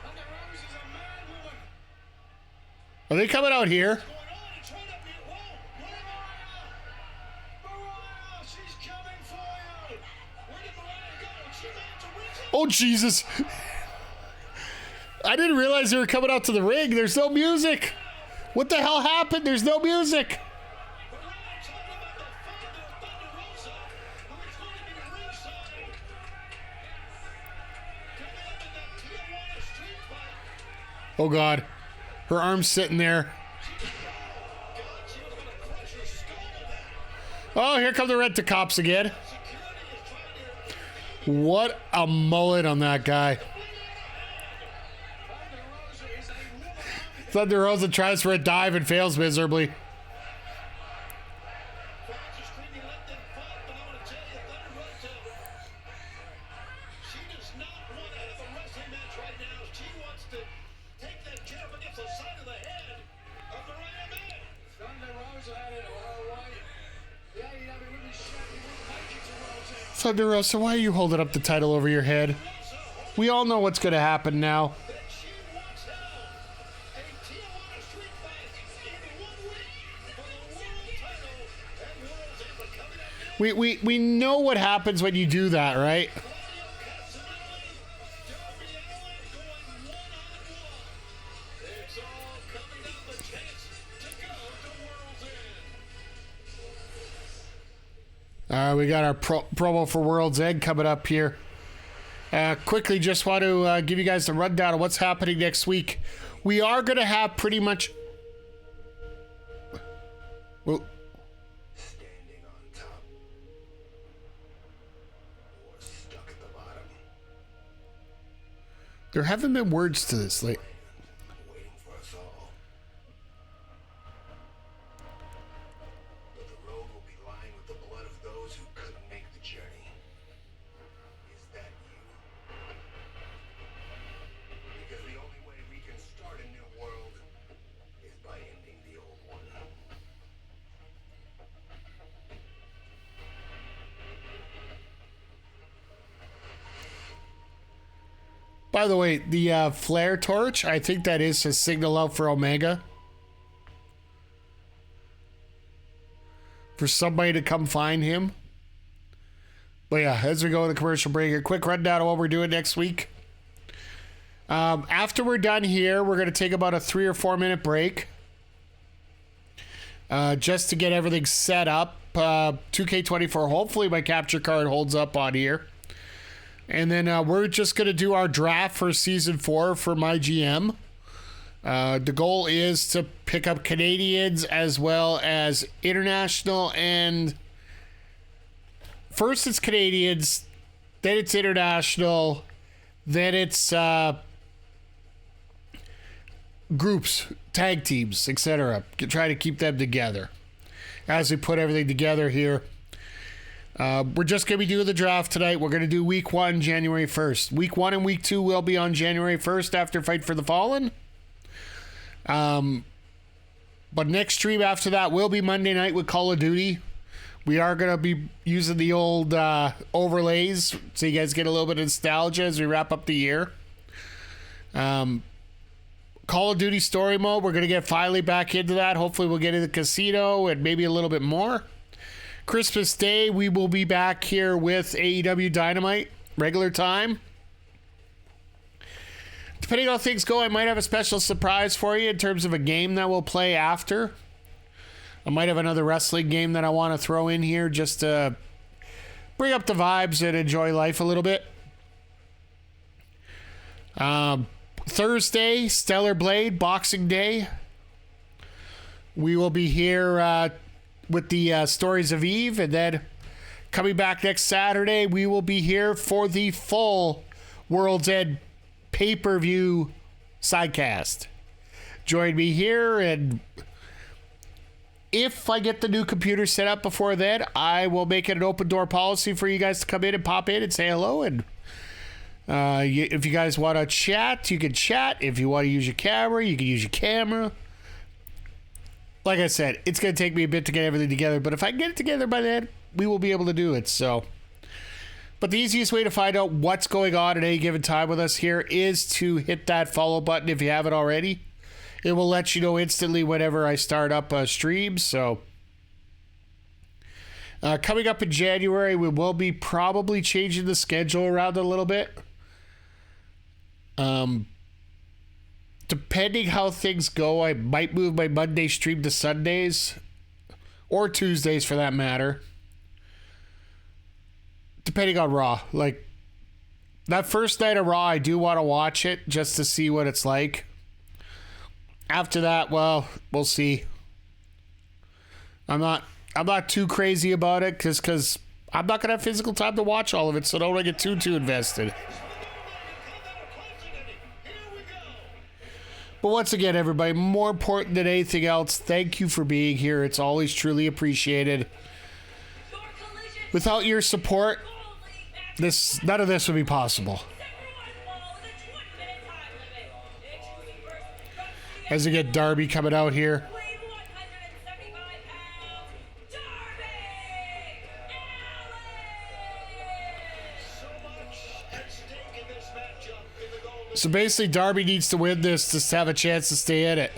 Thunder Rose is a mad woman. Are they coming out here? going on. It's right up near wall. Mariah, she's coming for you. Where did Mariah go? She managed to reach it. Oh, Jesus. I didn't realize they were coming out to the ring. There's no music. What the hell happened? There's no music. Mariah talking about the father of Thunder Rosa, who is going to be ringside. Coming up in that Tijuana street fight. Oh, God. Her arm's sitting there. God, she was going to crush her skull with that. Oh, here come the rent-a-cops again. Security is trying to What a mullet on that guy. Thunder Rosa tries for a dive and fails miserably. Thunder Rosa, why are you holding up the title over your head? We all know what's going to happen now. We know what happens when you do that, right? We got our promo for World's End coming up here. Quickly, just want to give you guys the rundown of what's happening next week. We are going to have pretty much... Well, Standing on top or stuck at the bottom. there haven't been words to this lately. Waiting for us all. But the road will be lined with the blood of those who couldn't make the journey. Is that you? Because the only way we can start a new world is by ending the old one. By the way, the flare torch, I think that is to signal out for Omega. For somebody to come find him. But yeah, as we go to the commercial break, a quick rundown of what we're doing next week. After we're done here, we're going to take about a 3 or 4 minute break. Just to get everything set up. 2K24, hopefully my capture card holds up on here. And then we're just going to do our draft for Season 4 for my GM. The goal is to pick up Canadians as well as international. And first it's Canadians, then it's international, then it's groups, tag teams, etc. Try to keep them together as we put everything together here. We're just going to be doing the draft tonight. We're going to do week 1, January 1st. Week 1 and week 2 will be on January 1st after Fight for the Fallen. But next stream after that will be Monday night with Call of Duty. We are going to be using the old overlays so you guys get a little bit of nostalgia as we wrap up the year. Call of Duty story mode, we're going to get finally back into that. Hopefully we'll get in the casino and maybe a little bit more. Christmas Day, we will be back here with AEW Dynamite, regular time. Depending on how things go, I might have a special surprise for you in terms of a game that we'll play after. I might have another wrestling game that I want to throw in here just to bring up the vibes and enjoy life a little bit. Thursday, Stellar Blade, Boxing Day. We will be here with the Stories of Eve, and then coming back next Saturday, we will be here for the full World's End pay-per-view Sidecast. Join me here, and if I get the new computer set up before then, I will make it an open door policy for you guys to come in and pop in and say hello. And if you guys want to chat, you can chat. If you want to use your camera, you can use your camera. Like I said, it's going to take me a bit to get everything together, but if I can get it together by then, we will be able to do it. So, but the easiest way to find out what's going on at any given time with us here is to hit that follow button if you haven't already. It will let you know instantly whenever I start up a stream. So, coming up in January, we will be probably changing the schedule around a little bit. Depending how things go, I might move my Monday stream to Sundays or Tuesdays for that matter. Depending on Raw. Like, that first night of Raw, I do want to watch it just to see what it's like. After that, well, we'll see. I'm not too crazy about it because I'm not going to have physical time to watch all of it, so don't get too invested. But once again, everybody, more important than anything else, thank you for being here. It's always truly appreciated. Without your support, none of this would be possible. As we get Darby coming out here. So basically, Darby needs to win this to have a chance to stay in it.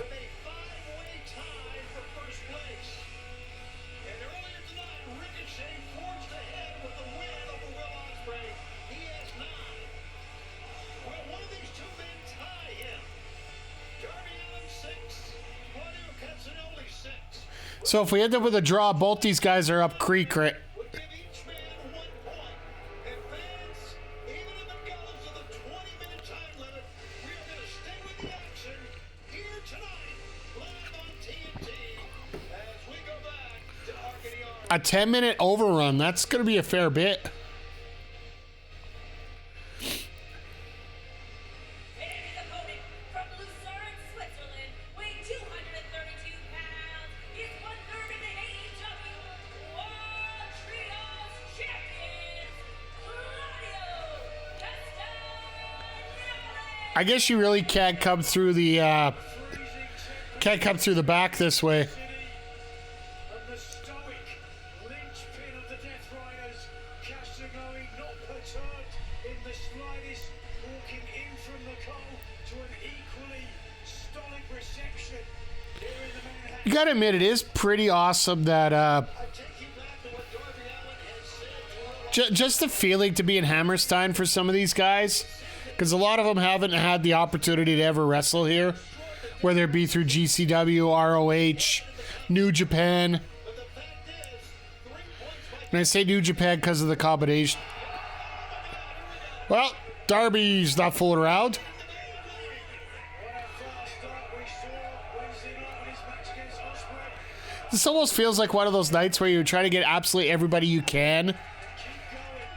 So if we end up with a draw, both these guys are up creek, right? A 10-minute overrun, that's going to be a fair bit. I guess you really can't come through the back this way. You gotta admit, it is pretty awesome that just the feeling to be in Hammerstein for some of these guys, because a lot of them haven't had the opportunity to ever wrestle here, whether it be through GCW, ROH, New Japan. And I say New Japan because of the combination. Well, Darby's not fooling around. This almost feels like one of those nights where you're trying to get absolutely everybody you can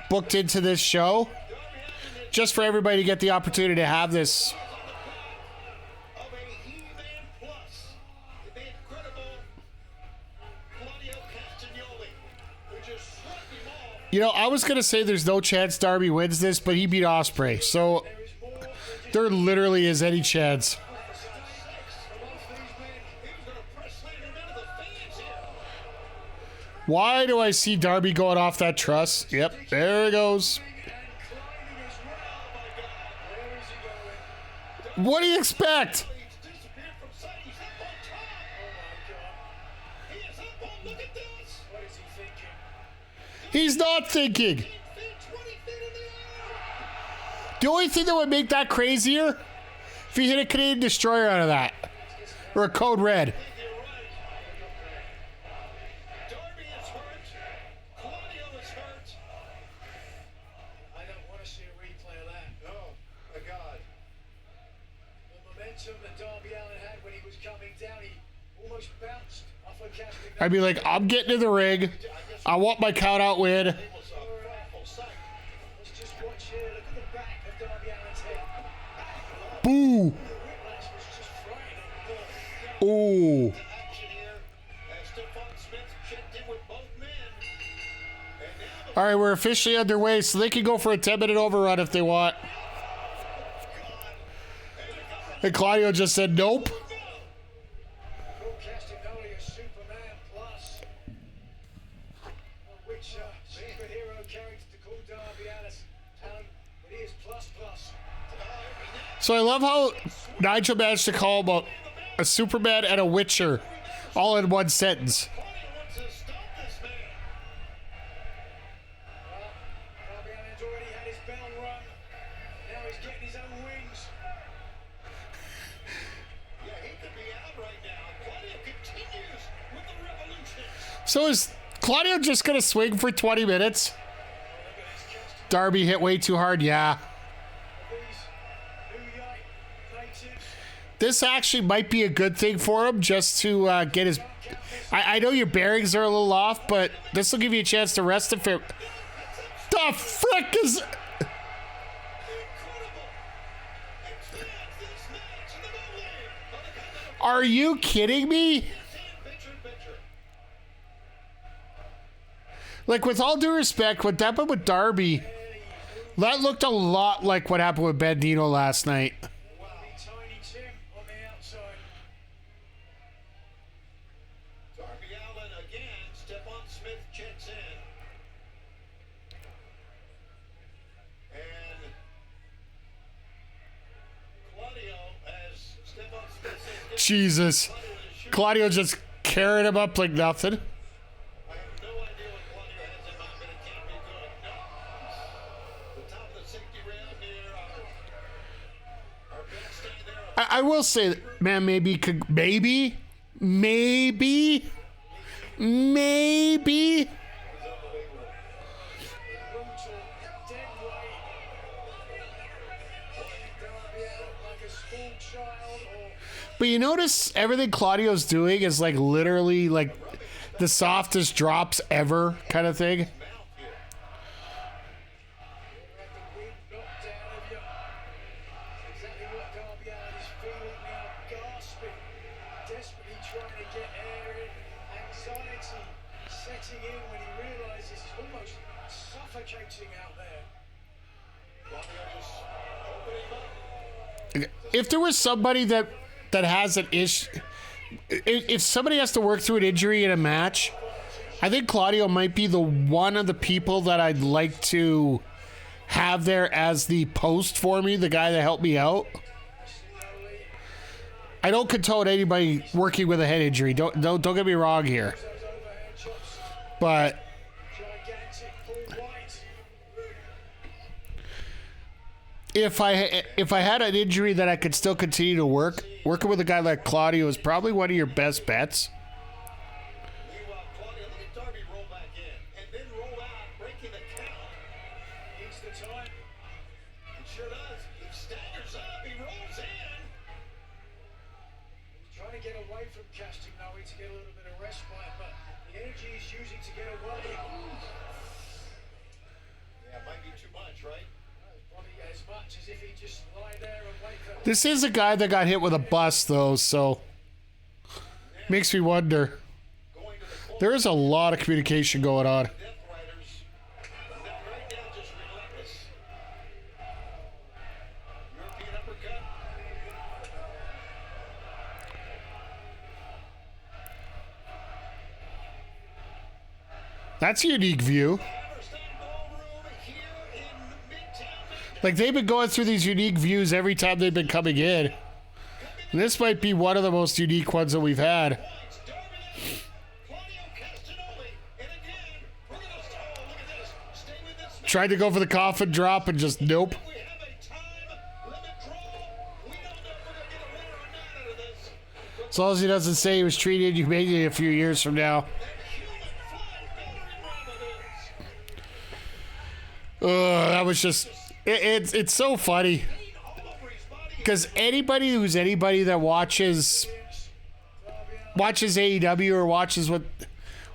booked into this show, just for everybody to get the opportunity to have this. You know, I was going to say there's no chance Darby wins this, but he beat Ospreay, so there literally is any chance. Why do I see Darby going off that truss? Yep, there it goes. What do you expect? He's not thinking. The only thing that would make that crazier, if he hit a Canadian Destroyer out of that, or a Code Red. I'd be like, I'm getting in the ring. I want my count out win. Boo. Ooh. All right, we're officially underway, so they can go for a 10-minute overrun if they want. And Claudio just said nope. So I love how Nigel managed to call him a Superman and a Witcher all in one sentence. So is Claudio just going to swing for 20 minutes? Darby hit way too hard, yeah. This actually might be a good thing for him, just to get his I know your bearings are a little off, but this will give you a chance to rest if it. The frick is. Are you kidding me? Like, with all due respect, what happened with Darby, that looked a lot like what happened with Bandito last night. Tiny Tim on the outside. Darby Allin again. Stephon Smith checks in. And Claudio, as Stephon Smith says, Jesus. Claudio just carried him up like nothing. I have no idea what Claudio has in mind, but it can't be good. No. The top of the safety rail near our bandstand there. I will say, man, maybe, Brutal, dead weight. Darby Allin like a school child or but you notice everything Claudio's doing is like literally like the softest drops ever kind of thing. had the wind knocked out of you. Exactly what Darby Allin is feeling now, gasping, desperately trying to get air in, anxiety setting in when he realizes he's almost suffocating out there. Claudio's opening up. If there was somebody that has an issue, if somebody has to work through an injury in a match, I think Claudio might be the one of the people that I'd like to have there as the post for me, the guy that helped me out. I don't condone anybody working with a head injury. Don't get me wrong here, Those overhand chops, but gigantic Paul White. if I had an injury that I could still continue to working with a guy like Claudio is probably one of your best bets. Meanwhile, Claudio, look at Darby roll back in and then roll out, breaking the count. Needs the time. He sure does. He staggers up, he rolls in. He's trying to get away from casting now to get a little bit of respite, but the energy he's using to get away. Yeah, it might be too much, right? Probably as much as if he just lie there and wait for This is a guy that got hit with a bus, though, so makes me wonder. Going to the corner, There is a lot of communication going on. Death Riders. That right now just relentless. European uppercut. That's a unique view. Hammerstein Ballroom here in Midtown. Like, they've been going through these unique views every time they've been coming in. And this might be one of the most unique ones that we've had. Points. Darby Allin. Claudio Castagnoli. And again, we're going to stall. Look at this. Stay with this. Tried to go for the coffin drop and just nope. We have a time limit draw. We don't know if we're going to get a winner or not out of this. As long as he doesn't say he was treated humanely a few years from now. That human flying battering ram it is. That was just... It's so funny. All over his body. Because anybody that watches AEW or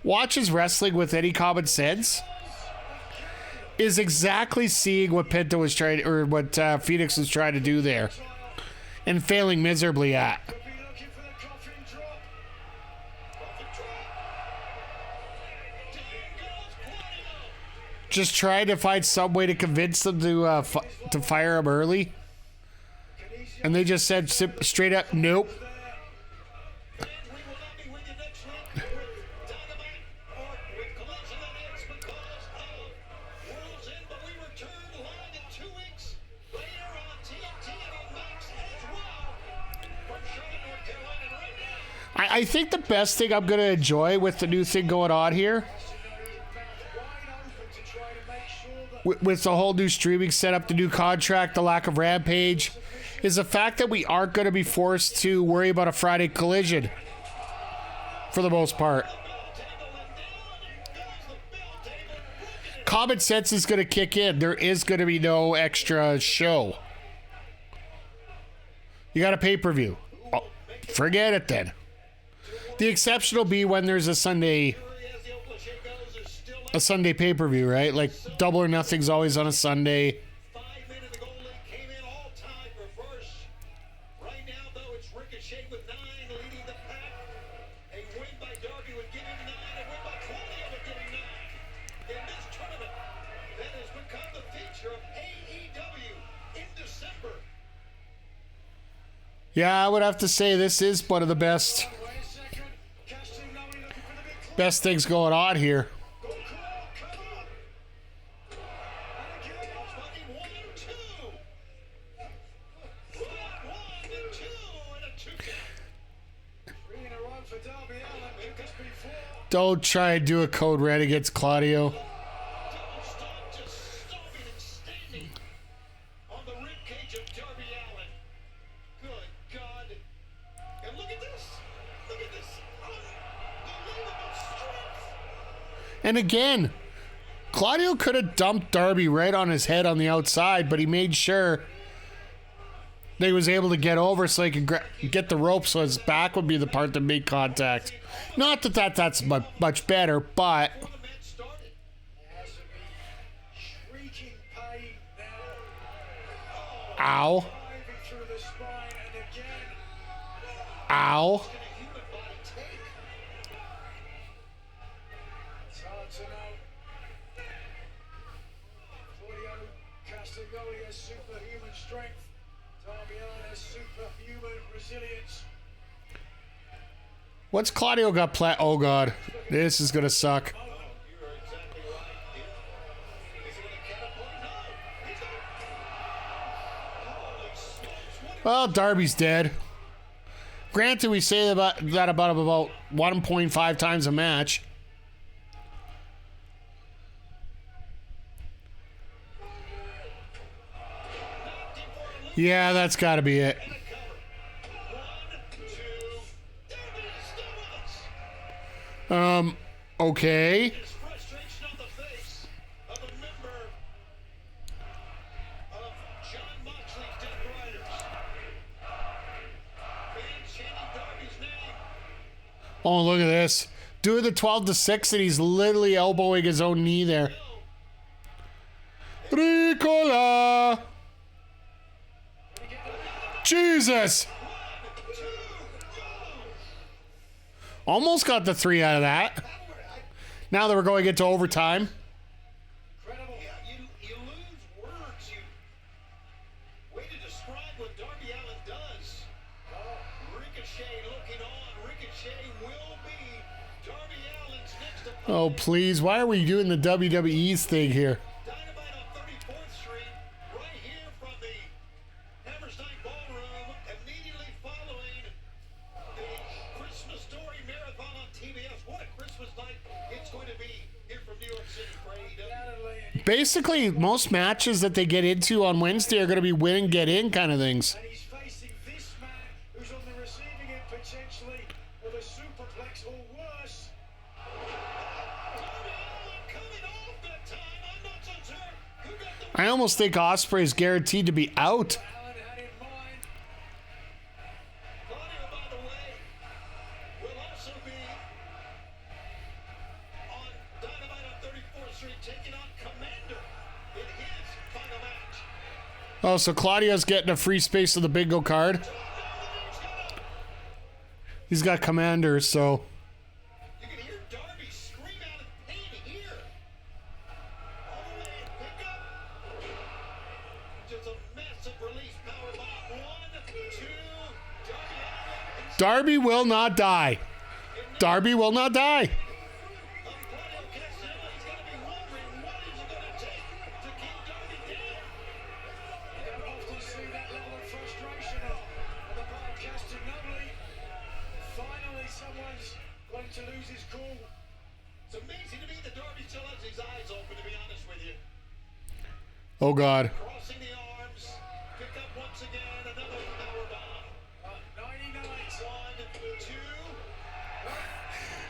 watches wrestling with any common sense is exactly seeing what Penta was trying, or what Phoenix was trying to do there, and failing miserably at. be looking for the coffin drop. Just trying to find some way to convince them to fire him early, and they just said straight up, nope. And we will not be with you next week with Dynamite or with Collision, that is, because of World's End. But we return live in 2 weeks later on TNT and on Max as well from Charlotte, North Carolina. And right now, I think the best thing I'm going to enjoy with the new thing going on here, with the whole new streaming setup, the new contract, the lack of Rampage, is the fact that we aren't going to be forced to worry about a Friday Collision for the most part. Common sense is going to kick in. There is going to be no extra show. You got a pay-per-view. Oh, forget it then. The exception will be when there's a Sunday pay-per-view, right? Like Double or Nothing's always on a Sunday. 5-minute goal lead came in all time for first. Right now, though, it's Ricochet with 9 leading the pack. A win by Darby would give him 9. A win by Claudio would give him 9. In this tournament, that has become the feature of AEW in December. Yeah, I would have to say this is one of the best things going on here. Don't try and do a code red against Claudio. Don't stop, just stomping and standing on the ribcage of Darby Allin. Good God. And look at this. Look at this unbelievable strength. And again, Claudio could have dumped Darby right on his head on the outside, but he made sure that he was able to get over so he could get the rope so his back would be the part that made contact. Not that that's much better, but... Before the match started. Has to be shrieking pain now. Ow. Driving through the spine and again. Ow. Can a human body take? It's hard to know. Claudio Castagnoli has superhuman strength. Darby Allin has superhuman resilience. What's Claudio got Oh, God. This is going to suck. You are exactly right. Is he going to catapult? No. He's going to... Holy smokes. What Well, Darby's dead. Granted, we say that about him about 1.5 times a match. Yeah, that's got to be it. a cover. 1, 2. Darby is still with us. Okay. There's frustration on the face of a member of John Moxley's Death Riders. Fans chanting Darby's name. Oh, look at this. Doing the 12-6, and he's literally elbowing his own knee there. Ricola! Jesus! Almost got the 3 out of that. Now that we're going into overtime. Incredible. Yeah, you lose words. Way to describe what Darby Allin does. Ricochet looking on. Ricochet will be Darby Allin's next opponent. Oh, please. Why are we doing the WWE's thing here? Dynamite on 34th Street, right here from the Hammerstein Ballroom, immediately following the Christmas Story Marathon on TBS. What a Christmas night it's going to be here from New York City for AEW. Basically, most matches that they get into on Wednesday are going to be win and get in kind of things. And he's facing this man who's on the receiving end potentially of a superplex or worse. Darby Allin coming off that time. I'm not so sure who got the I almost think Ospreay is guaranteed to be out. Allin had in mind. Claudio, by the way, will also be on Dynamite on 34th Street taking on Commander in his final match. Oh, so Claudio's getting a free space of the bingo card. He's got Commanders, so... You can hear Darby scream out in pain here. All the way in pickup. Just a massive release powerbomb. 1, 2. Darby Allin. Darby will not die. Darby will not die. Claudio Castagnoli is going to be wondering what is it going to take to keep Darby down. You don't often see that level of frustration on the part of Castagnoli. Finally, someone's going to lose his cool. It's amazing to me that Darby still has his eyes open, to be honest with you. Oh, God. Crossing the arms. Pick up once again. Another powerbomb. 99. 1, 2.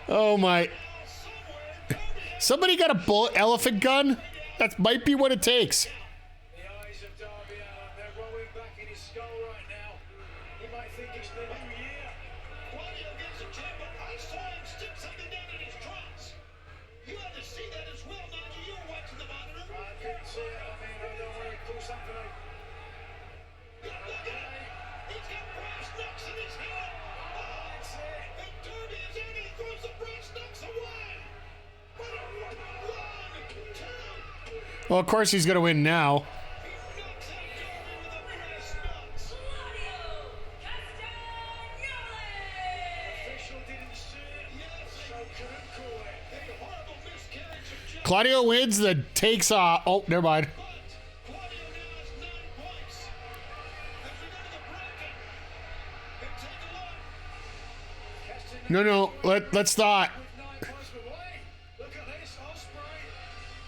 Oh, my... Somewhere, Darby Somebody got a bullet elephant gun? That might be what it takes. The eyes of Darby Allin, they're rolling back in his skull right now. He might think it's the new year. Claudio gets a jab, but I Well, of course he's going to win now. Claudio wins, then takes off. Oh, never mind. No, let's not. Look at this, Ospreay.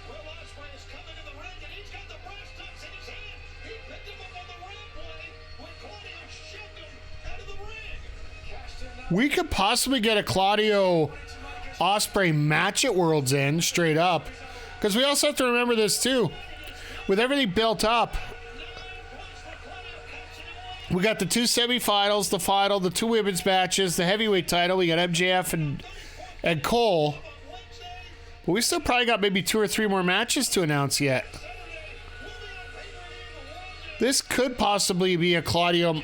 Will Ospreay is coming to the ring and he's got the brass knucks in his hand. He picked him up on the rampway when Claudio shoved him out of the ring. We could possibly get a Claudio Ospreay match at World's End straight up, because we also have to remember this too. With everything built up, we got the 2 semifinals, the final, the 2 women's matches, the heavyweight title. We got MJF and Cole. But we still probably got maybe 2 or 3 more matches to announce yet. This could possibly be a Claudio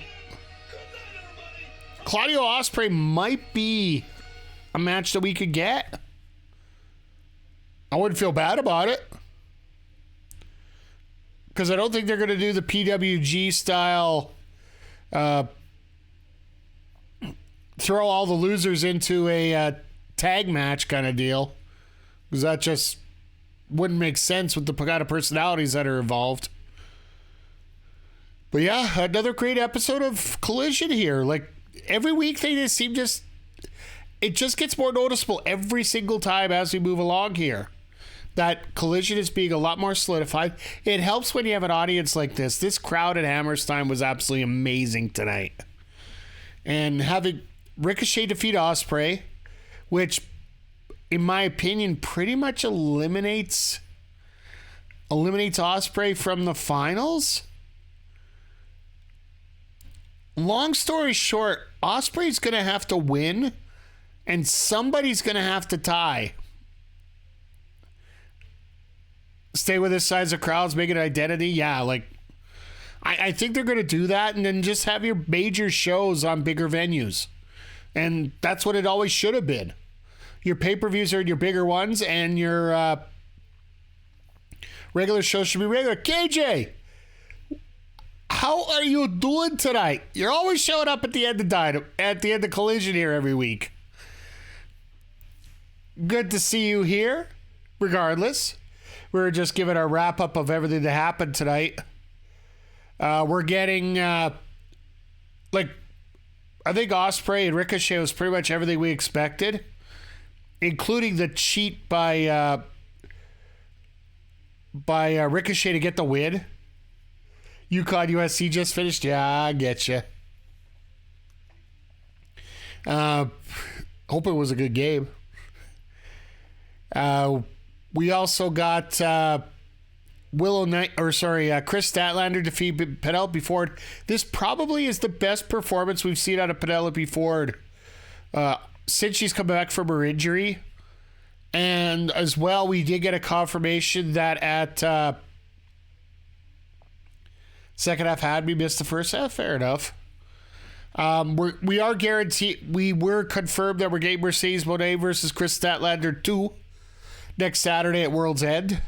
Ospreay might be a match that we could get. I wouldn't feel bad about it, because I don't think they're going to do the PWG style throw all the losers into a tag match kind of deal, because that just wouldn't make sense with the kind of personalities that are involved. But yeah, another great episode of Collision here. Like, every week they just seem it just gets more noticeable every single time as we move along here, that Collision is being a lot more solidified. It helps when you have an audience like this. This crowd at Hammerstein was absolutely amazing tonight. And having Ricochet defeat Ospreay, which, in my opinion, pretty much eliminates Ospreay from the finals. Long story short, Ospreay's going to have to win, and somebody's going to have to tie. Stay with this size of crowds, make it an identity. Yeah, like, I think they're going to do that, and then just have your major shows on bigger venues. And that's what it always should have been. Your pay-per-views are your bigger ones, and your regular shows should be regular. KJ, how are you doing tonight? You're always showing up at the end of Collision here every week. Good to see you here, regardless. We're just giving our wrap-up of everything that happened tonight. We're getting, I think Ospreay and Ricochet was pretty much everything we expected, including the cheat by Ricochet to get the win. UConn USC just finished. Yeah, I get you. Hope it was a good game. We also got Chris Statlander defeat Penelope Ford. This probably is the best performance we've seen out of Penelope Ford since she's come back from her injury. And as well, we did get a confirmation that at second half had we missed the first half. Fair enough. We are guaranteed. We were confirmed that we're getting Mercedes Moné versus Chris Statlander 2 next Saturday at World's End.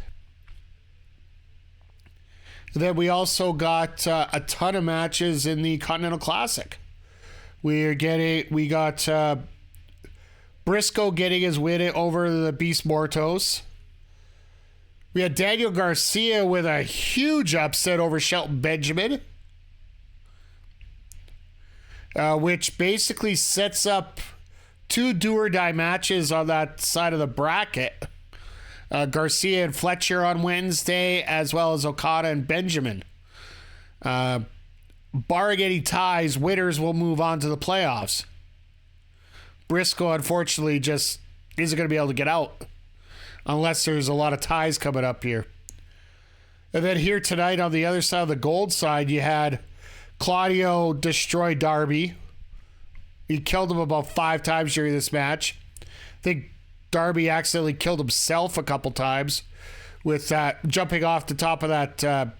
Then we also got a ton of matches in the Continental Classic. We got Briscoe getting his win over the Beast Mortos. We had Daniel Garcia with a huge upset over Shelton Benjamin, which basically sets up 2 do-or-die matches on that side of the bracket. Garcia and Fletcher on Wednesday, as well as Okada and Benjamin. Barring any ties, winners will move on to the playoffs. Briscoe, unfortunately, just isn't going to be able to get out unless there's a lot of ties coming up here. And then here tonight on the other side of the gold side, you had Claudio destroy Darby. He killed him about 5 times during this match. I think Darby accidentally killed himself a couple times with that jumping off the top of that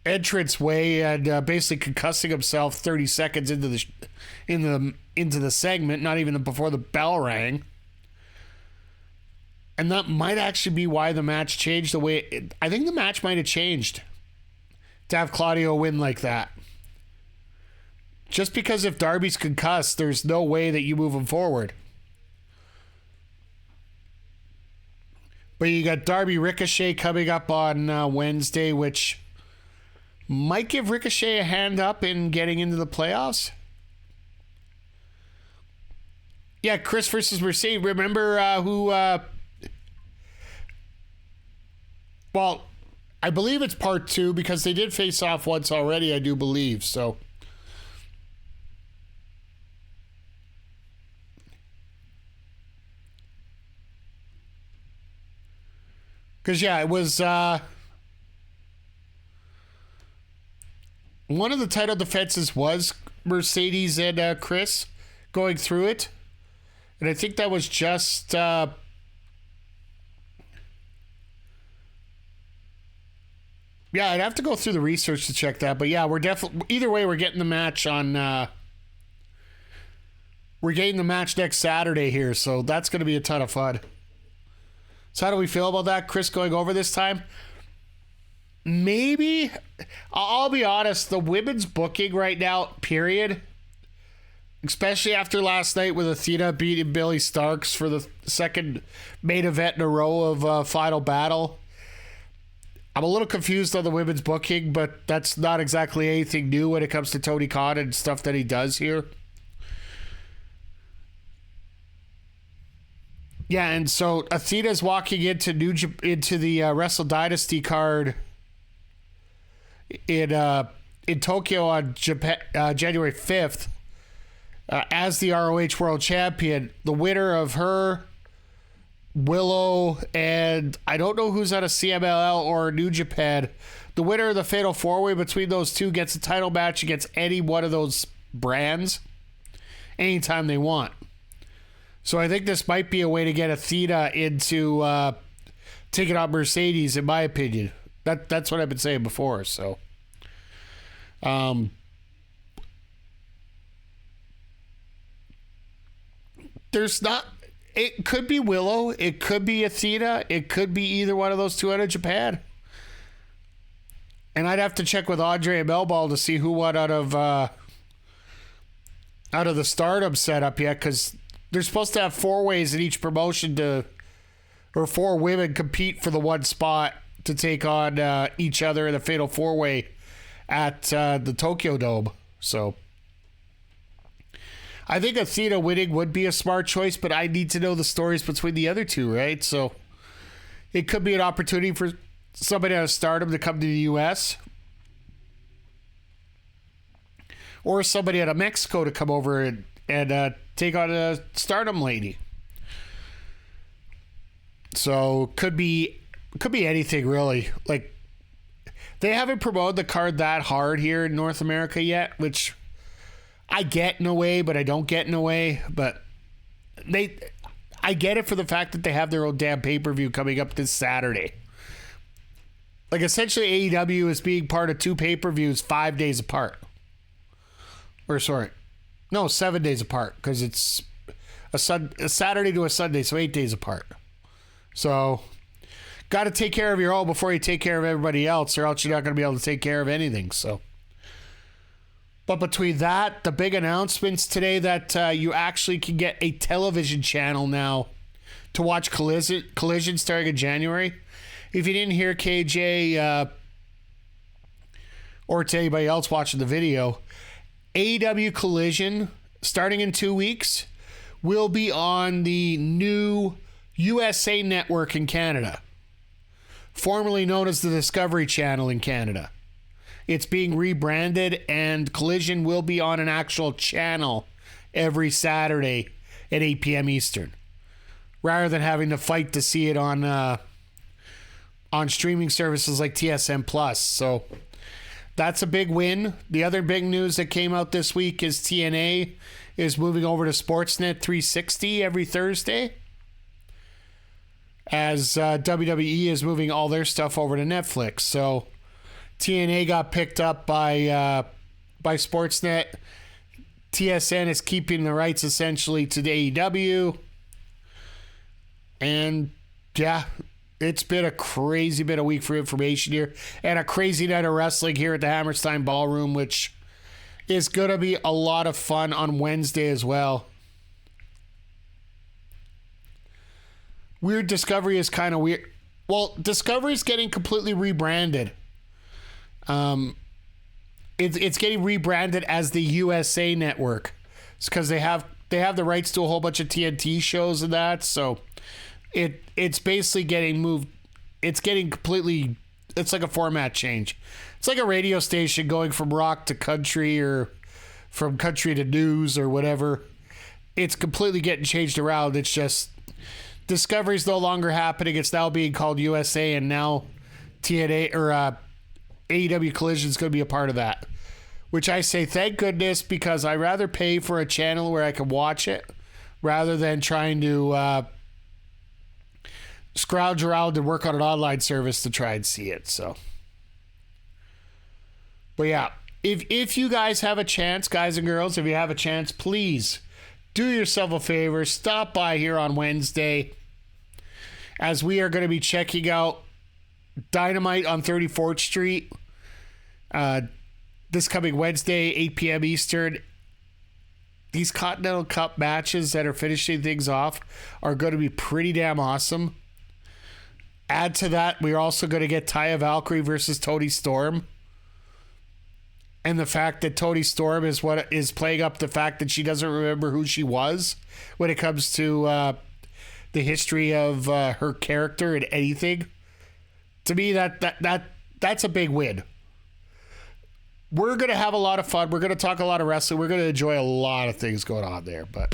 entranceway and basically concussing himself 30 seconds into the segment, not even before the bell rang. And that might actually be why the match changed the way I think the match might have changed to have Claudio win like that. Just because if Darby's concussed, there's no way that you move him forward. But you got Darby Ricochet coming up on Wednesday, which might give Ricochet a hand up in getting into the playoffs. Yeah, Chris versus Mercedes. Remember who... well, I believe it's part 2 because they did face off once already, I do believe. So... because, yeah, it was one of the title defenses was Mercedes and Chris going through it. And I think that was just... yeah, I'd have to go through the research to check that. But, yeah, we're definitely... either way, we're getting the match on... we're getting the match next Saturday here. So that's going to be a ton of fun. So how do we feel about that? Chris going over this time? Maybe. I'll be honest. The women's booking right now, period, especially after last night with Athena beating Billy Starks for the second main event in a row of Final Battle. I'm a little confused on the women's booking, but that's not exactly anything new when it comes to Tony Khan and stuff that he does here. Yeah, and so Athena's walking into the Wrestle Dynasty card in Tokyo on January 5th as the ROH World Champion. The winner of her, Willow, and I don't know who's out of CMLL or New Japan. The winner of the Fatal 4-Way between those two gets a title match against any one of those brands anytime they want. So I think this might be a way to get Athena into taking out Mercedes, in my opinion. That's what I've been saying before. So, there's not. It could be Willow. It could be Athena. It could be either one of those two out of Japan. And I'd have to check with Andre and Melball to see who won out of the Stardom setup yet, because they're supposed to have 4 ways in each promotion or 4 women compete for the one spot to take on each other in the Fatal 4-Way at the Tokyo Dome. So I think Athena winning would be a smart choice, but I need to know the stories between the other two, right? So it could be an opportunity for somebody out of Stardom to come to the U.S. or somebody out of Mexico to come over and take on a Stardom lady. So could be anything really. Like, they haven't promoted the card that hard here in North America yet, which I get in a way, but I don't get in a way. But I get it for the fact that they have their own damn pay-per-view coming up this Saturday. Like, essentially AEW is being part of 2 pay-per-views 5 days apart. Or sorry, no, 7 days apart, because it's a Saturday to a Sunday, so 8 days apart. So, got to take care of your own before you take care of everybody else, or else you're not going to be able to take care of anything. So, but between that, the big announcements today that you actually can get a television channel now to watch Collision starting in January. If you didn't hear KJ or to anybody else watching the video, AEW Collision, starting in 2 weeks, will be on the new USA Network in Canada, formerly known as the Discovery Channel in Canada. It's being rebranded, and Collision will be on an actual channel every Saturday at 8 p.m. Eastern, rather than having to fight to see it on streaming services like TSN+. So that's a big win. The other big news that came out this week is TNA is moving over to Sportsnet 360 every Thursday, as WWE is moving all their stuff over to Netflix. So TNA got picked up by Sportsnet. TSN is keeping the rights essentially to the AEW. And Yeah, it's been a crazy bit of week for information here, and a crazy night of wrestling here at the Hammerstein Ballroom, which is going to be a lot of fun on Wednesday as well. Weird Discovery is kind of weird. Well, Discovery is getting completely rebranded. It's getting rebranded as the USA Network. It's because they have the rights to a whole bunch of TNT shows and that, so it's basically getting moved. It's getting completely. It's like a format change. It's like a radio station going from rock to country or from country to news or whatever. It's completely getting changed around. It's just Discovery's no longer happening. It's now being called USA, and now TNA or AEW Collision is going to be a part of that. Which I say thank goodness, because I'd rather pay for a channel where I can watch it rather than trying to scrounge around and work on an online service to try and see it. So, but yeah, if you guys have a chance, guys and girls, if you have a chance, please do yourself a favor, stop by here on Wednesday, as we are going to be checking out Dynamite on 34th Street this coming Wednesday, 8 p.m. Eastern. These Continental Cup matches that are finishing things off are going to be pretty damn awesome. Add to that, we're also going to get Taya Valkyrie versus Toni Storm. And the fact that Toni Storm is what is playing up the fact that she doesn't remember who she was when it comes to the history of her character and anything. To me, that's a big win. We're going to have a lot of fun. We're going to talk a lot of wrestling. We're going to enjoy a lot of things going on there. But